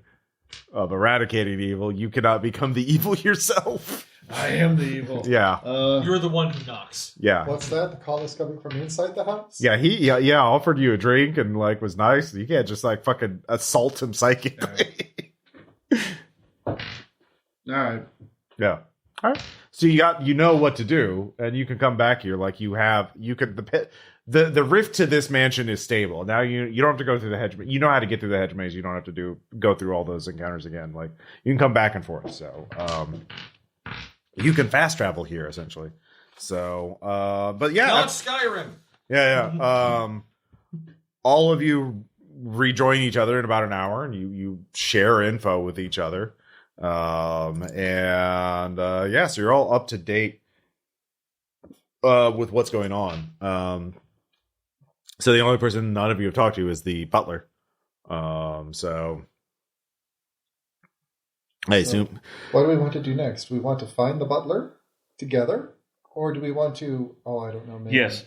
Speaker 1: of eradicating evil. You cannot become the evil yourself.
Speaker 3: I am the evil.
Speaker 1: Yeah.
Speaker 2: You're the one who knocks.
Speaker 1: Yeah.
Speaker 5: What's that? The call is coming from inside the house?
Speaker 1: Yeah, he offered you a drink and was nice. You can't just fucking assault him psychically.
Speaker 3: All right.
Speaker 1: Yeah. All right. So you know what to do, and you can come back here the rift to this mansion is stable. Now you don't have to go through the hedge. You know how to get through the hedge maze. You don't have to go through all those encounters again. You can come back and forth. So you can fast travel here essentially. So but yeah,
Speaker 2: not Skyrim.
Speaker 1: Yeah. All of you rejoin each other in about an hour, and you share info with each other. So you're all up to date with what's going on. So the only person none of you have talked to is the butler. So I assume.
Speaker 5: What do we want to do next? We want to find the butler together, or do we want to? Oh, I don't know. Maybe.
Speaker 4: Yes.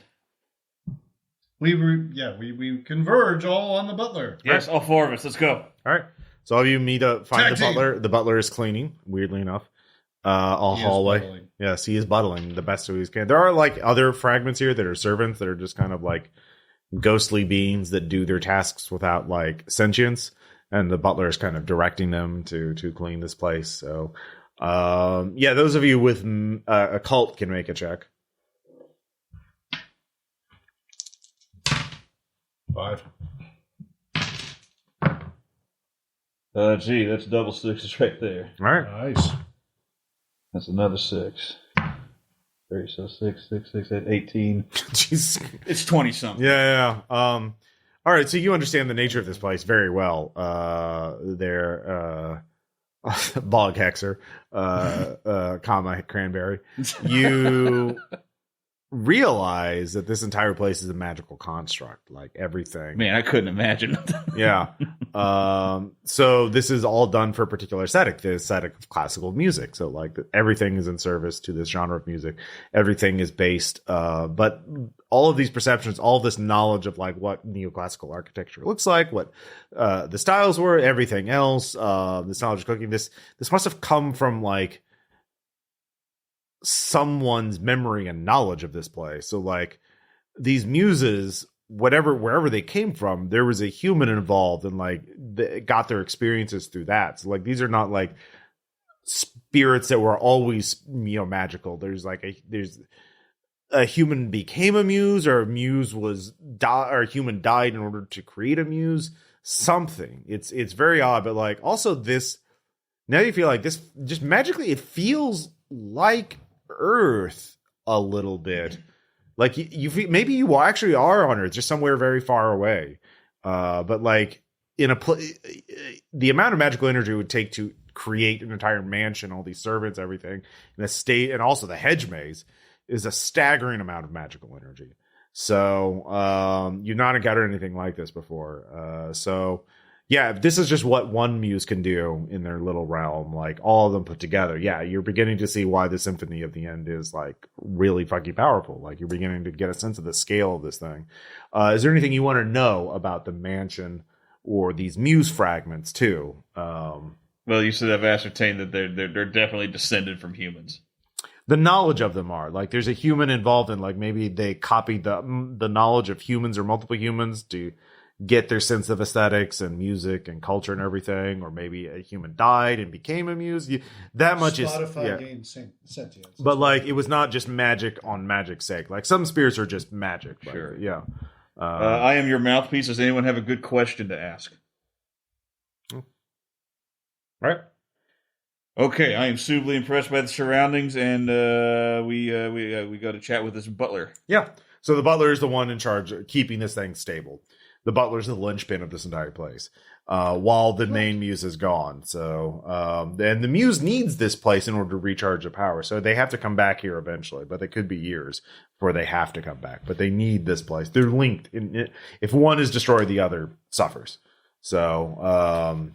Speaker 3: We converge all on the butler.
Speaker 4: Yes, all four of us. Let's go.
Speaker 1: All right. So all of you meet up, find
Speaker 3: Tag
Speaker 1: the
Speaker 3: team.
Speaker 1: butler. The butler is cleaning, weirdly enough. Hallway.
Speaker 3: Buttling.
Speaker 1: Yes, he is buttling the best of his can. There are other fragments here that are servants that are just kind of ghostly beings that do their tasks without sentience, and the butler is kind of directing them to clean this place. So, those of you with a cult can make a check.
Speaker 3: 5.
Speaker 4: Gee, that's double sixes right there.
Speaker 1: All right.
Speaker 3: Nice.
Speaker 4: That's another 6. 3, so 6, 18.
Speaker 1: Jeez.
Speaker 4: It's 20 something.
Speaker 1: Yeah. All right. So you understand the nature of this place very well. They're bog hexer, comma Cranberry. You realize that this entire place is a magical construct, everything.
Speaker 4: Man, I couldn't imagine.
Speaker 1: Yeah. So this is all done for a particular aesthetic, the aesthetic of classical music. So everything is in service to this genre of music. Everything is based, but all of these perceptions, all of this knowledge of what neoclassical architecture looks like, what the styles were, everything else, this knowledge of cooking, this must have come from someone's memory and knowledge of this place. So these muses, wherever they came from, there was a human involved, and they got their experiences through that. So these are not spirits that were always magical. There's there's a human became a muse, or a muse or a human died in order to create a muse. Something. It's very odd, but also this. Now you feel this just magically. It feels like Earth a little bit. You feel, maybe you actually are on Earth, just somewhere very far away. But in the amount of magical energy it would take to create an entire mansion, all these servants, everything, and a state, and also the hedge maze is a staggering amount of magical energy. So you've not encountered anything like this before. Yeah, this is just what one muse can do in their little realm, all of them put together. Yeah, you're beginning to see why the Symphony of the End is really fucking powerful. You're beginning to get a sense of the scale of this thing. Is there anything you want to know about the mansion or these muse fragments too?
Speaker 4: Well, you said I've ascertained that they're definitely descended from humans.
Speaker 1: The knowledge of them are there's a human involved in maybe they copied the knowledge of humans or multiple humans to get their sense of aesthetics and music and culture and everything, or maybe a human died and became a muse. That much
Speaker 3: Spotify
Speaker 1: is
Speaker 3: gained sentience.
Speaker 1: but it was not just magic on magic's sake. Some spirits are just magic.
Speaker 4: Sure.
Speaker 1: Yeah.
Speaker 4: I am your mouthpiece. Does anyone have a good question to ask?
Speaker 1: Right.
Speaker 4: Okay, I am suitably impressed by the surroundings, and we go to chat with this butler.
Speaker 1: Yeah. So the butler is the one in charge of keeping this thing stable. The butler's the linchpin of this entire place, while the main muse is gone. So, and the muse needs this place in order to recharge the power. So they have to come back here eventually, but it could be years before they have to come back. But they need this place. They're linked. If one is destroyed, the other suffers. So,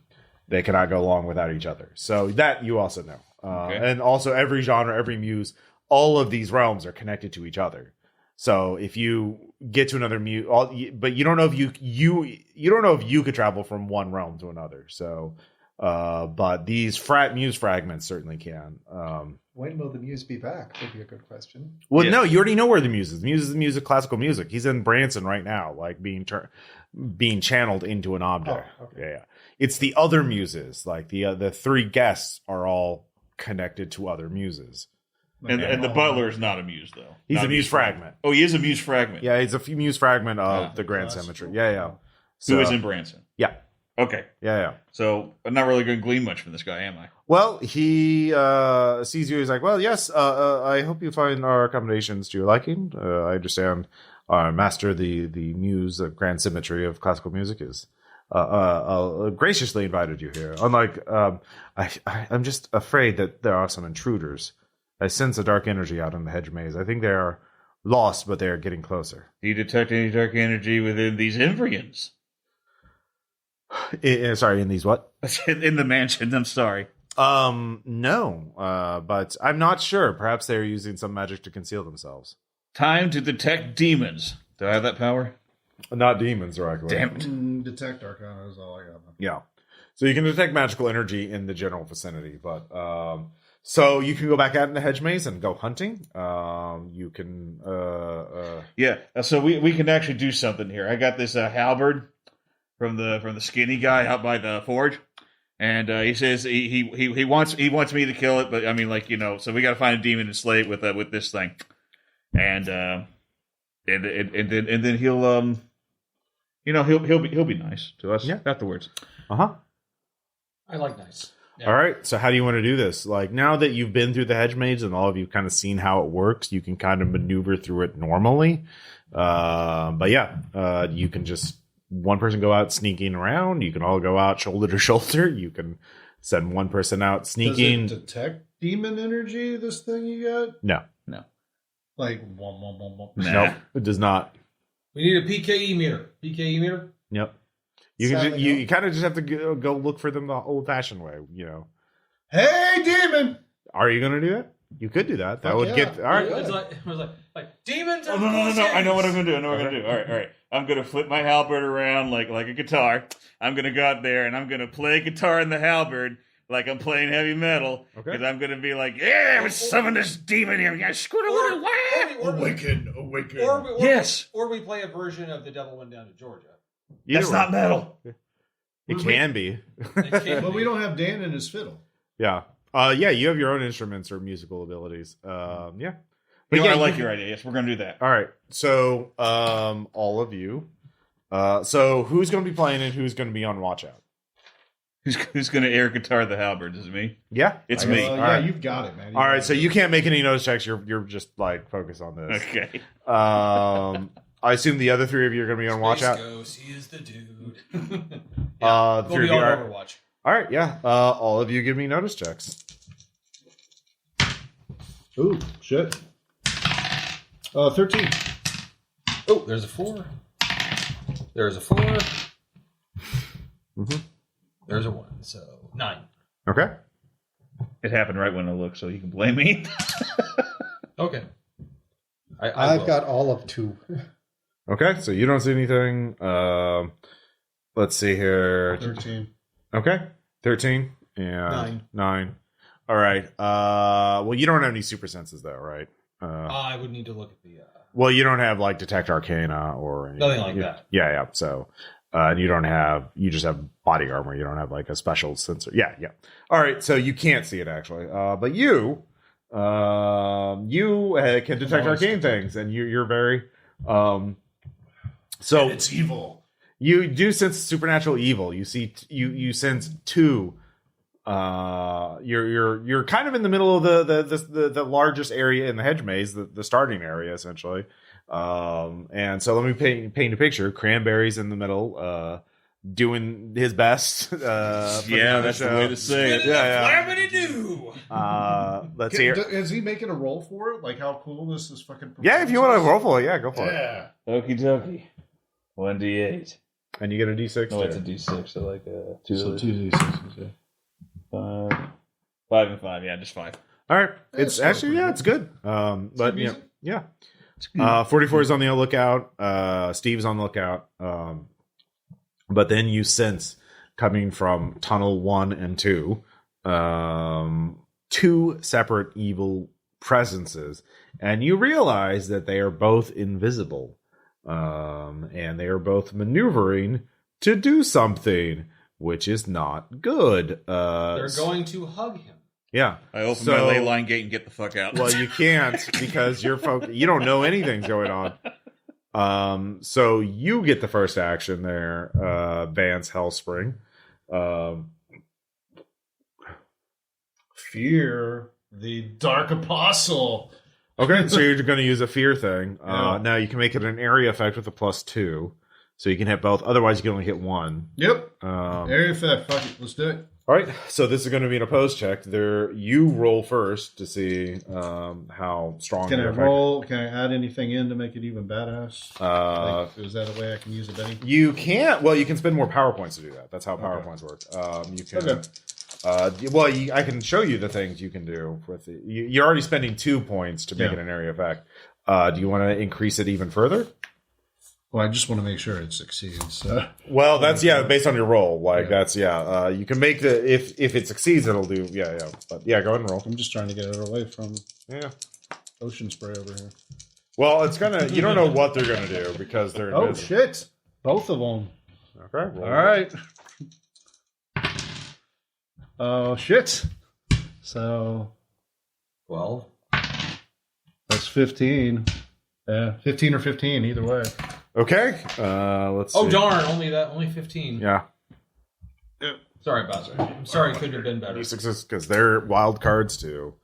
Speaker 1: they cannot go long without each other. So that you also know.
Speaker 4: Okay.
Speaker 1: And also every genre, every muse, all of these realms are connected to each other. So if you get to another muse, but you don't know if you don't know if you could travel from one realm to another. So, but these muse fragments certainly can.
Speaker 5: When will the muse be back? Would be a good question.
Speaker 1: Well,
Speaker 4: Yes.
Speaker 1: no, you already know where the muse is. The muse is the Muse of Classical Music. He's in Branson right now, like being channeled into an object.
Speaker 5: Oh, okay.
Speaker 1: Yeah. It's the other muses, like the three guests are all connected to other muses.
Speaker 4: And the butler is not a muse, though.
Speaker 1: He's
Speaker 4: Not
Speaker 1: a muse fragment.
Speaker 4: Oh, he is a muse fragment.
Speaker 1: Yeah, he's a muse fragment of
Speaker 4: Yeah.
Speaker 1: the Grand
Speaker 3: Classical.
Speaker 1: Cemetery. Yeah.
Speaker 4: Who is in Branson?
Speaker 1: Yeah.
Speaker 4: Okay.
Speaker 1: Yeah.
Speaker 4: So I'm not really going to glean much from this guy, am I?
Speaker 1: Well, he sees you. He's like, well, yes, I hope you find our accommodations to your liking. I understand our master, the muse of Grand Symmetry of classical music, is graciously invited you here. Unlike, I'm just afraid that there are some intruders. I sense a dark energy out in the hedge maze. I think they are lost, but they are getting closer.
Speaker 4: Do you detect any dark energy within these Imbrians?
Speaker 1: Sorry, in these what?
Speaker 4: In the mansion, I'm sorry.
Speaker 1: No, but I'm not sure. Perhaps they're using some magic to conceal themselves.
Speaker 4: Time to detect demons. Do I have that power?
Speaker 1: Not demons, directly.
Speaker 4: Damn it.
Speaker 3: Detect Arcana is all I got.
Speaker 1: Yeah. So you can detect magical energy in the general vicinity, but so you can go back out in the hedge maze and go hunting. You can
Speaker 4: Yeah. So we can actually do something here. I got this halberd from the skinny guy out by the forge, and he says he wants me to kill it, but I mean, like, so we got to find a demon and slay it with this thing, and then he'll he'll be nice to us.
Speaker 1: Yeah.
Speaker 4: Afterwards.
Speaker 1: uh-huh.
Speaker 2: I like nice. Yeah.
Speaker 1: All right. So how do you want to do this? Like, now that you've been through the hedge maze and all of you kind of seen how it works, you can kind of maneuver through it normally. But yeah, you can just one person go out sneaking around. You can all go out shoulder to shoulder. You can send one person out sneaking.
Speaker 3: Does it detect demon energy, this thing you got?
Speaker 1: No.
Speaker 3: Like, wom, wom, wom, wom.
Speaker 4: Nah.
Speaker 1: Nope. It does not.
Speaker 2: We need a PKE meter. PKE meter?
Speaker 1: Yep. You can
Speaker 5: Sadly,
Speaker 1: you kind of just have to go look for them the old-fashioned way,
Speaker 3: Hey, demon!
Speaker 1: Are you going to do it? You could do that. That
Speaker 3: Fuck
Speaker 1: would
Speaker 3: yeah.
Speaker 1: get... All right.
Speaker 2: It was like demons.
Speaker 4: Oh, no. I know what I'm going to do. All right. I'm going to flip my halberd around like a guitar. I'm going to go out there and I'm going to play guitar in the halberd like I'm playing heavy metal.
Speaker 1: Okay.
Speaker 4: Because I'm going to be like, yeah, let's summon this demon here. Yeah,
Speaker 3: Awaken.
Speaker 4: Yes.
Speaker 2: Or we play a version of The Devil Went Down to Georgia.
Speaker 4: That's not metal.
Speaker 1: It can be.
Speaker 2: It can
Speaker 3: But
Speaker 2: be.
Speaker 3: we don't have Dan and his fiddle.
Speaker 1: Yeah. Yeah, you have your own instruments or musical abilities. Yeah. But
Speaker 4: I
Speaker 1: yeah,
Speaker 4: like your idea. Yes, we're going to do that.
Speaker 1: All right. So, all of you. So who's going to be playing and who's going to be on watch out?
Speaker 4: Who's going to air guitar the halberd? Is it me?
Speaker 1: Yeah.
Speaker 4: It's
Speaker 1: I
Speaker 4: me.
Speaker 1: guess.
Speaker 3: Yeah,
Speaker 1: All right.
Speaker 3: you've got it, man.
Speaker 1: All right. So you can't make any notice checks. You're just like focused on this.
Speaker 4: Okay.
Speaker 1: I assume the other three of you are going to be on watch out.
Speaker 2: Ghost, he is the dude.
Speaker 1: The
Speaker 2: We'll
Speaker 1: three
Speaker 2: be
Speaker 1: of you
Speaker 2: on
Speaker 1: are.
Speaker 2: Overwatch.
Speaker 1: All right. Yeah. All of you give me notice checks.
Speaker 3: Ooh, shit. 13.
Speaker 2: Oh, there's a 4. There's a 4.
Speaker 1: Mm-hmm.
Speaker 2: There's a 1. So 9.
Speaker 1: Okay.
Speaker 4: It happened right when I looked, so you can blame me.
Speaker 2: Okay.
Speaker 5: I've
Speaker 2: will.
Speaker 5: got all of 2.
Speaker 1: Okay. So you don't see anything. Let's see here.
Speaker 3: 13.
Speaker 1: Okay. 13 and 9. All right. Well, you don't have any super senses though, right?
Speaker 2: I would need to look at the.
Speaker 1: Well, you don't have like detect arcana or anything.
Speaker 2: Nothing like that.
Speaker 1: Yeah. So, and you just have body armor. You don't have like a special sensor. Yeah. All right. So you can't see it actually. But you can detect arcane things, and you're very So
Speaker 3: it's evil.
Speaker 1: you do sense supernatural evil. You see, you sense two. You're kind of in the middle of the largest area in the hedge maze, the starting area essentially. And so let me paint a picture. Cranberry's in the middle, doing his best.
Speaker 4: Yeah, that's the way to say it.
Speaker 2: Flabbity-doo!
Speaker 1: Let's hear.
Speaker 3: Is he making a roll for it? Like how cool this is fucking.
Speaker 1: Yeah, if you want to roll for it, yeah, go for it.
Speaker 3: Yeah.
Speaker 4: Okie dokie. 1d8.
Speaker 1: And you get a d6.
Speaker 4: No,
Speaker 1: too.
Speaker 4: it's a d6. So like two.
Speaker 3: So 2d6s. Yeah.
Speaker 4: 5 and 5. Yeah, just 5.
Speaker 1: All right,
Speaker 3: It's
Speaker 1: it's actually
Speaker 3: pretty
Speaker 1: it's good. But
Speaker 3: good music.
Speaker 1: yeah. 44 is on the lookout. Steve's on the lookout. But then you sense coming from tunnel 1 and 2, two separate evil presences, and you realize that they are both invisible, and they are both maneuvering to do something, which is not good.
Speaker 2: They're going to hug him.
Speaker 1: Yeah.
Speaker 4: I open my ley line gate and get the fuck out.
Speaker 1: Well, you can't because you don't know anything's going on. So you get the first action there, Vance Hellspring.
Speaker 3: Fear the Dark Apostle.
Speaker 1: Okay, so you're going to use a fear thing.
Speaker 3: Yeah.
Speaker 1: Now you can make it an area effect with a +2, so you can hit both. Otherwise, you can only hit one.
Speaker 3: Yep.
Speaker 1: Um,
Speaker 3: Area effect. Fuck it. Let's do it.
Speaker 1: all right, so this is going to be an opposed check. There, you roll first to see how strong.
Speaker 3: Can I
Speaker 1: your effect-
Speaker 3: roll? Can I add anything in to make it even badass?
Speaker 1: Uh,
Speaker 3: Is that a way I can use it, Benny?
Speaker 1: You can't. Well, you can spend more power points to do that. That's how power points work. You can.
Speaker 3: Okay.
Speaker 1: I can show you the things you can do with the. You're already spending 2 points to make it an area effect. Do you want to increase it even further?
Speaker 3: Well, I just want to make sure it succeeds.
Speaker 1: Well, that's based on your roll. You can make the if it succeeds, it'll do. Yeah. But yeah, go ahead and roll.
Speaker 3: I'm just trying to get it away from
Speaker 1: Yeah.
Speaker 3: ocean spray over here.
Speaker 1: Well, it's gonna. You don't know what they're gonna do because they're.
Speaker 3: Oh
Speaker 1: invisible.
Speaker 3: shit! Both of them.
Speaker 1: Okay. Roll.
Speaker 3: All right. Oh shit! So
Speaker 2: 12.
Speaker 3: that's 15. Yeah, 15 or 15, either way.
Speaker 1: Okay. Let's.
Speaker 2: Oh
Speaker 1: see.
Speaker 2: darn! Only 15.
Speaker 1: Yeah.
Speaker 2: Sorry, Bowser. I'm sorry. Couldn't have been better.
Speaker 1: D6s because they're wild cards too.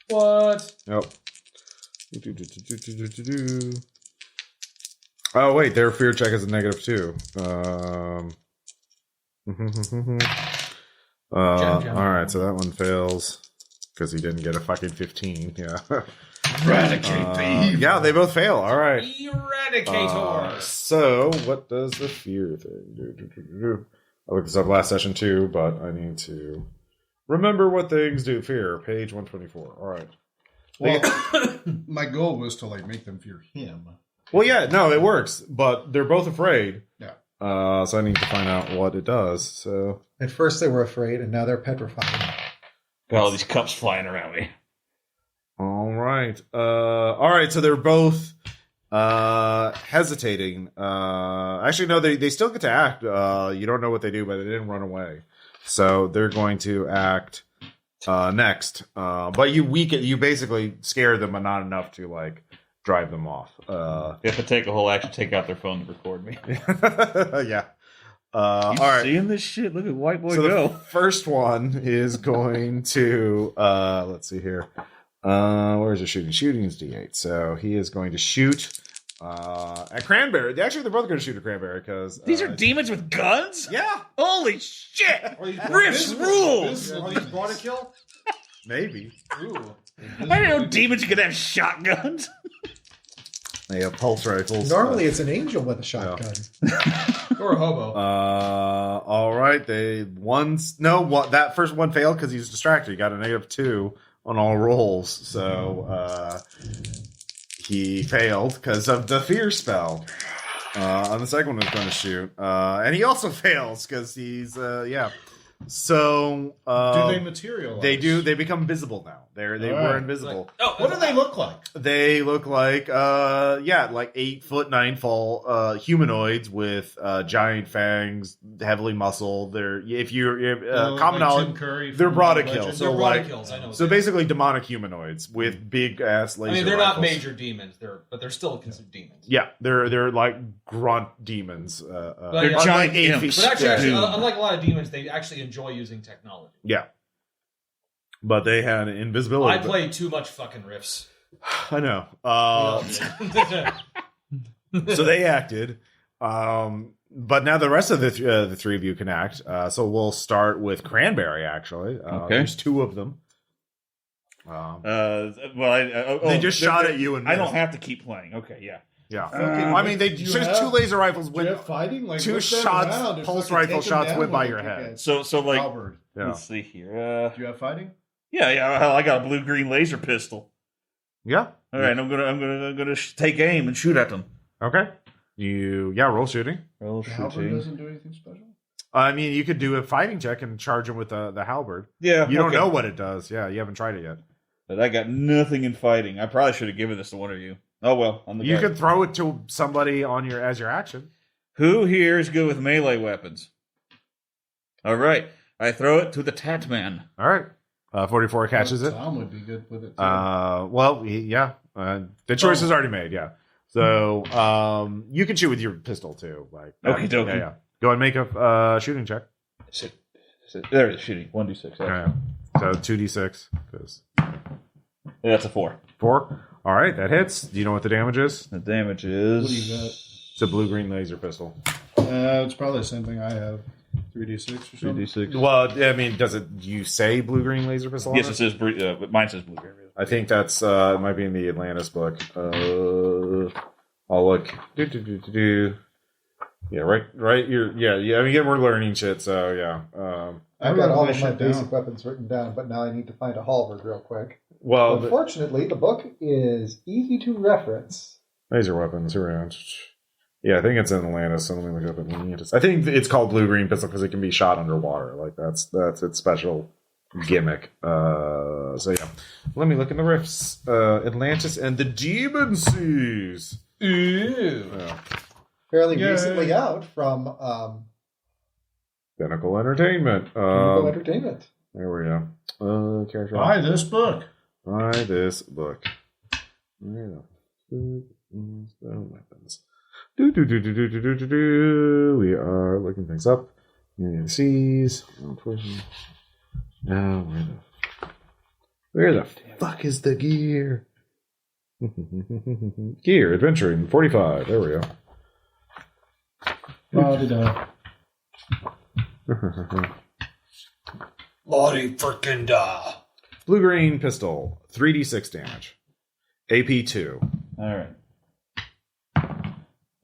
Speaker 2: What?
Speaker 1: Yep. Oh wait, their fear check is a -2.
Speaker 2: Jam.
Speaker 1: All right, so that one fails because he didn't get a fucking 15. Yeah.
Speaker 3: Eradicate the evil.
Speaker 1: Yeah, they both fail. All right.
Speaker 2: Eradicator.
Speaker 1: So what does the fear thing do? I looked this up last session too, but I need to remember what things do. Fear, page 124. All right.
Speaker 3: Well, my goal was to make them fear him.
Speaker 1: Well, yeah, no, it works, but they're both afraid.
Speaker 3: Yeah.
Speaker 1: So I need to find out what it does. So
Speaker 5: At first they were afraid, and now they're petrified.
Speaker 4: Got all these cups flying around me.
Speaker 1: all right. So they're both hesitating. Actually, no, they still get to act. You don't know what they do, but they didn't run away. So they're going to act next. But you basically scare them, but not enough to drive them off.
Speaker 4: You have to take a whole action, take out their phone to record me.
Speaker 1: Yeah. All right.
Speaker 4: Seeing this shit? Look at white boy
Speaker 1: So
Speaker 4: go.
Speaker 1: the first one is going to let's see here. Where's the shooting? Shooting is D8. So he is going to shoot at Cranberry. Actually, they're both going to shoot at Cranberry because
Speaker 4: These are demons with guns?
Speaker 1: yeah,
Speaker 4: Holy shit! Riffs rules!
Speaker 3: Are these brought a kill?
Speaker 1: maybe
Speaker 2: Ooh.
Speaker 4: I didn't know demons could have shotguns.
Speaker 1: they have pulse rifles.
Speaker 5: Normally it's an angel with a shotgun.
Speaker 2: Or a hobo.
Speaker 1: All right. That first one failed because he was distracted. He got a -2 on all rolls, so he failed because of the fear spell. On the second one, was going to shoot, and he also fails because he's So
Speaker 3: Do they materialize?
Speaker 1: They do. They become visible now. They
Speaker 3: All
Speaker 1: were
Speaker 3: right.
Speaker 1: invisible.
Speaker 3: What do they look like?
Speaker 1: They look like like 8 foot 9 fall humanoids with giant fangs, heavily muscled. They're common knowledge. They're Brodakills.
Speaker 2: They're Brodakills, I know.
Speaker 1: So basically, demonic humanoids with big ass laser.
Speaker 2: I mean, they're not
Speaker 1: rifles.
Speaker 2: major demons. But they're still considered demons.
Speaker 1: Yeah, they're like grunt demons.
Speaker 4: They're
Speaker 2: yeah,
Speaker 4: giant
Speaker 1: like 8
Speaker 4: imps.
Speaker 1: feet.
Speaker 2: But actually,
Speaker 1: Yeah.
Speaker 2: unlike a lot of demons, they actually enjoy using technology.
Speaker 1: Yeah. But they had invisibility.
Speaker 2: I play too much fucking riffs.
Speaker 1: I know. So they acted. But now the rest of the three of you can act. So we'll start with Cranberry, actually.
Speaker 4: Okay.
Speaker 1: There's 2 of them.
Speaker 4: They
Speaker 1: just shot at you and
Speaker 4: I don't
Speaker 1: missed.
Speaker 4: have to keep playing. Okay, yeah.
Speaker 1: Yeah.
Speaker 3: Okay,
Speaker 1: I mean, they
Speaker 3: do you
Speaker 1: just
Speaker 3: have-
Speaker 1: 2 laser rifles
Speaker 3: Do you
Speaker 1: with
Speaker 3: have fighting? Like,
Speaker 1: 2
Speaker 3: look that
Speaker 1: shots,
Speaker 3: around and
Speaker 1: pulse
Speaker 3: fucking
Speaker 1: rifle
Speaker 3: take 'em
Speaker 1: shots
Speaker 3: down
Speaker 1: went by
Speaker 3: when
Speaker 1: your
Speaker 3: they kick
Speaker 1: head.
Speaker 3: ass.
Speaker 4: So like,
Speaker 3: Halberd.
Speaker 1: Yeah.
Speaker 4: let's see here.
Speaker 3: Do you have fighting?
Speaker 4: Yeah. Hell, I got a blue-green laser pistol.
Speaker 1: Yeah.
Speaker 4: All right, I'm gonna take aim and shoot at them.
Speaker 1: Okay. Roll shooting.
Speaker 4: Roll
Speaker 3: The halberd doesn't do anything special.
Speaker 1: I mean, you could do a fighting check and charge him with the halberd.
Speaker 4: Yeah,
Speaker 1: You don't know what it does. Yeah, you haven't tried it yet.
Speaker 4: But I got nothing in fighting. I probably should have given this to one of you. Oh well, I'm the
Speaker 1: You
Speaker 4: guy.
Speaker 1: could throw it to somebody as your action.
Speaker 4: Who here is good with melee weapons? All right, I throw it to the Tat Man.
Speaker 1: All right. 44 catches it.
Speaker 3: Tom would be good with it. Too.
Speaker 1: The choice is already made. Yeah. So you can shoot with your pistol too. Like
Speaker 4: Okie dokie.
Speaker 1: Yeah. Go ahead and make a shooting check.
Speaker 4: There it is, shooting 1d6.
Speaker 1: Yeah. So 2d6.
Speaker 4: Yeah, that's a 4.
Speaker 1: 4. All right, that hits. Do you know what the damage is?
Speaker 4: The damage is.
Speaker 3: What do you got?
Speaker 1: It's a blue-green laser pistol.
Speaker 3: It's probably the same thing I have. 3d6 or something.
Speaker 4: 3d6.
Speaker 1: Well, I mean, you say blue-green laser pistol? on
Speaker 4: Yes,
Speaker 1: it?
Speaker 4: it says. Mine says blue-green.
Speaker 1: I think that's it might be in the Atlantis book. I'll look. Yeah, right. I mean, again, we're learning shit, so yeah.
Speaker 5: I've got all of my
Speaker 3: shit
Speaker 5: basic
Speaker 3: down.
Speaker 5: weapons written down, but now I need to find a halberd real quick.
Speaker 1: Well,
Speaker 5: Unfortunately, the book is easy to reference.
Speaker 1: laser weapons around. Yeah, I think it's in Atlantis. So let me look up Atlantis. I think it's called blue-green pistol because it can be shot underwater. Like that's its special gimmick. So yeah, let me look in the riffs. Atlantis and the Demon Seas.
Speaker 2: Ooh.
Speaker 1: Yeah.
Speaker 5: Fairly
Speaker 3: Yay.
Speaker 5: recently out from
Speaker 1: Pinnacle Entertainment.
Speaker 5: Pinnacle Entertainment.
Speaker 1: There we go. Character.
Speaker 3: Buy this book.
Speaker 1: Buy this book. Yeah. Weapons. We are looking things up. Seas. Now where the fuck is the gear? Gear adventuring 45. There we go.
Speaker 3: La-di-da.
Speaker 2: Lottie frickin' da.
Speaker 1: Blue green pistol, 3d6 damage. AP 2.
Speaker 4: All right.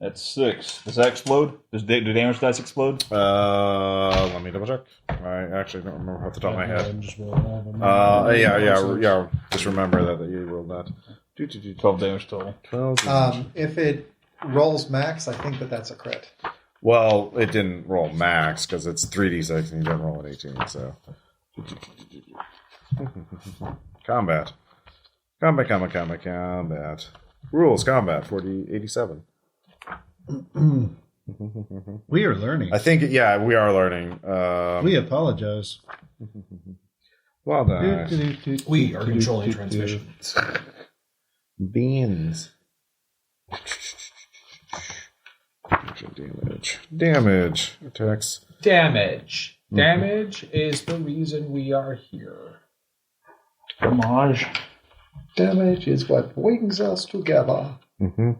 Speaker 4: That's 6. Does that explode? Do damage dice explode?
Speaker 1: Let me double check. I actually don't remember off the top of my head.
Speaker 3: Just roll all of them.
Speaker 1: Yeah. Just remember that you rolled that.
Speaker 4: 12 damage total.
Speaker 1: 12 damage.
Speaker 5: If it rolls max, I think that's a crit.
Speaker 1: Well, it didn't roll max because it's 3d6 and you didn't roll an 18. So, combat. Rules combat 87.
Speaker 3: We are learning.
Speaker 1: I think yeah, we are learning.
Speaker 3: We apologize.
Speaker 1: Well done.
Speaker 2: We are controlling transmission.
Speaker 1: Beans. Damage. Attacks.
Speaker 2: Damage. Damage is the reason we are here.
Speaker 4: Homage.
Speaker 5: Damage is what brings us together.
Speaker 1: Mm-hmm.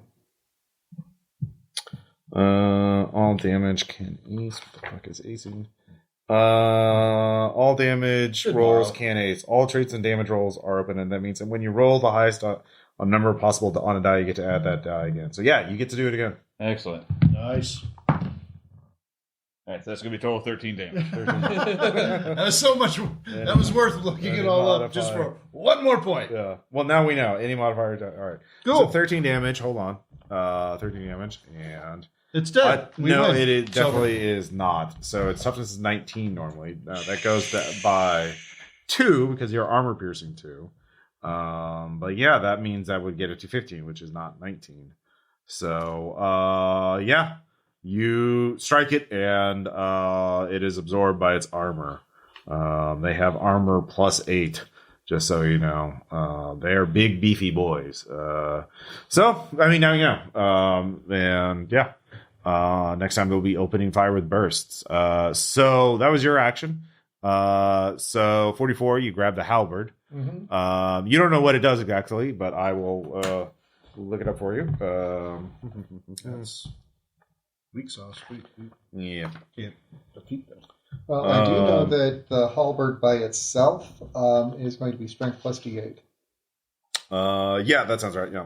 Speaker 1: All damage can ace. What the fuck is acing? All damage rolls can ace. All traits and damage rolls are open, and that means that when you roll the highest number possible on a die, you get to add that die again. So yeah, you get to do it again.
Speaker 4: Excellent.
Speaker 3: Nice.
Speaker 4: All right, so that's going to be total 13 damage.
Speaker 3: That was so much. That was worth looking it all up just for one more point.
Speaker 1: Yeah. Well, now we know any modifier. All right.
Speaker 3: Cool.
Speaker 1: So 13 damage. Hold on. 13 damage, and
Speaker 3: It's dead. We
Speaker 1: no,
Speaker 3: win.
Speaker 1: it definitely is not. So its toughness is 19 normally. That goes by 2 because you're armor piercing 2. But yeah, that means I would get it to 15, which is not 19. So yeah, you strike it and it is absorbed by its armor. They have armor +8. Just so you know, they're big, beefy boys. So, I mean, now you know. And yeah, next time they'll be opening fire with bursts. So that was your action. So 44, you grab the halberd.
Speaker 5: Mm-hmm.
Speaker 1: You don't know what it does exactly, but I will look it up for you.
Speaker 3: That's weak sauce.
Speaker 1: Yeah.
Speaker 3: Can't defeat them.
Speaker 5: Well, I do know that the halberd by itself is going to be strength +D8.
Speaker 1: Yeah, that sounds right. Yeah.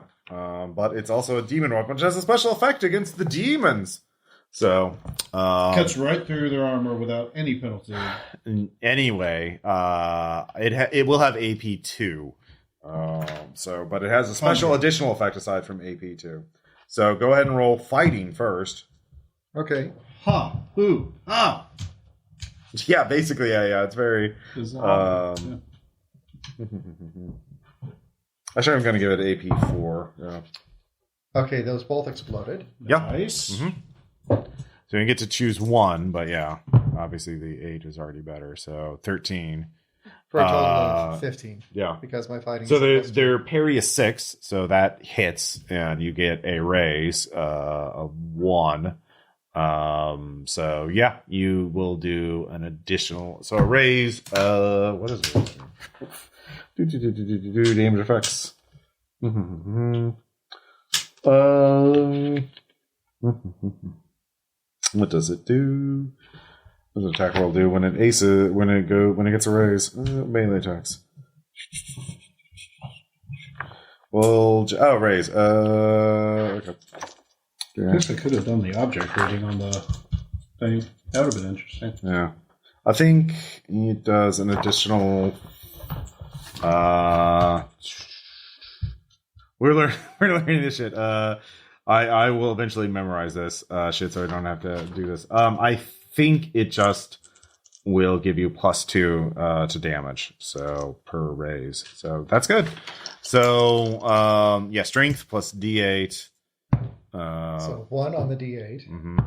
Speaker 1: But it's also a demon weapon, which has a special effect against the demons. So
Speaker 3: Cuts right through their armor without any penalty.
Speaker 1: Anyway, it will have AP 2. But it has a special additional effect aside from AP 2. So go ahead and roll fighting first.
Speaker 5: Okay.
Speaker 3: Ha! Ooh! Ah!
Speaker 1: Yeah, basically, yeah. It's very. Actually, I'm going to give it AP 4. Yeah.
Speaker 5: Okay, those both exploded.
Speaker 1: Yeah.
Speaker 3: Nice.
Speaker 1: So you get to choose one, but yeah, obviously the 8 is already better. So 13.
Speaker 5: For a total of 15.
Speaker 1: Yeah.
Speaker 5: Because my fighting
Speaker 1: So
Speaker 5: is
Speaker 1: their parry is 6, so that hits, and you get a raise of 1. So yeah, you will do an additional. So a raise. What is it? Damage effects. What does it do? What does attack roll do when it aces? When it gets a raise? Melee attacks. Well, raise. Okay.
Speaker 3: I guess I could have done the object rating on the thing. That would have been interesting.
Speaker 1: Yeah. I think it does an additional. We're learning this shit. I will eventually memorize this shit, so I don't have to do this. I think it just will give you +2 to damage, so per raise. So that's good. So yeah, strength plus D8.
Speaker 5: So 1 on the D8.
Speaker 1: Mm-hmm.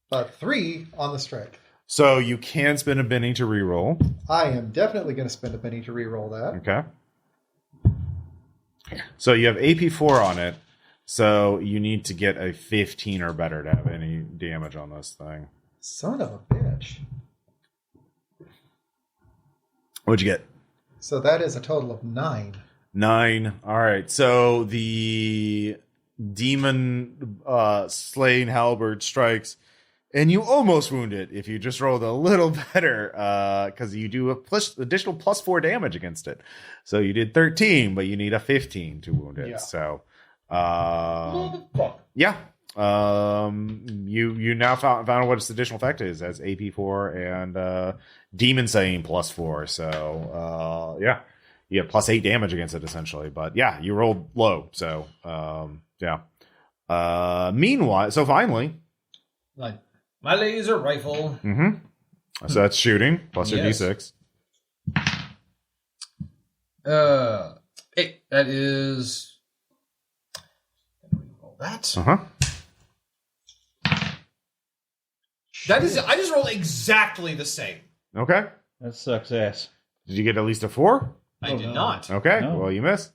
Speaker 5: But 3 on the strike.
Speaker 1: So you can spend a Benny to reroll.
Speaker 5: I am definitely going to spend a penny to reroll that.
Speaker 1: Okay. So you have AP 4 on it. So you need to get a 15 or better to have any damage on this thing.
Speaker 5: Son of a bitch.
Speaker 1: What'd you get?
Speaker 5: So that is a total of 9.
Speaker 1: 9. All right. So the demon slaying halberd strikes, and you almost wound it if you just rolled a little better, because you do additional +4 damage against it. So you did 13, but you need a 15 to wound it.
Speaker 5: Yeah.
Speaker 1: So yeah. You now found out what its additional effect is as AP4 and demon saying +4. So yeah, you have +8 damage against it essentially. But yeah, you rolled low. So yeah. Meanwhile, so finally,
Speaker 2: Like my laser rifle.
Speaker 1: so that's shooting plus your
Speaker 2: Yes.
Speaker 1: D6.
Speaker 2: 8. That is. Roll that. That is. I just rolled exactly the same.
Speaker 1: Okay.
Speaker 4: That sucks ass.
Speaker 1: Did you get at least a 4?
Speaker 2: I did
Speaker 3: no.
Speaker 2: not.
Speaker 1: Okay.
Speaker 4: No.
Speaker 1: Well, you missed.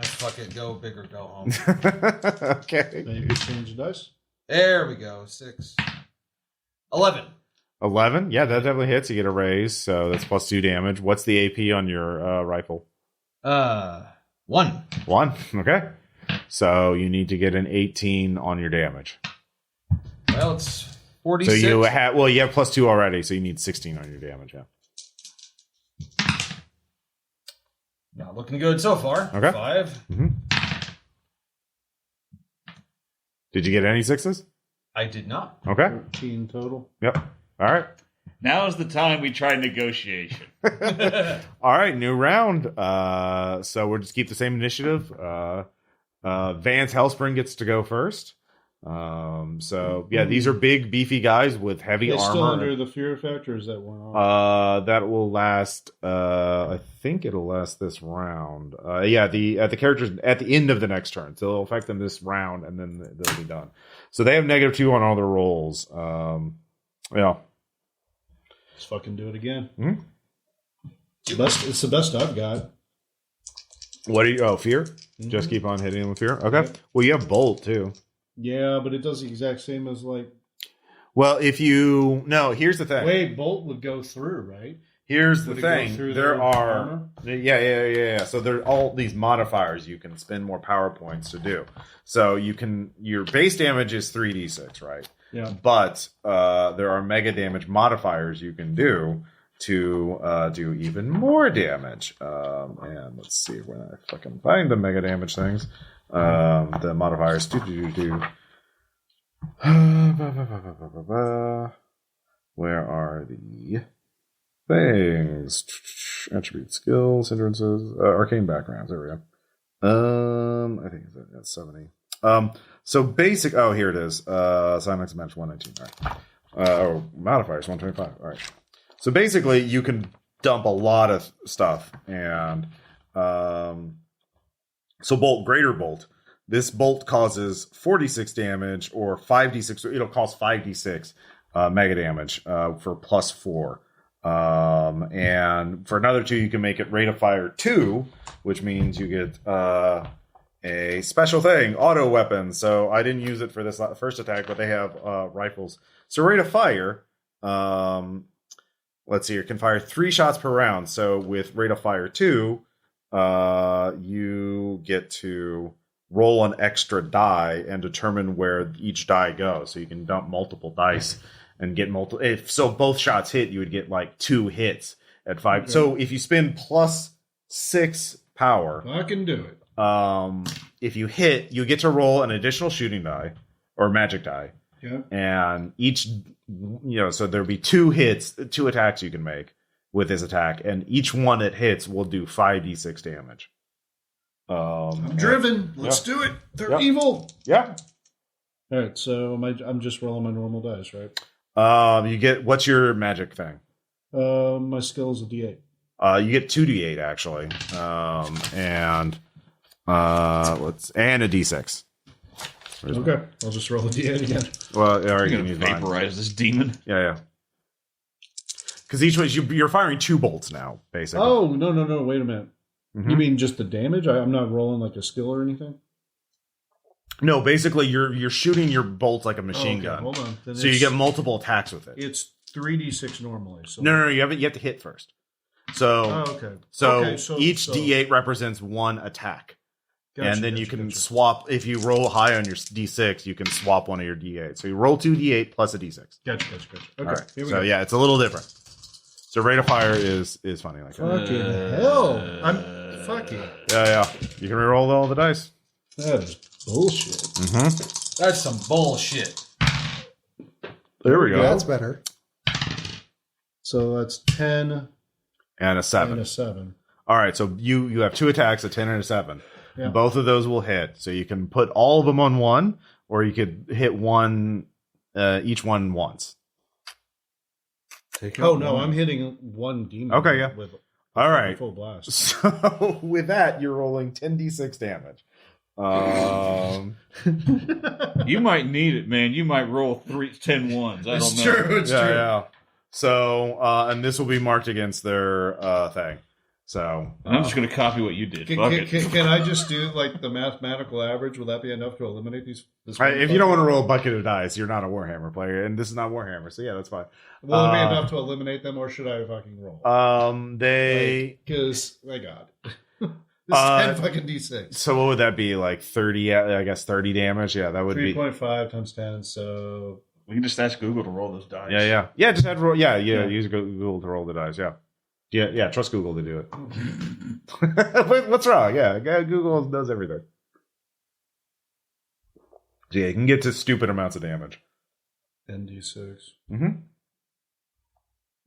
Speaker 2: Fuck it. Go big or go home.
Speaker 1: Okay.
Speaker 3: Then you can change the dice.
Speaker 2: There we go. 6. 11.
Speaker 1: 11. Yeah, that definitely hits. You get a raise, so that's +2 damage. What's the AP on your rifle?
Speaker 2: 1.
Speaker 1: 1. Okay. So you need to get an 18 on your damage.
Speaker 2: Well, it's
Speaker 1: So
Speaker 2: 46.
Speaker 1: you have +2 already, so you need 16 on your damage. Yeah.
Speaker 2: Not looking good so far.
Speaker 1: Okay.
Speaker 2: 5.
Speaker 1: Did you get any 6s?
Speaker 2: I did not.
Speaker 1: Okay.
Speaker 3: 13 total.
Speaker 1: Yep. All right.
Speaker 4: Now's the time we try negotiation.
Speaker 1: All right. New round. So we'll just keep the same initiative. Vance Hellspring gets to go first. So yeah, these are big, beefy guys with heavy
Speaker 3: It's
Speaker 1: armor.
Speaker 3: still under the fear effect, or is that one off?
Speaker 1: That will last. I think it'll last this round. Yeah, the characters at the end of the next turn, so it'll affect them this round, and then they'll be done. So they have -2 on all their rolls. Yeah.
Speaker 3: Let's fucking do it again.
Speaker 1: Hmm?
Speaker 3: It's the best I've got.
Speaker 1: What do you? Oh, fear. Just keep on hitting them with fear. Okay.
Speaker 3: Yep.
Speaker 1: Well, you have bolt too.
Speaker 3: Yeah, but it does the exact same as like.
Speaker 1: Well, here's the thing.
Speaker 3: Wait, bolt would go through, right?
Speaker 1: Here's the
Speaker 3: Would it go
Speaker 1: thing.
Speaker 3: through
Speaker 1: There
Speaker 3: their
Speaker 1: are
Speaker 3: armor?
Speaker 1: yeah. So there are all these modifiers you can spend more power points to do. So your base damage is 3d6, right?
Speaker 3: Yeah.
Speaker 1: But there are mega damage modifiers you can do to do even more damage. And let's see when I fucking find the mega damage things. The modifiers Where are the things? Attribute skills, hindrances, arcane backgrounds. There we go. I think that's 70. So basic. Oh, here it is. Silex match 119. All right. Modifiers 125. All right. So basically, you can dump a lot of stuff, and so greater bolt. This bolt causes 46 damage or 5d6. It'll cause 5d6 mega damage for +4. And for another 2, you can make it rate of fire 2, which means you get a special thing, auto weapon. So I didn't use it for this first attack, but they have rifles. So rate of fire, let's see, it can fire 3 shots per round. So with rate of fire 2, you get to roll an extra die and determine where each die goes. So you can dump multiple dice and get multiple. So both shots hit, you would get like 2 hits at 5. Okay. So if you spend +6 power,
Speaker 3: I can do it.
Speaker 1: If you hit, you get to roll an additional shooting die or magic die.
Speaker 3: Yeah.
Speaker 1: And each, so there'll be 2 hits, 2 attacks you can make with this attack, and each one that hits will do 5d6 damage.
Speaker 3: I'm driven. Let's do it. They're evil.
Speaker 1: Yeah.
Speaker 3: All right. So I'm just rolling my normal dice, right?
Speaker 1: You get, what's your magic thing?
Speaker 3: My skill is a D8.
Speaker 1: You get 2d8 actually, and a d6.
Speaker 3: Okay, I'll just roll a D8 again.
Speaker 1: Well, all right,
Speaker 4: you're gonna vaporize this demon.
Speaker 1: Yeah. Because each one you're firing 2 bolts now, basically.
Speaker 3: Oh no! Wait a minute.
Speaker 1: Mm-hmm.
Speaker 3: You mean just the damage? I'm not rolling like a skill or anything.
Speaker 1: No, basically you're shooting your bolts like a machine gun.
Speaker 3: Hold on. Then
Speaker 1: so you get multiple attacks with it.
Speaker 3: It's 3d6 normally. So
Speaker 1: No, you have to hit first. So each D8 represents 1 attack. Gotcha, and then you can swap. If you roll high on your D6, you can swap one of your D8. So you roll 2 D8 plus a D6.
Speaker 3: Gotcha. Okay.
Speaker 1: All right. Here we go. Yeah, it's a little different. So rate of fire is funny like that.
Speaker 3: Fucking hell! I'm fucking.
Speaker 1: Yeah. You can reroll all the dice.
Speaker 3: That is bullshit.
Speaker 1: Mm-hmm.
Speaker 2: That's some bullshit.
Speaker 1: There we go.
Speaker 5: Yeah, that's better.
Speaker 3: So that's 10
Speaker 1: and a 7.
Speaker 3: And a 7.
Speaker 1: All right. So you have 2 attacks, a 10 and a 7.
Speaker 3: Yeah.
Speaker 1: Both of those will hit. So you can put all of them on 1, or you could hit one, each one once.
Speaker 3: I'm hitting 1 demon.
Speaker 1: Okay, yeah.
Speaker 3: With
Speaker 1: all right.
Speaker 3: Full blast.
Speaker 1: So with that, you're rolling 10d6 damage.
Speaker 4: You might need it, man. You might roll 10 ones. I don't know.
Speaker 3: True. It's true.
Speaker 1: Yeah. So, and this will be marked against their thing. So
Speaker 4: I'm just going to copy what you did.
Speaker 3: Can I just do like the mathematical average? Will that be enough to eliminate these?
Speaker 1: If you don't want to roll a bucket of dice, you're not a Warhammer player, and this is not Warhammer. So yeah, that's fine.
Speaker 3: Will it be enough to eliminate them, or should I fucking roll? Because my God, this is 10 fucking d6.
Speaker 1: So what would that be? Like 30? I guess 30 damage. Yeah, that would be
Speaker 3: 3.5 times 10. So
Speaker 4: we can just ask Google to roll those dice.
Speaker 1: Yeah. Just have to roll. Yeah. Use Google to roll the dice. Yeah. Trust Google to do it. What's wrong? Yeah, Google knows everything. So yeah, you can get to stupid amounts of damage.
Speaker 3: ND6.
Speaker 1: Mm-hmm.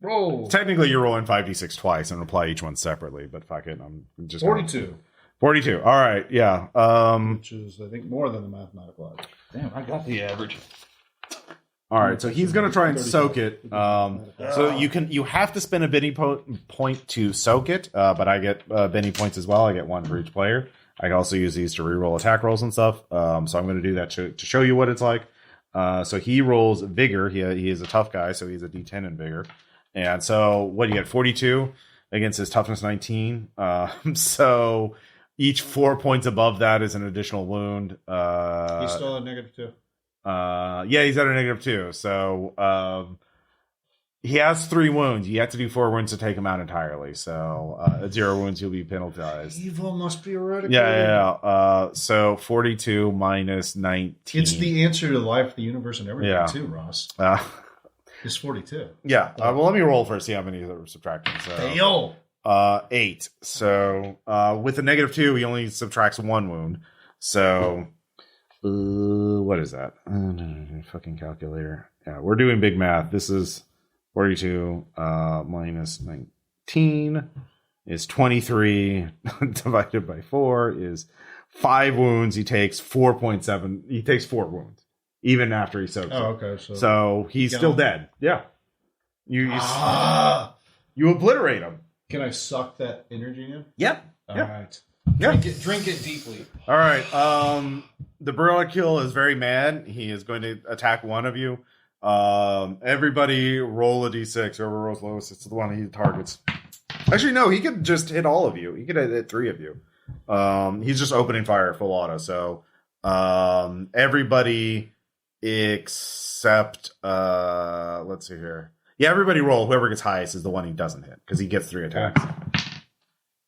Speaker 3: Roll.
Speaker 1: Technically, you're rolling 5d6 twice and apply each one separately, but fuck it. I'm just
Speaker 3: 42.
Speaker 1: 42. All right. Yeah.
Speaker 3: Which is, I think, more than the mathematical average.
Speaker 4: Damn, I got the average.
Speaker 1: All right. So he's going to try and soak it. So you have to spend a Benny point to soak it, but I get Benny points as well. I get one for each player. I can also use these to reroll attack rolls and stuff. So I'm going to do that to show you what it's like. So he rolls vigor. He is a tough guy, so he's a D10 in vigor. And so what do you get? 42 against his toughness 19. So each 4 points above that is an additional wound.
Speaker 3: He's still at -2.
Speaker 1: Yeah, he's at a -2. So he has 3 wounds. You have to do 4 wounds to take him out entirely. So at 0 wounds, he'll be penalized.
Speaker 3: Evil must be eradicated.
Speaker 1: Yeah. So 42 minus 19.
Speaker 3: It's the answer to life, the universe, and everything, too, Ross. It's 42.
Speaker 1: Yeah. Well, let me roll first, see how many that we're subtracting. So,
Speaker 3: Fail.
Speaker 1: 8. So with a -2, he only subtracts 1 wound. So what is that? Fucking calculator. Yeah, we're doing big math. This is 42 minus 19 is 23 divided by 4 is 5 wounds. He takes 4.7. He takes 4 wounds even after he soaks.
Speaker 3: Oh,
Speaker 1: it.
Speaker 3: okay.
Speaker 1: So he's still dead. Yeah. You obliterate him.
Speaker 3: Can I suck that energy in?
Speaker 1: Yep.
Speaker 3: All right.
Speaker 1: Yeah.
Speaker 2: Drink it deeply.
Speaker 1: All right. The Barilla Kill is very mad. He is going to attack one of you. Everybody roll a d6. Whoever rolls lowest, it's the one he targets. Actually, no, he could just hit all of you. He could hit 3 of you. He's just opening fire full auto. So everybody except let's see here. Yeah, everybody roll. Whoever gets highest is the one he doesn't hit because he gets 3 attacks.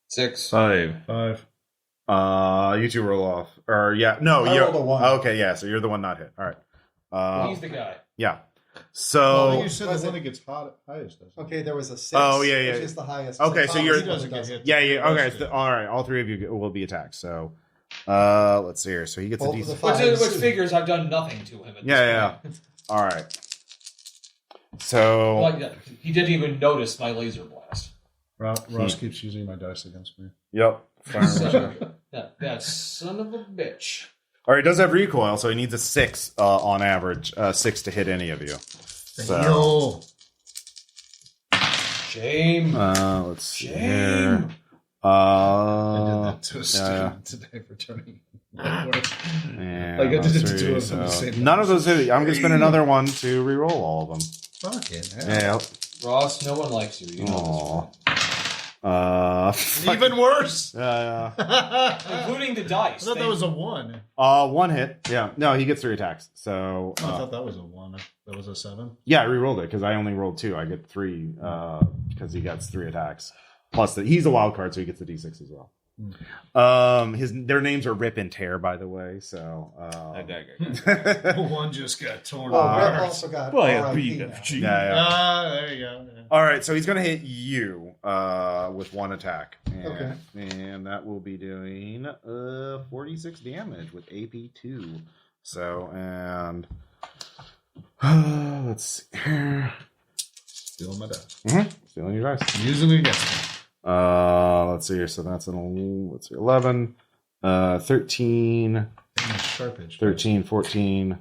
Speaker 2: 6.
Speaker 3: 5.
Speaker 1: You two roll off. Or yeah, no,
Speaker 5: I
Speaker 1: you
Speaker 5: rolled a 1.
Speaker 1: Okay, yeah, so you're the one not hit. All right.
Speaker 2: He's the guy.
Speaker 1: Yeah.
Speaker 3: Oh,
Speaker 1: So
Speaker 3: you said the one that gets highest. Doesn't it?
Speaker 5: Okay, there was a 6.
Speaker 1: Oh, yeah.
Speaker 5: Which is the highest.
Speaker 1: Okay, so you're-
Speaker 3: He doesn't get hit.
Speaker 1: yeah. Okay, all right. All 3 of you will be attacked. So let's see here. So he gets
Speaker 5: Both
Speaker 1: a
Speaker 5: of the
Speaker 1: D6.
Speaker 2: Which figures I've done nothing to him. At
Speaker 1: Yeah. All right. So
Speaker 2: Like, he didn't even notice my laser blast.
Speaker 3: Ross keeps using my dice against me.
Speaker 1: yep.
Speaker 2: That son of a bitch.
Speaker 1: All right, he does have recoil, so he needs a 6 on average, 6 to hit any of you. So
Speaker 2: Shame.
Speaker 1: let's see
Speaker 2: Shame.
Speaker 1: here.
Speaker 3: I did that to a
Speaker 1: yeah.
Speaker 3: student today for turning.
Speaker 1: Yeah,
Speaker 3: Like, I did it to
Speaker 1: let's
Speaker 3: 2 of
Speaker 1: see,
Speaker 3: them the
Speaker 1: so
Speaker 3: same
Speaker 1: none of
Speaker 3: time.
Speaker 1: those hit. I'm going to spend another one to re-roll all of them.
Speaker 3: Fucking hell.
Speaker 1: Yeah.
Speaker 2: Ross, no one likes you. You know
Speaker 3: Even worse.
Speaker 1: Yeah.
Speaker 2: this, including the
Speaker 3: I
Speaker 2: dice.
Speaker 3: thought that was a 1.
Speaker 1: 1 hit. Yeah. No, he gets 3 attacks. So
Speaker 3: I thought that was a 1. That was a 7.
Speaker 1: yeah, I re-rolled it because I only rolled 2. I get 3 because he gets 3 attacks. Plus, he's a wild card, so he gets the D6 as well. Their names are Rip and Tear, by the way. So
Speaker 3: One just got torn
Speaker 5: Well, Rip
Speaker 3: apart.
Speaker 5: also got
Speaker 4: Well, yeah,
Speaker 5: RIP now.
Speaker 1: yeah.
Speaker 3: There you go. Yeah.
Speaker 1: All right, so he's going to hit you with 1 attack.
Speaker 5: Okay.
Speaker 1: And that will be doing 46 damage with AP2. So, and let's see here.
Speaker 3: Stealing my dice.
Speaker 1: Stealing your dice.
Speaker 3: Using it against me.
Speaker 1: Let's see here. So that's an 11, 13,
Speaker 3: Sharp edge.
Speaker 1: 13, 14,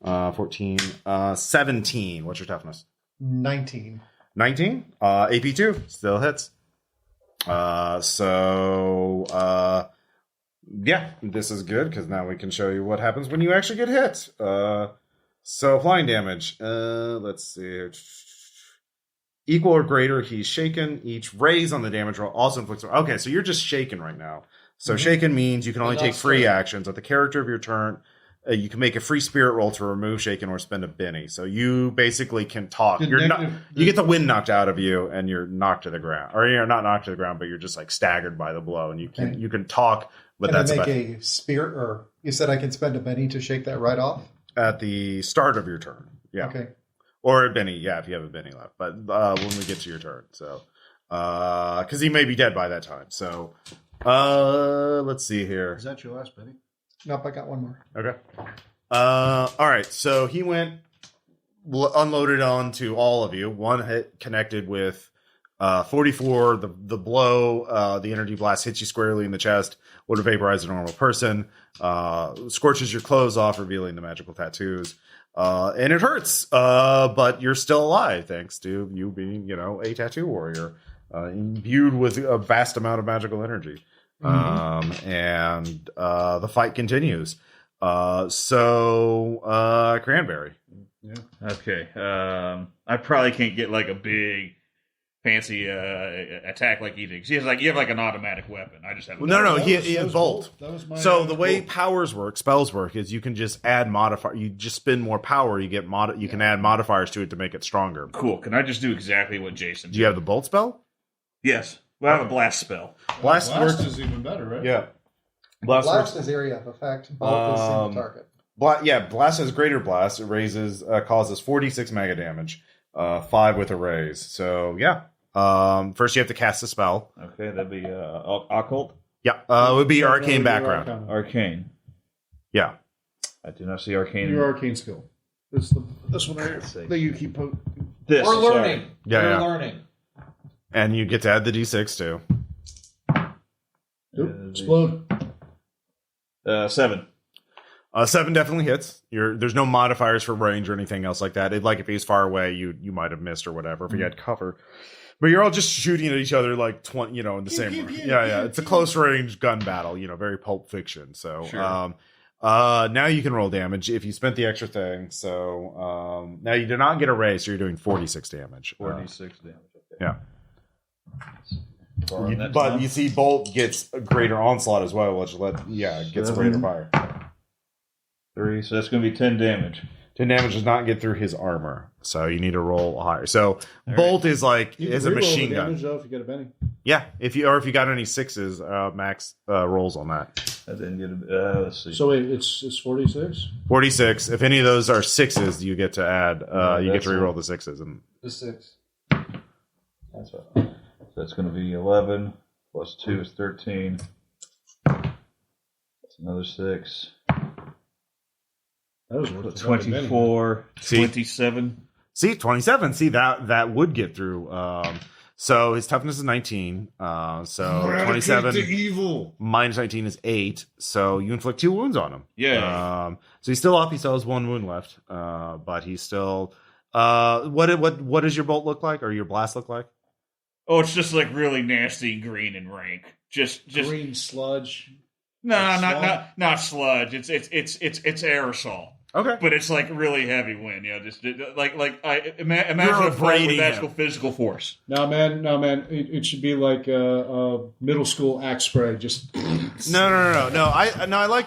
Speaker 1: 14, 17. What's your toughness?
Speaker 5: 19.
Speaker 1: 19. AP2 still hits. Yeah, this is good because now we can show you what happens when you actually get hit. So flying damage. Let's see. Equal or greater, he's shaken. Each raise on the damage roll also inflicts. Okay, so you're just shaken right now. So shaken means you can only take free actions. At the character of your turn, you can make a free spirit roll to remove shaken or spend a Benny. So you basically can talk. You get the wind knocked out of you, and you're knocked to the ground, or you're not knocked to the ground, but you're just like staggered by the blow, and you can talk. But
Speaker 5: Can
Speaker 1: that's
Speaker 5: I make
Speaker 1: about
Speaker 5: a spirit, or you said I can spend a Benny to shake that right off?
Speaker 1: at the start of your turn. Yeah.
Speaker 5: Okay.
Speaker 1: Or a Benny, yeah, if you have a Benny left. But when we get to your turn, so because he may be dead by that time. So let's see here.
Speaker 3: Is that your last, Benny?
Speaker 5: Nope, I got one more.
Speaker 1: Okay. All right. So he went unloaded onto all of you. 1 hit connected with 44, the blow, the energy blast hits you squarely in the chest, would vaporize a normal person, scorches your clothes off, revealing the magical tattoos. And it hurts, but you're still alive thanks to you being, a tattoo warrior, imbued with a vast amount of magical energy. And the fight continues. Cranberry.
Speaker 3: Yeah.
Speaker 4: Okay. I probably can't get like a big fancy attack like he did. You have like an automatic weapon. I just have
Speaker 1: He has bolt.
Speaker 3: That was my
Speaker 1: So the way powers work, spells work, is you can just add modifier. You just spend more power. You get You can add modifiers to it to make it stronger.
Speaker 4: Cool. Can I just do exactly what Jason did?
Speaker 1: Do you have the bolt spell?
Speaker 4: Yes. Well, I have a blast spell.
Speaker 1: Blast
Speaker 3: Blast
Speaker 1: works.
Speaker 3: is even better, right?
Speaker 1: Yeah.
Speaker 5: Blast
Speaker 1: works.
Speaker 5: is area of effect. Bolt is single target.
Speaker 1: Blast has greater blast. It causes 46 mega damage. 5 with a raise. So yeah. First you have to cast a spell.
Speaker 4: Okay, that'd be occult.
Speaker 1: Yeah. It would be arcane
Speaker 3: Your
Speaker 1: background.
Speaker 3: Arcana.
Speaker 4: Arcane.
Speaker 1: Yeah.
Speaker 4: I do not see arcane.
Speaker 3: Your arcane skill. This one right here that you keep poking.
Speaker 4: This.
Speaker 2: We're
Speaker 4: sorry.
Speaker 2: learning.
Speaker 1: Yeah,
Speaker 2: We're
Speaker 1: yeah.
Speaker 2: learning.
Speaker 1: And you get to add the d6 too.
Speaker 3: Oop, explode.
Speaker 4: 7.
Speaker 1: 7 definitely hits. There's no modifiers for range or anything else like that. Like if he's far away, you might have missed or whatever if he had cover. But you're all just shooting at each other like 20, in the same room. Yeah. It's a close range gun battle. Very Pulp Fiction. So,
Speaker 4: Sure.
Speaker 1: now you can roll damage if you spent the extra thing. So, now you do not get a raise, so you're doing 46 damage.
Speaker 4: 46 damage. Okay.
Speaker 1: Yeah.
Speaker 4: Far on that
Speaker 1: But
Speaker 4: time.
Speaker 1: you see, Bolt gets a greater onslaught as well, which gets a greater fire.
Speaker 4: 3, so that's going to be 10 damage.
Speaker 1: 10 damage does not get through his armor, so you need to roll higher. So Bolt is like
Speaker 3: You
Speaker 1: is
Speaker 3: can
Speaker 1: a
Speaker 3: reroll
Speaker 1: machine
Speaker 3: the
Speaker 1: gun.
Speaker 3: damage, though, if you get a Benny.
Speaker 1: Yeah, if you got any 6s, Max rolls on that.
Speaker 4: I didn't get let's see.
Speaker 3: So wait, it's 46.
Speaker 1: 46. If any of those are 6s, you get to add. You get to reroll the 6s, and
Speaker 2: The 6.
Speaker 4: That's right. So that's going to be 11 plus 2 is 13. That's another 6.
Speaker 3: That was worth it.
Speaker 4: 24,
Speaker 1: See?
Speaker 4: 27.
Speaker 1: see 27. See that would get through. So his toughness is 19. So 27
Speaker 3: The evil.
Speaker 1: minus 19 is 8. So you inflict 2 wounds on him.
Speaker 4: Yeah.
Speaker 1: So he's still up. He still has 1 wound left. But he's still. What does your bolt look like, or your blast look like?
Speaker 4: Oh, it's just like really nasty green and rank. Just
Speaker 3: Green sludge.
Speaker 4: no,
Speaker 3: Like
Speaker 4: not sludge. It's aerosol.
Speaker 1: Okay.
Speaker 4: But it's like really heavy wind, just like I imagine
Speaker 1: You're
Speaker 4: a fight
Speaker 1: abrading
Speaker 4: with magical
Speaker 1: him.
Speaker 4: physical force.
Speaker 3: No, man. It should be like a middle school axe spray. Just
Speaker 1: No. I like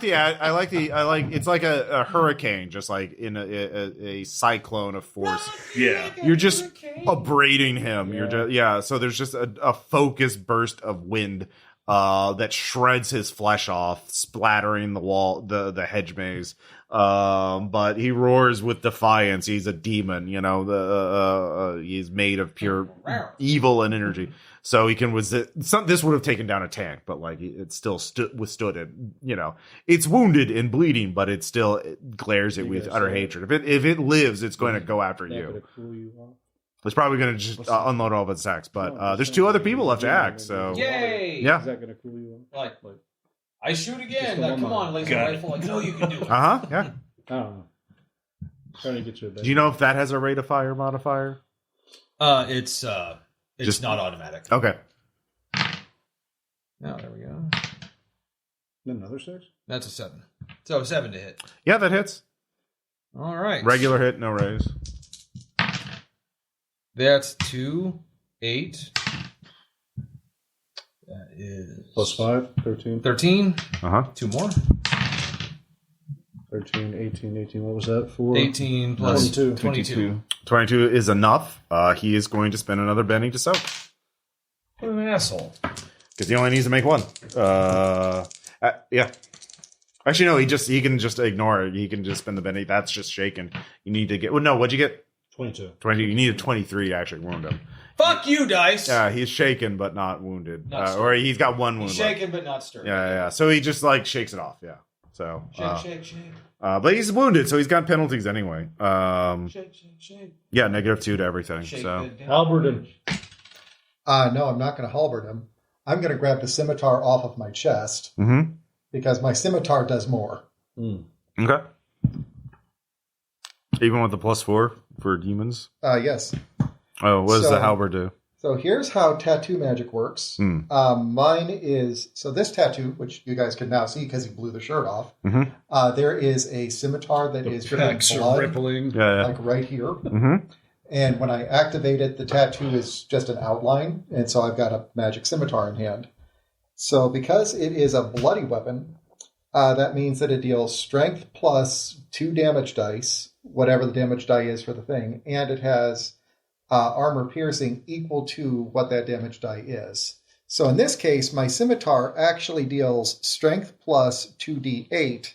Speaker 1: it's like a hurricane, just like in a cyclone of force.
Speaker 4: Yeah,
Speaker 1: You're just abrading him. So there's just a focused burst of wind that shreds his flesh off, splattering the wall, the hedge maze. But he roars with defiance. He's a demon, he's made of pure evil and energy. So he can this would have taken down a tank, but like it still withstood it. It's wounded and bleeding, but it glares at with utter hatred. If it lives, it's going to go after
Speaker 3: not
Speaker 1: you.
Speaker 3: gonna cool you off.
Speaker 1: It's probably going to just unload all of its attacks. But there's 2 other people left to act. So
Speaker 2: Yay!
Speaker 1: yeah.
Speaker 3: Is that gonna cool you off?
Speaker 2: Like, I shoot again.
Speaker 3: Just the
Speaker 2: Now,
Speaker 3: one
Speaker 2: come
Speaker 3: line.
Speaker 2: on, laser
Speaker 4: Got it.
Speaker 2: rifle. I know you can do it.
Speaker 1: Yeah.
Speaker 3: I don't know. Trying to get you a
Speaker 1: Do you know if that has a rate of fire modifier?
Speaker 2: It's
Speaker 1: Just-
Speaker 2: not automatic.
Speaker 1: Okay.
Speaker 2: No, there we go.
Speaker 3: Another 6?
Speaker 2: That's a 7. So 7 to hit.
Speaker 1: Yeah, that hits.
Speaker 2: All right.
Speaker 1: Regular hit, no raise.
Speaker 2: That's 2, 8. That is
Speaker 3: Plus 5, 13.
Speaker 2: 13.
Speaker 1: Uh huh.
Speaker 2: 2 more.
Speaker 3: 13, 18. What was that? 4?
Speaker 2: 18 plus
Speaker 3: 22.
Speaker 2: 22.
Speaker 1: 22 is enough. He is going to spend another Benny to soak.
Speaker 2: What an asshole.
Speaker 1: Because he only needs to make 1. Yeah. Actually, no, he can just ignore it. He can just spend the Benny. That's just shaken. You need to get. Well, no, what'd you get?
Speaker 3: 22.
Speaker 1: 20. You need a 23 to actually wound him.
Speaker 2: Fuck you, Dice.
Speaker 1: Yeah, he's shaken but not wounded.
Speaker 2: Not
Speaker 1: Or he's got 1 wound.
Speaker 2: He's
Speaker 1: left.
Speaker 2: shaken but not stirred.
Speaker 1: Yeah. So he just like shakes it off. Yeah. So.
Speaker 2: Shake.
Speaker 1: But he's wounded, so he's got penalties anyway.
Speaker 2: Shake.
Speaker 1: Yeah, -2 to everything.
Speaker 2: Shake
Speaker 1: So.
Speaker 2: it down.
Speaker 3: Alberton.
Speaker 5: No, I'm not going to halberd him. I'm going to grab the scimitar off of my chest because my scimitar does more.
Speaker 1: Okay. Even with the +4 for demons?
Speaker 5: Yes.
Speaker 1: Oh, what does the halberd do?
Speaker 5: So here's how tattoo magic works. Mine is, so this tattoo, which you guys can now see because he blew the shirt off, there is a scimitar that is dripping blood,
Speaker 3: rippling.
Speaker 5: like right here. And when I activate it, the tattoo is just an outline, and so I've got a magic scimitar in hand. So because it is a bloody weapon, that means that it deals strength plus 2 damage dice, whatever the damage die is for the thing, and it has armor piercing equal to what that damage die is. So in this case, my scimitar actually deals strength plus 2d8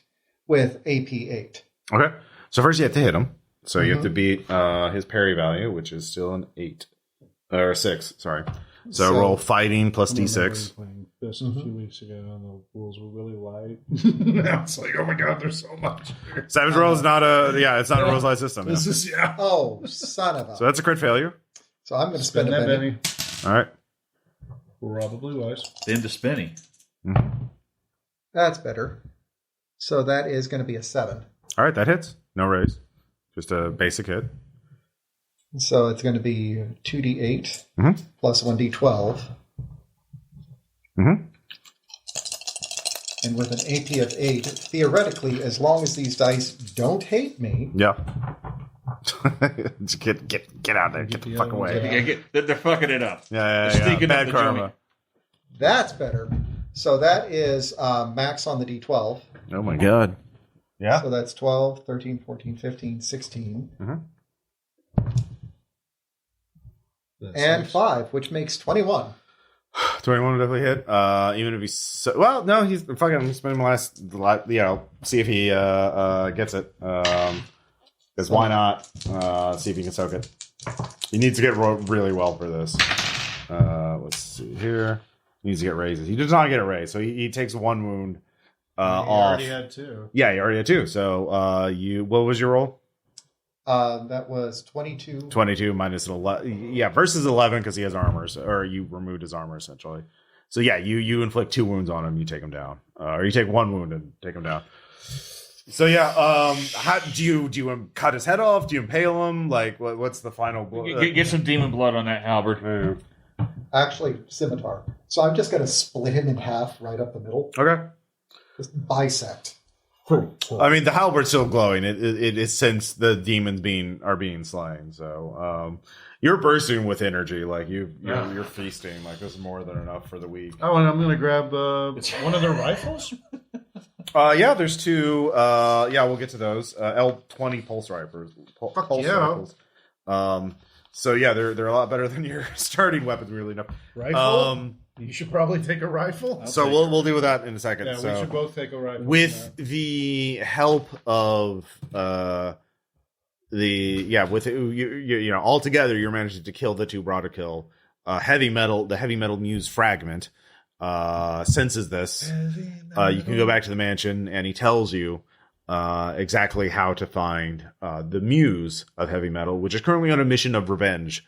Speaker 5: with AP 8.
Speaker 1: Okay. So first you have to hit him. So you have to beat his parry value, which is still an 8. Or 6, sorry. So roll fighting plus d6.
Speaker 3: Playing this a few weeks ago, and the rules were really light. Now it's like, oh my god, there's so much.
Speaker 1: Savage roll is not it's not a rules light system.
Speaker 3: This is
Speaker 5: Oh, son of a...
Speaker 1: So that's a crit failure.
Speaker 5: So I'm going to spend a
Speaker 3: that
Speaker 5: penny.
Speaker 1: All right.
Speaker 3: Probably wise.
Speaker 4: Then to spinny.
Speaker 5: That's better. So that is going to be a 7.
Speaker 1: All right, that hits. No raise. Just a basic hit.
Speaker 5: So it's going to be 2d8 plus 1d12. And with an AP of 8, theoretically, as long as these dice don't hate me...
Speaker 1: Yeah. get out there. Get the fuck away.
Speaker 4: They're fucking it up.
Speaker 1: Yeah.
Speaker 4: Sneaking
Speaker 1: Bad
Speaker 4: up the
Speaker 1: karma.
Speaker 4: joint.
Speaker 5: That's better. So that is max on the d12.
Speaker 1: Oh my god. Yeah.
Speaker 5: So that's 12, 13, 14, 15, 16. And 5, which makes 21.
Speaker 1: 21 definitely hit. Even if he's he's fucking spending the last, see if he gets it. Because why not? See if he can soak it. He needs to get really well for this. Let's see here. He needs to get raises. He does not get a raise, so he takes 1 wound off.
Speaker 3: He already had 2.
Speaker 1: Yeah, he already had 2. So what was your roll?
Speaker 5: That was 22.
Speaker 1: 22 minus 11. Yeah, versus 11 because he has armor, or you removed his armor essentially. So yeah, you inflict 2 wounds on him, you take him down, or you take 1 wound and take him down. So yeah, how do you cut his head off? Do you impale him? Like, what's the final?
Speaker 4: Get some demon blood on that halberd.
Speaker 5: Actually, scimitar. So I'm just going to split him in half right up the middle.
Speaker 1: Okay.
Speaker 5: Just bisect.
Speaker 1: I mean, the halberd's still glowing. It is since the demons are being slain. So you're bursting with energy. Like you're feasting. Like this is more than enough for the week.
Speaker 3: Oh, and I'm going to grab one of their rifles.
Speaker 1: Yeah, there's 2. We'll get to those. L20 pulse rifles. Rifles. So yeah, they're a lot better than your starting weapons. Really enough.
Speaker 3: Rifle. You should probably take a rifle.
Speaker 1: So we'll deal with that in a second.
Speaker 3: Yeah,
Speaker 1: so,
Speaker 3: we should both take a rifle.
Speaker 1: With the help of all together, you're managing to kill the 2 brought a kill. The heavy metal Muse fragment senses this. You can go back to the mansion, and he tells you exactly how to find the Muse of heavy metal, which is currently on a mission of revenge,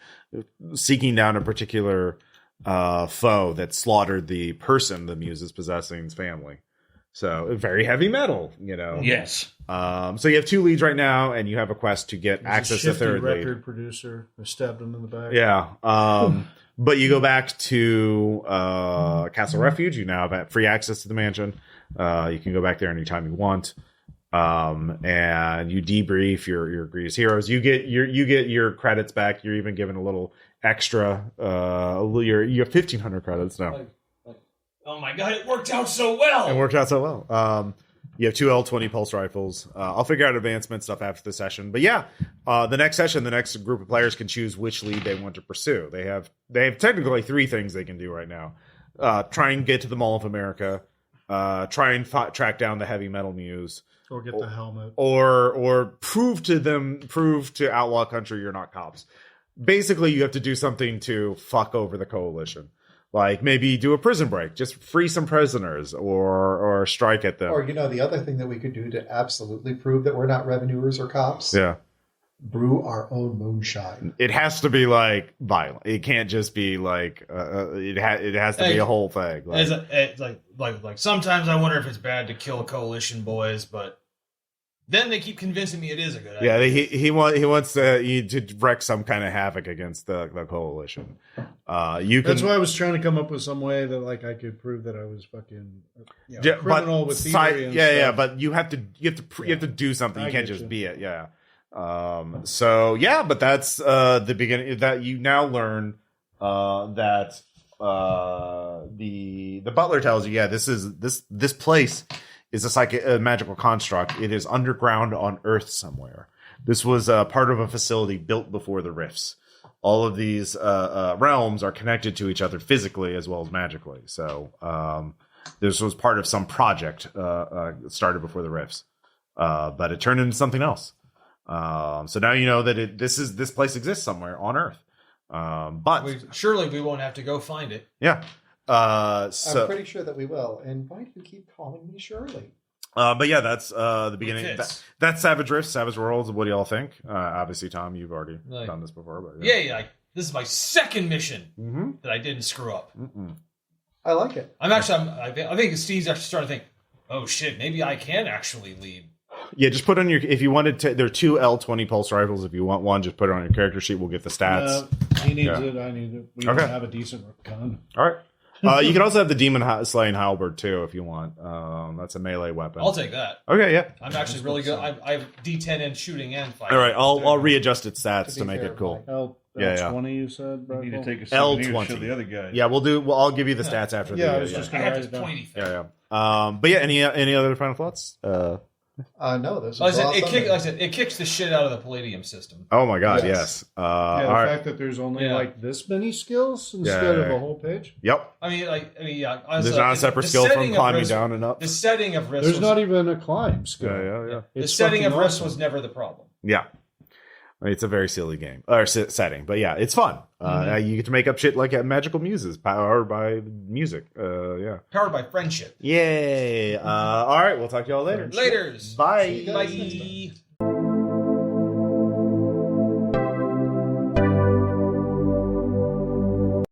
Speaker 1: seeking down a particular foe that slaughtered the person the Muse is possessing's family. So very heavy metal,
Speaker 4: Yes.
Speaker 1: So you have 2 leads right now, and you have a quest to get access to third
Speaker 3: record
Speaker 1: lead.
Speaker 3: producer. I stabbed him in the back.
Speaker 1: Yeah. But you go back to Castle Refuge. You now have free access to the mansion. You can go back there anytime you want. And you debrief your greatest heroes. You get your credits back. You're even given a little extra. You have 1,500 credits now.
Speaker 2: Oh my god, it worked out so well.
Speaker 1: It worked out so well. You have 2 L20 pulse rifles. I'll figure out advancement stuff after the session. But yeah, the next session, the next group of players can choose which lead they want to pursue. They have technically 3 things they can do right now. Try and get to the Mall of America. Try and track down the heavy metal Muse.
Speaker 3: Or get the helmet.
Speaker 1: Or prove to Outlaw Country you're not cops. Basically, you have to do something to fuck over the coalition. Like maybe do a prison break, just free some prisoners, or strike at them.
Speaker 5: Or the other thing that we could do to absolutely prove that we're not revenuers or cops.
Speaker 1: Yeah.
Speaker 5: brew our own moonshine.
Speaker 1: It has to be like violent. It can't just be like it has to be a whole thing.
Speaker 2: It's like sometimes I wonder if it's bad to kill coalition boys, but then they keep convincing me it is a good idea.
Speaker 1: Yeah, he wants to wreak some kind of havoc against the coalition. That's
Speaker 3: why I was trying to come up with some way that like I could prove that I was fucking criminal with thievery and stuff.
Speaker 1: But you have to do something. You can't just be it. Yeah. But that's the beginning. That you now learn that the butler tells you, this place is a magical construct. It is underground on Earth somewhere. This was part of a facility built before the rifts. All of these realms are connected to each other physically as well as magically. So this was part of some project started before the rifts, but it turned into something else. So now you know that this place exists somewhere on Earth. But
Speaker 2: surely we won't have to go find it.
Speaker 1: Yeah.
Speaker 5: I'm pretty sure that we will. And why do you keep calling me Shirley?
Speaker 1: But yeah, that's the beginning. That's Savage Rift, Savage Worlds. What do y'all think? Obviously, Tom, you've already done this before. But
Speaker 2: this is my second mission that I didn't screw up.
Speaker 5: I like it.
Speaker 2: I think Steve's actually starting to think, oh shit, maybe I can actually lead.
Speaker 1: Yeah, just put on your, if you wanted to, there are 2 L20 pulse rifles. If you want one, just put it on your character sheet. We'll get the stats.
Speaker 3: He needs it. I need it. We don't have a decent gun.
Speaker 1: All right. You can also have the demon slaying halberd too if you want. That's a melee weapon.
Speaker 2: I'll take that.
Speaker 1: Okay, yeah.
Speaker 2: I'm actually really good. I have D10 in shooting and fighting.
Speaker 1: All right, I'll readjust its stats to make it cool.
Speaker 3: L20, you said.
Speaker 4: You need to take a
Speaker 1: L20.
Speaker 4: Show the other guy.
Speaker 1: Yeah, I'll give you the stats after.
Speaker 3: I was just going to write it down.
Speaker 2: Pointy thing.
Speaker 1: But yeah, any other final thoughts?
Speaker 5: No, this is awesome.
Speaker 2: It kicks the shit out of the Palladium system.
Speaker 1: Oh my god, yes.
Speaker 3: The fact that there's only like this many skills instead of a whole page.
Speaker 1: Yep.
Speaker 2: There's
Speaker 1: not a separate skill from climbing down and up.
Speaker 2: The setting of risk.
Speaker 3: There's not even a climb skill.
Speaker 1: Yeah.
Speaker 2: The setting of risk was never the problem.
Speaker 1: Yeah. It's a very silly game or setting, but yeah, it's fun. You get to make up shit like magical muses powered by music.
Speaker 2: Powered by friendship.
Speaker 1: Yay! All right, we'll talk to y'all later.
Speaker 2: Laters.
Speaker 1: Bye.
Speaker 2: Bye.